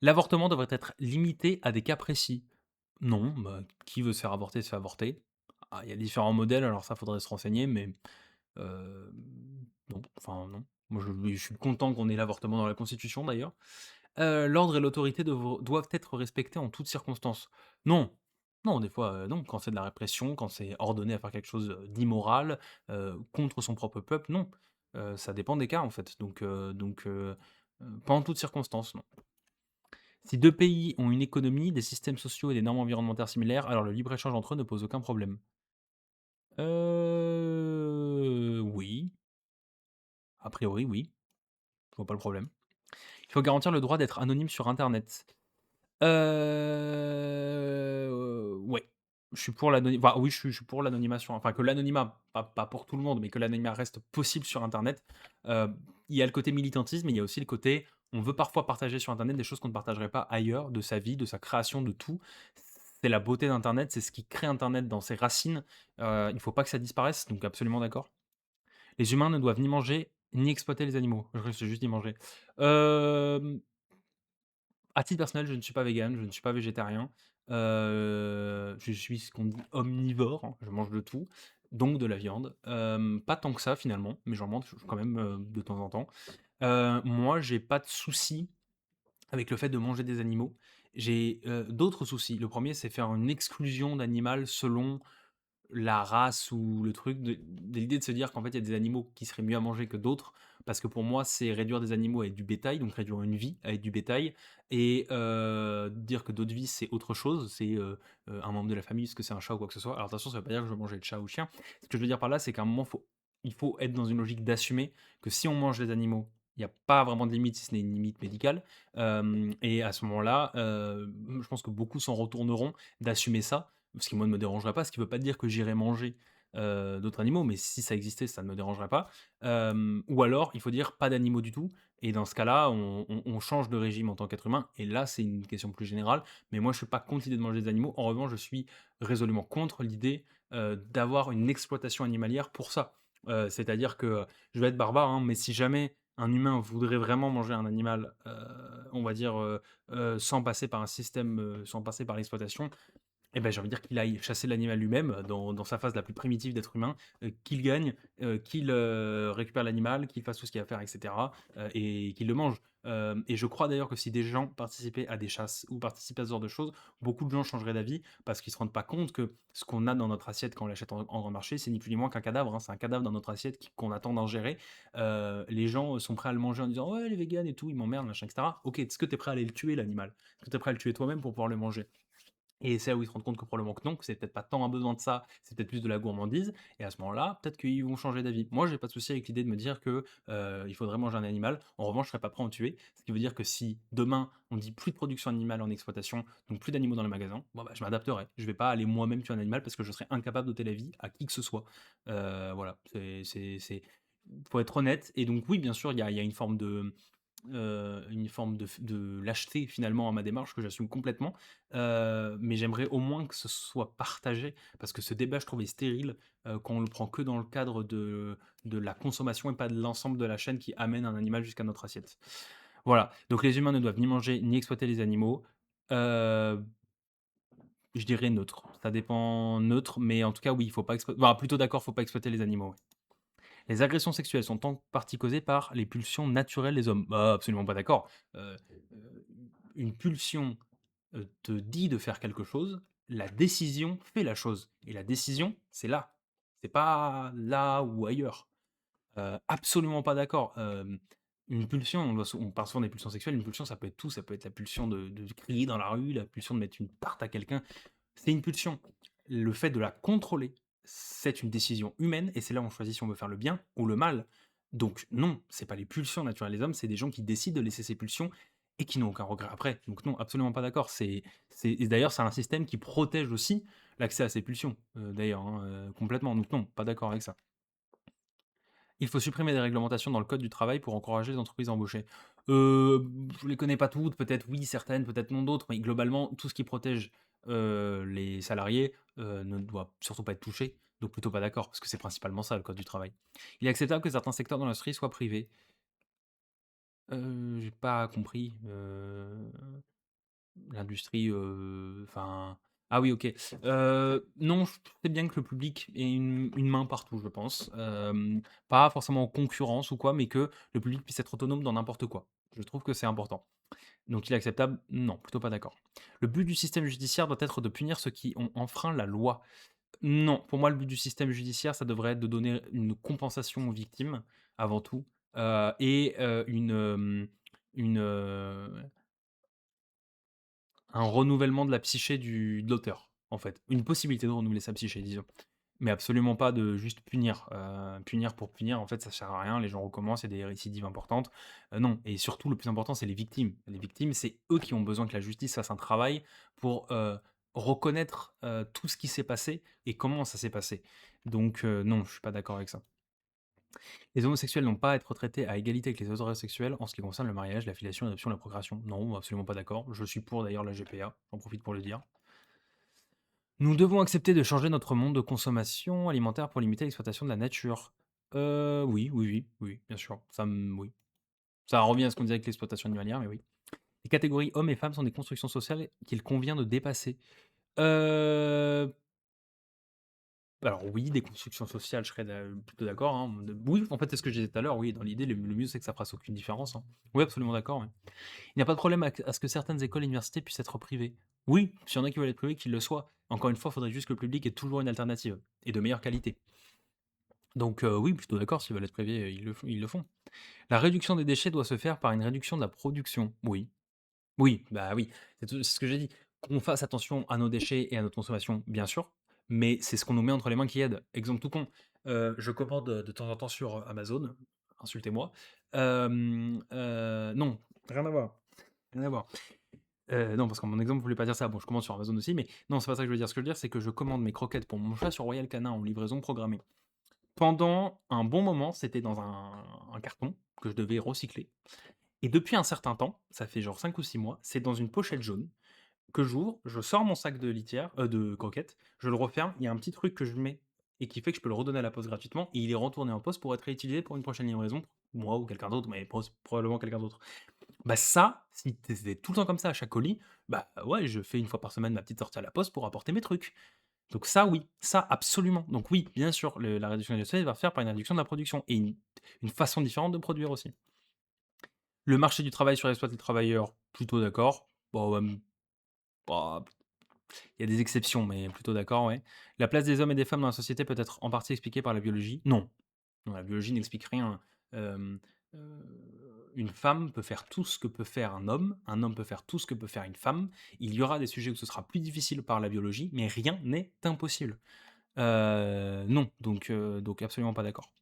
L'avortement devrait être limité à des cas précis. Non, bah, qui veut se faire avorter, se fait avorter. Ah, il y a différents modèles, alors ça, faudrait se renseigner, mais heu, non, enfin non. Moi, je suis content qu'on ait l'avortement dans la constitution d'ailleurs. L'ordre et l'autorité doivent être respectés en toutes circonstances. Non, non, des fois, non. Quand c'est de la répression, quand c'est ordonné à faire quelque chose, d'immoral, contre son propre peuple, non. Ça dépend des cas, en fait, pas en toutes circonstances, non. Si 2 pays ont une économie, des systèmes sociaux et des normes environnementales similaires, alors le libre-échange entre eux ne pose aucun problème. Oui, a priori oui, je vois pas le problème. Il faut garantir le droit d'être anonyme sur internet. Ouais, je suis pour oui, je suis pour l'anonymat enfin que l'anonymat, pas pour tout le monde, mais que l'anonymat reste possible sur internet. Heu, il y a le côté militantisme, mais il y a aussi le côté, on veut parfois partager sur internet des choses qu'on ne partagerait pas ailleurs, de sa vie, de sa création, de tout. C'est la beauté d'internet, c'est ce qui crée internet dans ses racines. Il faut pas que ça disparaisse, donc absolument d'accord. Les humains ne doivent ni manger, ni exploiter les animaux. Je risque juste d'y manger. Hem À titre personnel, je ne suis pas végane, je ne suis pas végétarien. Je suis ce qu'on dit omnivore, hein, je mange de tout, donc de la viande. Pas tant que ça finalement, mais j'en mange quand même, de temps en temps. Moi, j'ai pas de souci avec le fait de manger des animaux. J'ai, d'autres soucis. Le premier, c'est faire une exclusion d'animal selon la race ou le truc de l'idée de se dire qu'en fait, il y a des animaux qui seraient mieux à manger que d'autres, parce que pour moi, c'est réduire des animaux à être du bétail, donc réduire une vie à être du bétail et dire que d'autres vies, c'est autre chose, c'est, un membre de la famille, parce que c'est un chat ou quoi que ce soit. Alors attention, ça veut pas dire que je veux manger le chat ou le chien. Ce que je veux dire par là, c'est qu'à un moment, il faut être dans une logique d'assumer que si on mange les animaux, il y a pas vraiment de limite, si ce n'est une limite médicale, et à ce moment-là, je pense que beaucoup s'en retourneront d'assumer ça, ce qui moi ne me dérangerait pas, ce qui veut pas dire que j'irai manger, d'autres animaux, mais si ça existait, ça ne me dérangerait pas. Ou alors, il faut dire pas d'animaux du tout et dans ce cas-là, on change de régime en tant qu'être humain et là, c'est une question plus générale, mais moi je suis pas contre l'idée de manger des animaux. En revanche, je suis résolument contre l'idée, d'avoir une exploitation animalière pour ça. C'est-à-dire que, je vais être barbare, hein, mais si jamais un humain voudrait vraiment manger un animal, on va dire, sans passer par un système, sans passer par l'exploitation, et ben j'ai envie de dire qu'il aille chasser l'animal lui-même, dans sa phase la plus primitive d'être humain, qu'il gagne, qu'il, récupère l'animal, qu'il fasse tout ce qu'il y a à faire et cetera, et qu'il le mange. Et je crois d'ailleurs que si des gens participaient à des chasses ou participaient à ce genre de choses, beaucoup de gens changeraient d'avis parce qu'ils se rendent pas compte que ce qu'on a dans notre assiette quand on l'achète en grand marché, c'est ni plus ni moins qu'un cadavre, hein. C'est un cadavre dans notre assiette qu'on attend d'ingérer. Les gens, sont prêts à le manger en disant: «Ouais, les véganes et tout, ils m'emmerdent, machin et cetera». OK, est-ce que tu es prêt à aller le tuer l'animal? Est-ce que tu es prêt à le tuer toi-même pour pouvoir le manger? Et c'est là où ils se rendent compte que probablement que non, que c'est peut-être pas tant un besoin de ça, c'est peut-être plus de la gourmandise et à ce moment-là, peut-être qu'ils vont changer d'avis. Moi, j'ai pas de souci avec l'idée de me dire que, il faudrait manger un animal. En revanche, je serais pas prêt à en tuer. Ce qui veut dire que si demain, on dit plus de production animale en exploitation, donc plus d'animaux dans les magasins, bon, bah, je m'adapterai. Je vais pas aller moi-même tuer un animal parce que je serais incapable d'ôter la vie à qui que ce soit. Voilà, c'est faut être honnête et donc oui, bien sûr, il y a une forme de lâcheté finalement à ma démarche que j'assume complètement, mais j'aimerais au moins que ce soit partagé parce que ce débat je trouve est stérile, quand on le prend que dans le cadre de la consommation et pas de l'ensemble de la chaîne qui amène un animal jusqu'à notre assiette. Voilà, donc les humains ne doivent ni manger ni exploiter les animaux, heu, je dirais neutre. Ça dépend neutre, mais en tout cas oui, il faut pas plutôt d'accord, faut pas exploiter les animaux, ouais. Les agressions sexuelles sont en partie causées par les pulsions naturelles des hommes. Bah, absolument pas d'accord. Une pulsion, te dit de faire quelque chose, la décision fait la chose et la décision, c'est là. C'est pas là ou ailleurs. Absolument pas d'accord. Une pulsion, on parle souvent des pulsions sexuelles, une pulsion, ça peut être tout, ça peut être la pulsion de crier dans la rue, la pulsion de mettre une tarte à quelqu'un. C'est une pulsion. Le fait de la contrôler, c'est une décision humaine et c'est là où on choisit si on veut faire le bien ou le mal. Donc non, c'est pas les pulsions naturelles des hommes, c'est des gens qui décident de laisser ces pulsions et qui n'ont aucun regret après. Donc non, absolument pas d'accord. Et d'ailleurs, c'est un système qui protège aussi l'accès à ces pulsions, d'ailleurs, hein, complètement. Donc non, pas d'accord avec ça. Il faut supprimer des réglementations dans le code du travail pour encourager les entreprises à embaucher. Je les connais pas toutes, peut-être oui, certaines, peut-être non d'autres, mais globalement, tout ce qui protège, les salariés, ne doit surtout pas être touché, donc plutôt pas d'accord, parce que c'est principalement ça le code du travail. Il est acceptable que certains secteurs de l'industrie soient privés. J'ai pas compris, l'industrie, enfin ah oui, OK. Non, je sais bien que le public ait une main partout, je pense. Pas forcément en concurrence ou quoi, mais que le public puisse être autonome dans n'importe quoi. Je trouve que c'est important. Donc il est acceptable? Non, plutôt pas d'accord. Le but du système judiciaire doit être de punir ceux qui ont enfreint la loi. Non, pour moi, le but du système judiciaire, ça devrait être de donner une compensation aux victimes, avant tout, et une, un renouvellement de la psyché de l'auteur, en fait. Une possibilité de renouveler sa psyché, disons. Mais absolument pas de juste punir. Punir pour punir, en fait, ça sert à rien. Les gens recommencent, il y a des récidives importantes. Non, et surtout, le plus important, c'est les victimes. Les victimes, c'est eux qui ont besoin que la justice fasse un travail pour reconnaître tout ce qui s'est passé et comment ça s'est passé. Donc, non, je suis pas d'accord avec ça. Les homosexuels n'ont pas à être traités à égalité avec les hétérosexuels en ce qui concerne le mariage, la filiation, l'adoption, la procréation. Non, absolument pas d'accord. Je suis pour d'ailleurs la GPA, j'en profite pour le dire. Nous devons accepter de changer notre monde de consommation alimentaire pour limiter l'exploitation de la nature. Oui, oui, oui, oui, bien sûr. Oui. Ça revient à ce qu'on disait avec l'exploitation animalière, mais oui. Les catégories hommes et femmes sont des constructions sociales qu'il convient de dépasser. Euh, alors oui, des constructions sociales, je serais plutôt d'accord, hein. Oui, en fait, c'est ce que je disais tout à l'heure. Oui, dans l'idée, le mieux, c'est que ça fasse aucune différence, hein. Oui, absolument d'accord. Ouais. Il n'y a pas de problème à ce que certaines écoles et universités puissent être privées. Oui, s'il y en a qui veulent être privées, qu'ils le soient. Encore une fois, il faudrait juste que le public ait toujours une alternative et de meilleure qualité. Donc oui, plutôt d'accord, s'ils veulent être privés, ils le font. La réduction des déchets doit se faire par une réduction de la production. Oui. Oui, bah oui, c'est ce que j'ai dit. Qu'on fasse attention à nos déchets et à notre consommation, bien sûr, mais c'est ce qu'on nous met entre les mains qui aide. Exemple tout con, je commande, de temps en temps sur, Amazon, insultez-moi. Non, rien à voir, rien à voir. Non, parce que mon exemple voulait pas dire ça. Bon, je commande sur Amazon aussi, mais non, c'est pas ça que je veux dire. Ce que je veux dire, c'est que je commande mes croquettes pour mon chat sur Royal Canin en livraison programmée. Pendant un bon moment, c'était dans un carton que je devais recycler et depuis un certain temps, ça fait genre 5 ou 6 mois, c'est dans une pochette jaune que j'ouvre, je sors mon sac de litière, de croquettes, je le referme, il y a un petit truc que je mets et qui fait que je peux le redonner à la poste gratuitement et il est retourné en poste pour être réutilisé pour une prochaine livraison, moi ou quelqu'un d'autre, mais probablement quelqu'un d'autre. Bah ça, si c'était tout le temps comme ça à chaque colis, bah ouais, je fais une fois par semaine ma petite sortie à la poste pour apporter mes trucs. Donc ça oui, ça absolument. Donc oui, bien sûr, la réduction des déchets va faire par une réduction de la production et une façon différente de produire aussi. Le marché du travail surexploite les travailleurs, plutôt d'accord. Bon, bah, il y a des exceptions, mais plutôt d'accord, ouais. La place des hommes et des femmes dans la société peut être en partie expliquée par la biologie? Non. Non, la biologie n'explique rien. Hem, Une femme peut faire tout ce que peut faire un homme peut faire tout ce que peut faire une femme. Il y aura des sujets où ce sera plus difficile par la biologie, mais rien n'est impossible. Non, donc absolument pas d'accord.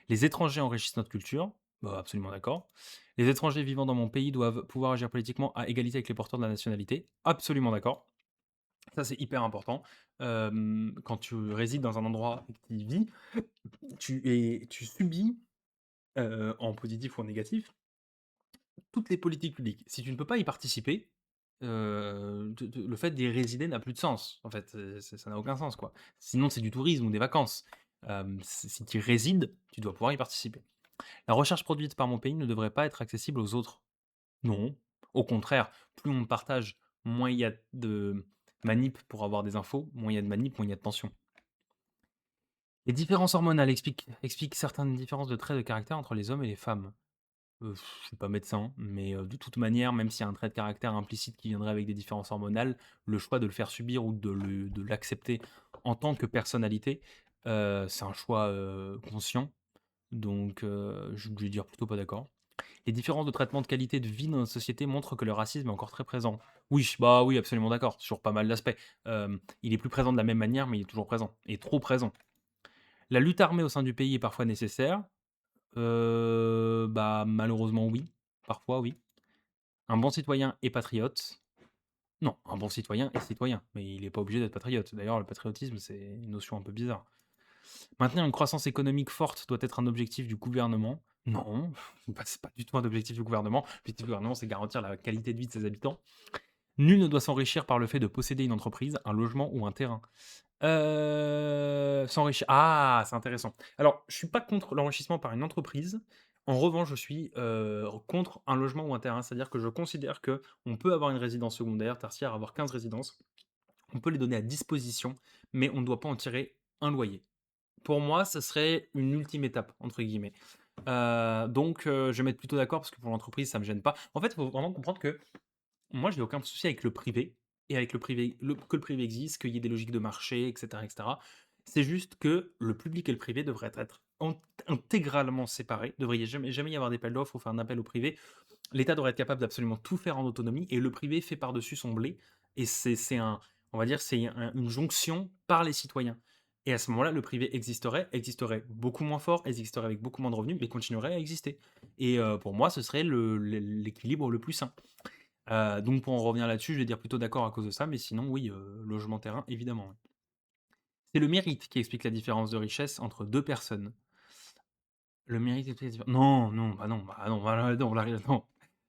Les étrangers enrichissent notre culture, bah, absolument d'accord. Les étrangers vivant dans mon pays doivent pouvoir agir politiquement à égalité avec les porteurs de la nationalité, absolument d'accord. Ça, c'est hyper important. Quand tu résides dans un endroit et que tu y vis, tu subis, en positif ou en négatif, toutes les politiques publiques. Si tu ne peux pas y participer, le fait d'y résider n'a plus de sens, en fait, ça n'a aucun sens, quoi. Sinon, c'est du tourisme ou des vacances. Si tu y résides, tu dois pouvoir y participer. La recherche produite par mon pays ne devrait pas être accessible aux autres. Non, au contraire, plus on partage, moins il y a de manip pour avoir des infos, moins il y a de manip, moins il y a de tension. Les différences hormonales expliquent certaines différences de traits de caractère entre les hommes et les femmes. Je suis pas médecin, mais de toute manière, même s'il y a un trait de caractère implicite qui viendrait avec des différences hormonales, le choix de le faire subir ou de l'accepter en tant que personnalité, c'est un choix, conscient. Donc je vais dire plutôt pas d'accord. Les différences de traitement de qualité de vie dans notre société montrent que le racisme est encore très présent. Oui, bah oui, absolument d'accord, sur pas mal d'aspects. Il est plus présent de la même manière, mais il est toujours présent, et trop présent. La lutte armée au sein du pays est parfois nécessaire. Bah, malheureusement oui, parfois oui. Un bon citoyen est patriote. Non, un bon citoyen est citoyen, mais il n'est pas obligé d'être patriote. D'ailleurs, le patriotisme, c'est une notion un peu bizarre. Maintenir une croissance économique forte doit être un objectif du gouvernement. Non, c'est pas du tout un objectif du gouvernement. L'objectif du gouvernement, c'est garantir la qualité de vie de ses habitants. Nul ne doit s'enrichir par le fait de posséder une entreprise, un logement ou un terrain. S'enrichir. Ah, c'est intéressant. Alors, je suis pas contre l'enrichissement par une entreprise. En revanche, je suis, contre un logement ou un terrain. C'est-à-dire que je considère que on peut avoir une résidence secondaire, tertiaire, avoir 15 résidences. On peut les donner à disposition, mais on ne doit pas en tirer un loyer. Pour moi, ce serait une «ultime étape» entre guillemets. Je vais m'être plutôt d'accord parce que pour l'entreprise, ça me gêne pas. En fait, il faut vraiment comprendre que moi, j'ai aucun souci avec le privé et avec le privé que le privé existe, qu'il y ait des logiques de marché, et cetera, et cetera. C'est juste que le public et le privé devraient être intégralement séparés. Il devrait jamais y avoir d'appel d'offres ou faire un appel au privé. L'État devrait être capable d'absolument tout faire en autonomie et le privé fait par-dessus son blé. Et c'est un, on va dire, une jonction par les citoyens. Et à ce moment-là, le privé existerait beaucoup moins fort, existerait avec beaucoup moins de revenus, mais continuerait à exister. Et pour moi, ce serait l'équilibre le plus sain. Donc pour en revenir là-dessus, je vais dire plutôt d'accord à cause de ça, mais sinon oui, logement, terrain, évidemment, ouais. C'est le mérite qui explique la différence de richesse entre 2 personnes. Le mérite explique la différence. Non, non, bah non, voilà, non, non,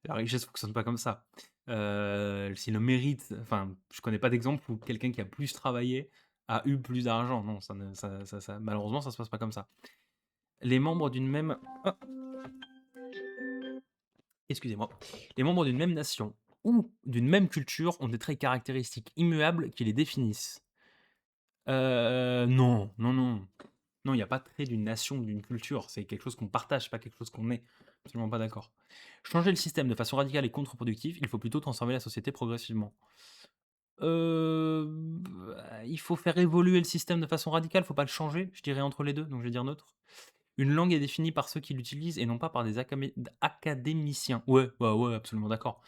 la richesse fonctionne pas comme ça. Si le mérite enfin, je connais pas d'exemple où quelqu'un qui a plus travaillé a eu plus d'argent. Non, ça ne ça malheureusement, ça se passe pas comme ça. Les membres d'une même ah, excusez-moi. Les membres d'une même nation ou d'une même culture ont des traits caractéristiques immuables qui les définissent. Non, non, non. Non, il y a pas de trait d'une nation ou d'une culture, c'est quelque chose qu'on partage, pas quelque chose qu'on est. Absolument pas d'accord. Changer le système de façon radicale et contre-productive, il faut plutôt transformer la société progressivement. Il faut faire évoluer le système de façon radicale, faut pas le changer, je dirais entre les 2, donc je vais dire neutre. Une langue est définie par ceux qui l'utilisent et non pas par des académiciens. Ouais, bah, ouais, absolument d'accord.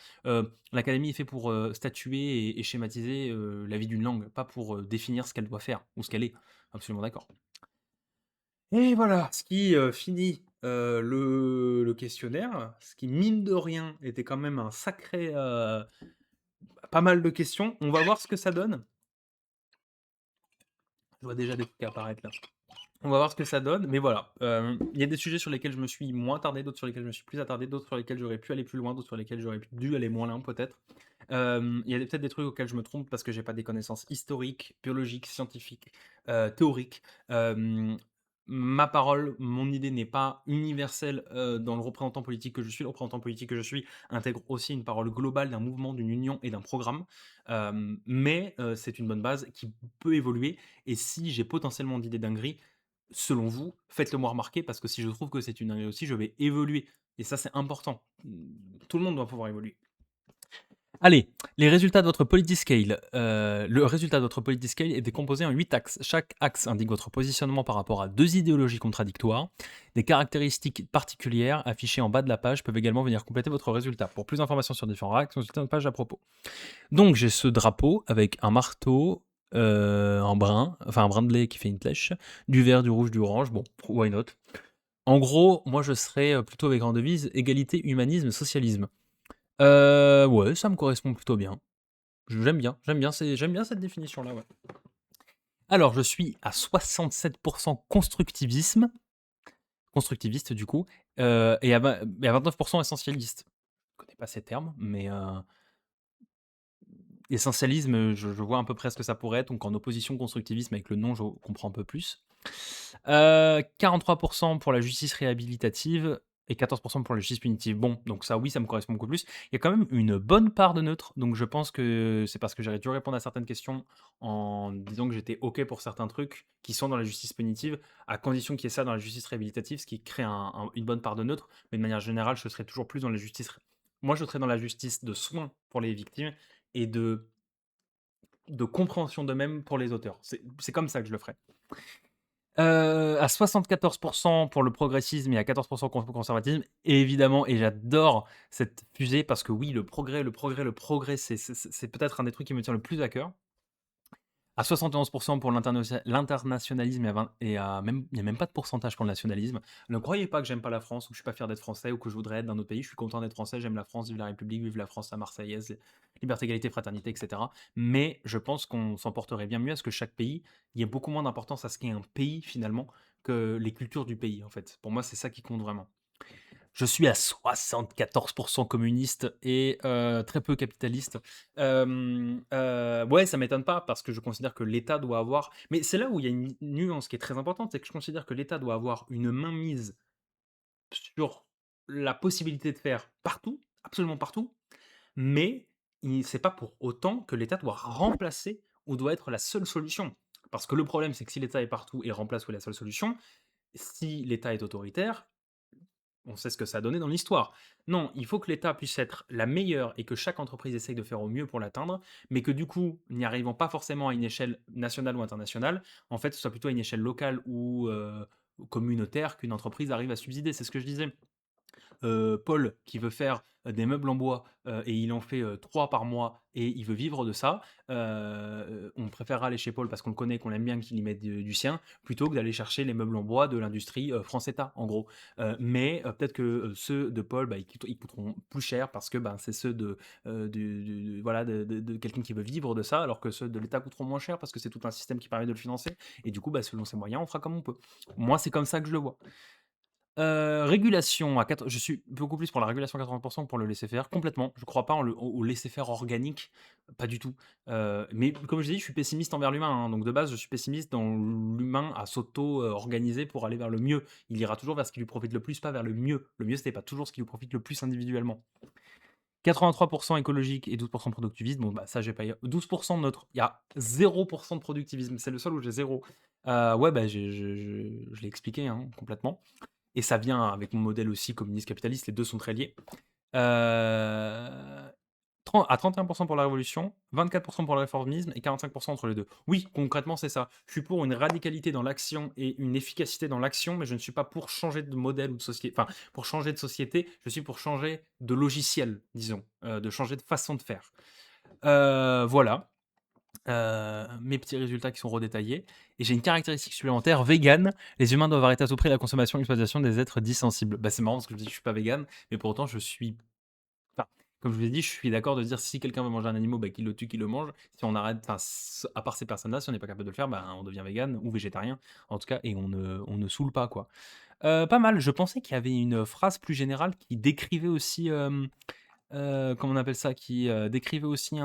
L'académie est fait pour, statuer et schématiser, la vie d'une langue, pas pour, définir ce qu'elle doit faire ou ce qu'elle est. Absolument d'accord. Et voilà, ce qui, finit, le questionnaire, ce qui mine de rien était quand même un sacré, pas mal de questions. On va voir ce que ça donne. Je vois déjà des trucs apparaître là. On va voir ce que ça donne, mais voilà. Il y a des sujets sur lesquels je me suis moins attardé, d'autres sur lesquels je me suis plus attardé, d'autres sur lesquels j'aurais pu aller plus loin, d'autres sur lesquels j'aurais dû aller moins loin peut-être. Il y a peut-être des trucs auxquels je me trompe parce que j'ai pas des connaissances historiques, biologiques, scientifiques, théoriques. Ma parole, mon idée n'est pas universelle dans le représentant politique que je suis. Le représentant politique que je suis intègre aussi une parole globale d'un mouvement, d'une union et d'un programme. Mais c'est une bonne base qui peut évoluer. Et si j'ai potentiellement dit des dingueries, selon vous, faites-le moi remarquer parce que si je trouve que c'est une dinguerie aussi, je vais évoluer. Et ça, c'est important. Tout le monde doit pouvoir évoluer. Allez, les résultats de votre Politiscale. Le résultat de votre Politiscale est décomposé en 8 axes. Chaque axe indique votre positionnement par rapport à 2 idéologies contradictoires. Des caractéristiques particulières affichées en bas de la page peuvent également venir compléter votre résultat. Pour plus d'informations sur différents axes, consultez notre page à propos. Donc j'ai ce drapeau avec un marteau, en brun, enfin un brin de lait qui fait une flèche, du vert, du rouge, du orange. Bon, why not? En gros, moi je serais, plutôt avec en devise égalité, humanisme, socialisme. Ouais, ça me correspond plutôt bien. J'aime bien cette définition-là, ouais. Alors, je suis à 67% constructiviste du coup, et à 29% essentialiste. Je connais pas ces termes, mais essentialisme, je vois à peu près ce que ça pourrait être, donc en opposition constructivisme avec le nom, je comprends un peu plus. 43% pour la justice réhabilitative et 14% pour la justice punitive. Bon, donc ça, oui, ça me correspond beaucoup plus. Il y a quand même une bonne part de neutre, donc je pense que c'est parce que j'aurais dû répondre à certaines questions en disant que j'étais OK pour certains trucs qui sont dans la justice punitive, à condition qu'il y ait ça dans la justice réhabilitative, ce qui crée une bonne part de neutre, mais de manière générale, je serais toujours plus dans la justice. Moi, je serais dans la justice de soins pour les victimes et de compréhension d'eux-mêmes pour les auteurs. C'est comme ça que je le ferais. À 74% pour le progressisme et à 14% contre le conservatisme, et évidemment, et j'adore cette fusée parce que oui, le progrès, c'est peut-être un des trucs qui me tient le plus à cœur. À 71% pour l'internationalisme il n'y a même pas de pourcentage pour le nationalisme. Ne croyez pas que j'aime pas la France ou que je suis pas fier d'être français ou que je voudrais être d'un autre pays. Je suis content d'être français, j'aime la France, vive la République, vive la France, la Marseillaise, liberté, égalité, fraternité, etc. Mais je pense qu'on s'en porterait bien mieux à ce que chaque pays, il y ait beaucoup moins d'importance à ce qu'est un pays finalement que les cultures du pays en fait. Pour moi, c'est ça qui compte vraiment. Je suis à 74% communiste et très peu capitaliste. Ouais, ça m'étonne pas parce que je considère que l'État doit avoir, mais c'est là où il y a une nuance qui est très importante, c'est que je considère que l'État doit avoir une mainmise sur la possibilité de faire partout, absolument partout, mais c'est pas pour autant que l'État doit remplacer ou doit être la seule solution. Parce que le problème, c'est que si l'État est partout et remplace ou est la seule solution, si l'État est autoritaire, on sait ce que ça a donné dans l'histoire. Non, il faut que l'État puisse être la meilleure et que chaque entreprise essaye de faire au mieux pour l'atteindre, mais que du coup, n'y arrivant pas forcément à une échelle nationale ou internationale, en fait, ce soit plutôt à une échelle locale ou communautaire qu'une entreprise arrive à subsider. C'est ce que je disais. Paul qui veut faire des meubles en bois et il en fait 3 par mois et il veut vivre de ça, on préférera aller chez Paul parce qu'on le connaît, qu'on l'aime bien, qu'il y mette du sien, plutôt que d'aller chercher les meubles en bois de l'industrie France-État, en gros. Mais peut-être que ceux de Paul, bah, ils coûteront plus cher parce que ben, c'est ceux voilà, de quelqu'un qui veut vivre de ça, alors que ceux de l'État coûteront moins cher parce que c'est tout un système qui permet de le financer. Et du coup, bah, selon ses moyens, on fera comme on peut. Moi, c'est comme ça que je le vois. Régulation à je suis beaucoup plus pour la régulation à 80 que pour le laisser-faire, complètement. Je crois pas au laisser-faire organique, pas du tout. Mais comme je l'ai dit, je suis pessimiste envers l'humain, hein, donc de base, je suis pessimiste dans l'humain à s'auto organiser pour aller vers le mieux. Il ira toujours vers ce qui lui profite le plus, pas vers le mieux. Le mieux, c'était pas toujours ce qui lui profite le plus individuellement. 83 écologique et 12 productivisme, bon, bah, ça, j'ai pas 12 neutre. Il y a 0 de productivisme, c'est le seul où j'ai 0. Ouais, bah, je l'ai expliqué, hein, complètement. Et ça vient avec mon modèle aussi communiste capitaliste, les deux sont très liés. À 31% pour la révolution, 24% pour le réformisme et 45% entre les deux. Oui, concrètement, c'est ça. Je suis pour une radicalité dans l'action et une efficacité dans l'action, mais je ne suis pas pour changer de modèle ou de société. Enfin, pour changer de société, je suis pour changer de logiciel, disons, de changer de façon de faire. Voilà. Mes petits résultats qui sont redétaillés. Et j'ai une caractéristique supplémentaire, vegan. Les humains doivent arrêter à tout prix la consommation et l'exploitation des êtres dits sensibles. Bah, c'est marrant parce que je dis que je suis pas vegan, mais pour autant je suis. Enfin, comme je vous l'ai dit, je suis d'accord de dire si quelqu'un veut manger un animal, bah, qu'il le tue, qu'il le mange. Si on arrête, enfin, à part ces personnes-là, si on n'est pas capable de le faire, bah, on devient vegan ou végétarien, en tout cas, et on ne saoule pas, quoi. Pas mal. Je pensais qu'il y avait une phrase plus générale qui décrivait aussi. Comment on appelle ça? Qui, décrivait aussi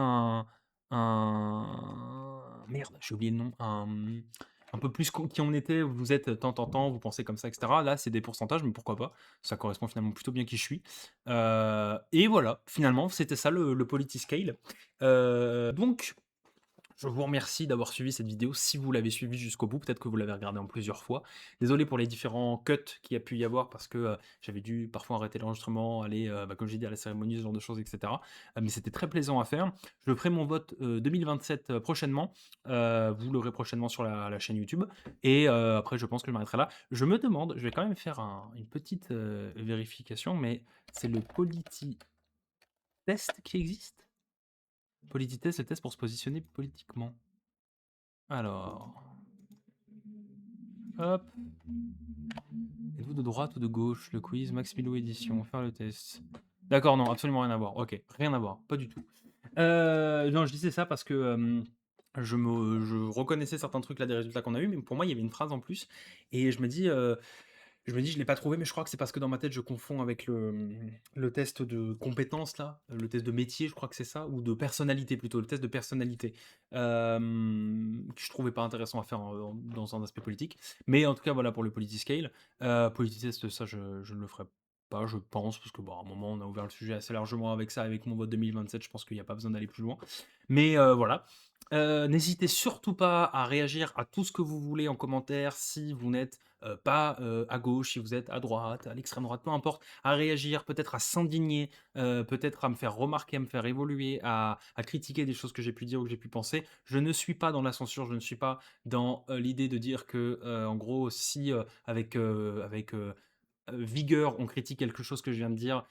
merde, j'ai oublié le nom, un peu plus qui on était, vous êtes tant, vous pensez comme ça, et cetera. Là, c'est des pourcentages, mais pourquoi pas? Ça correspond finalement plutôt bien qui je suis. Et voilà, finalement, c'était ça le Politiscale. Donc Je vous remercie d'avoir suivi cette vidéo. Si vous l'avez suivie jusqu'au bout, peut-être que vous l'avez regardée en plusieurs fois. Désolé pour les différents cuts qu'il y a pu y avoir parce que j'avais dû parfois arrêter l'enregistrement, aller, comme j'ai dit, à la cérémonie, ce genre de choses, etc. Mais c'était très plaisant à faire. Je ferai mon vote 2027 prochainement. Vous l'aurez prochainement sur la chaîne YouTube. Et après, je pense que je m'arrêterai là. Je me demande, je vais quand même faire une petite vérification, mais c'est le Politest qui existe? Polititest, le test pour se positionner politiquement. Alors, hop. Êtes-vous de droite ou de gauche? Le quiz, Max Milo édition, faire le test. D'accord, non, absolument rien à voir. Ok, rien à voir, pas du tout. Non, je disais ça parce que je reconnaissais certains trucs là des résultats qu'on a eu, mais pour moi il y avait une phrase en plus, et je me dis, je l'ai pas trouvé, mais je crois que c'est parce que dans ma tête, je confonds avec le test de compétence, là, le test de métier, je crois que c'est ça, ou de personnalité plutôt, le test de personnalité, que je trouvais pas intéressant à faire dans un aspect politique. Mais en tout cas, voilà pour le Politiscale. Polititest, ça, je ne le ferai pas, je pense, parce que bon, à un moment, on a ouvert le sujet assez largement avec ça, avec mon vote 2027, je pense qu'il n'y a pas besoin d'aller plus loin. Mais voilà. N'hésitez surtout pas à réagir à tout ce que vous voulez en commentaire si vous n'êtes pas à gauche, si vous êtes à droite, à l'extrême droite, peu importe, à réagir, peut-être à s'indigner, peut-être à me faire remarquer, à me faire évoluer, à critiquer des choses que j'ai pu dire ou que j'ai pu penser. Je ne suis pas dans la censure, je ne suis pas dans l'idée de dire que, en gros, si avec vigueur, on critique quelque chose que je viens de dire,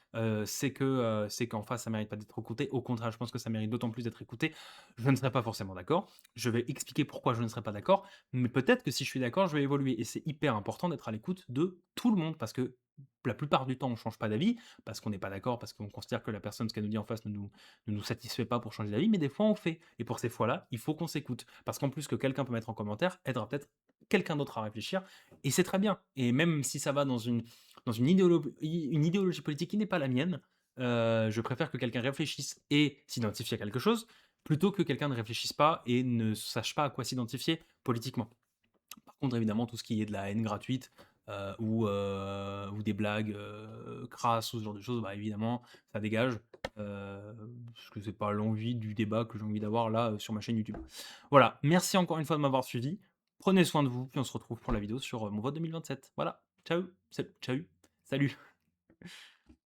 c'est qu'en face, ça mérite pas d'être écouté. Au contraire, je pense que ça mérite d'autant plus d'être écouté. Je ne serais pas forcément d'accord. Je vais expliquer pourquoi je ne serais pas d'accord, mais peut-être que si je suis d'accord, je vais évoluer. Et c'est hyper important d'être à l'écoute de tout le monde, parce que la plupart du temps, on ne change pas d'avis, parce qu'on n'est pas d'accord, parce qu'on considère que la personne, ce qu'elle nous dit en face, ne nous satisfait pas pour changer d'avis, mais des fois, on fait. Et pour ces fois-là, il faut qu'on s'écoute. Parce qu'en plus, que quelqu'un peut mettre en commentaire aidera peut-être quelqu'un d'autre à réfléchir, et c'est très bien. Et même si ça va dans une idéologie politique qui n'est pas la mienne, je préfère que quelqu'un réfléchisse et s'identifie à quelque chose, plutôt que quelqu'un ne réfléchisse pas et ne sache pas à quoi s'identifier politiquement. Par contre, évidemment, tout ce qui est de la haine gratuite, ou des blagues crasses ou ce genre de choses, bah, évidemment, ça dégage, parce que c'est pas l'envie du débat que j'ai envie d'avoir là, sur ma chaîne YouTube. Voilà, merci encore une fois de m'avoir suivi. Prenez soin de vous, puis on se retrouve pour la vidéo sur mon vote 2027. Voilà, ciao, ciao, salut.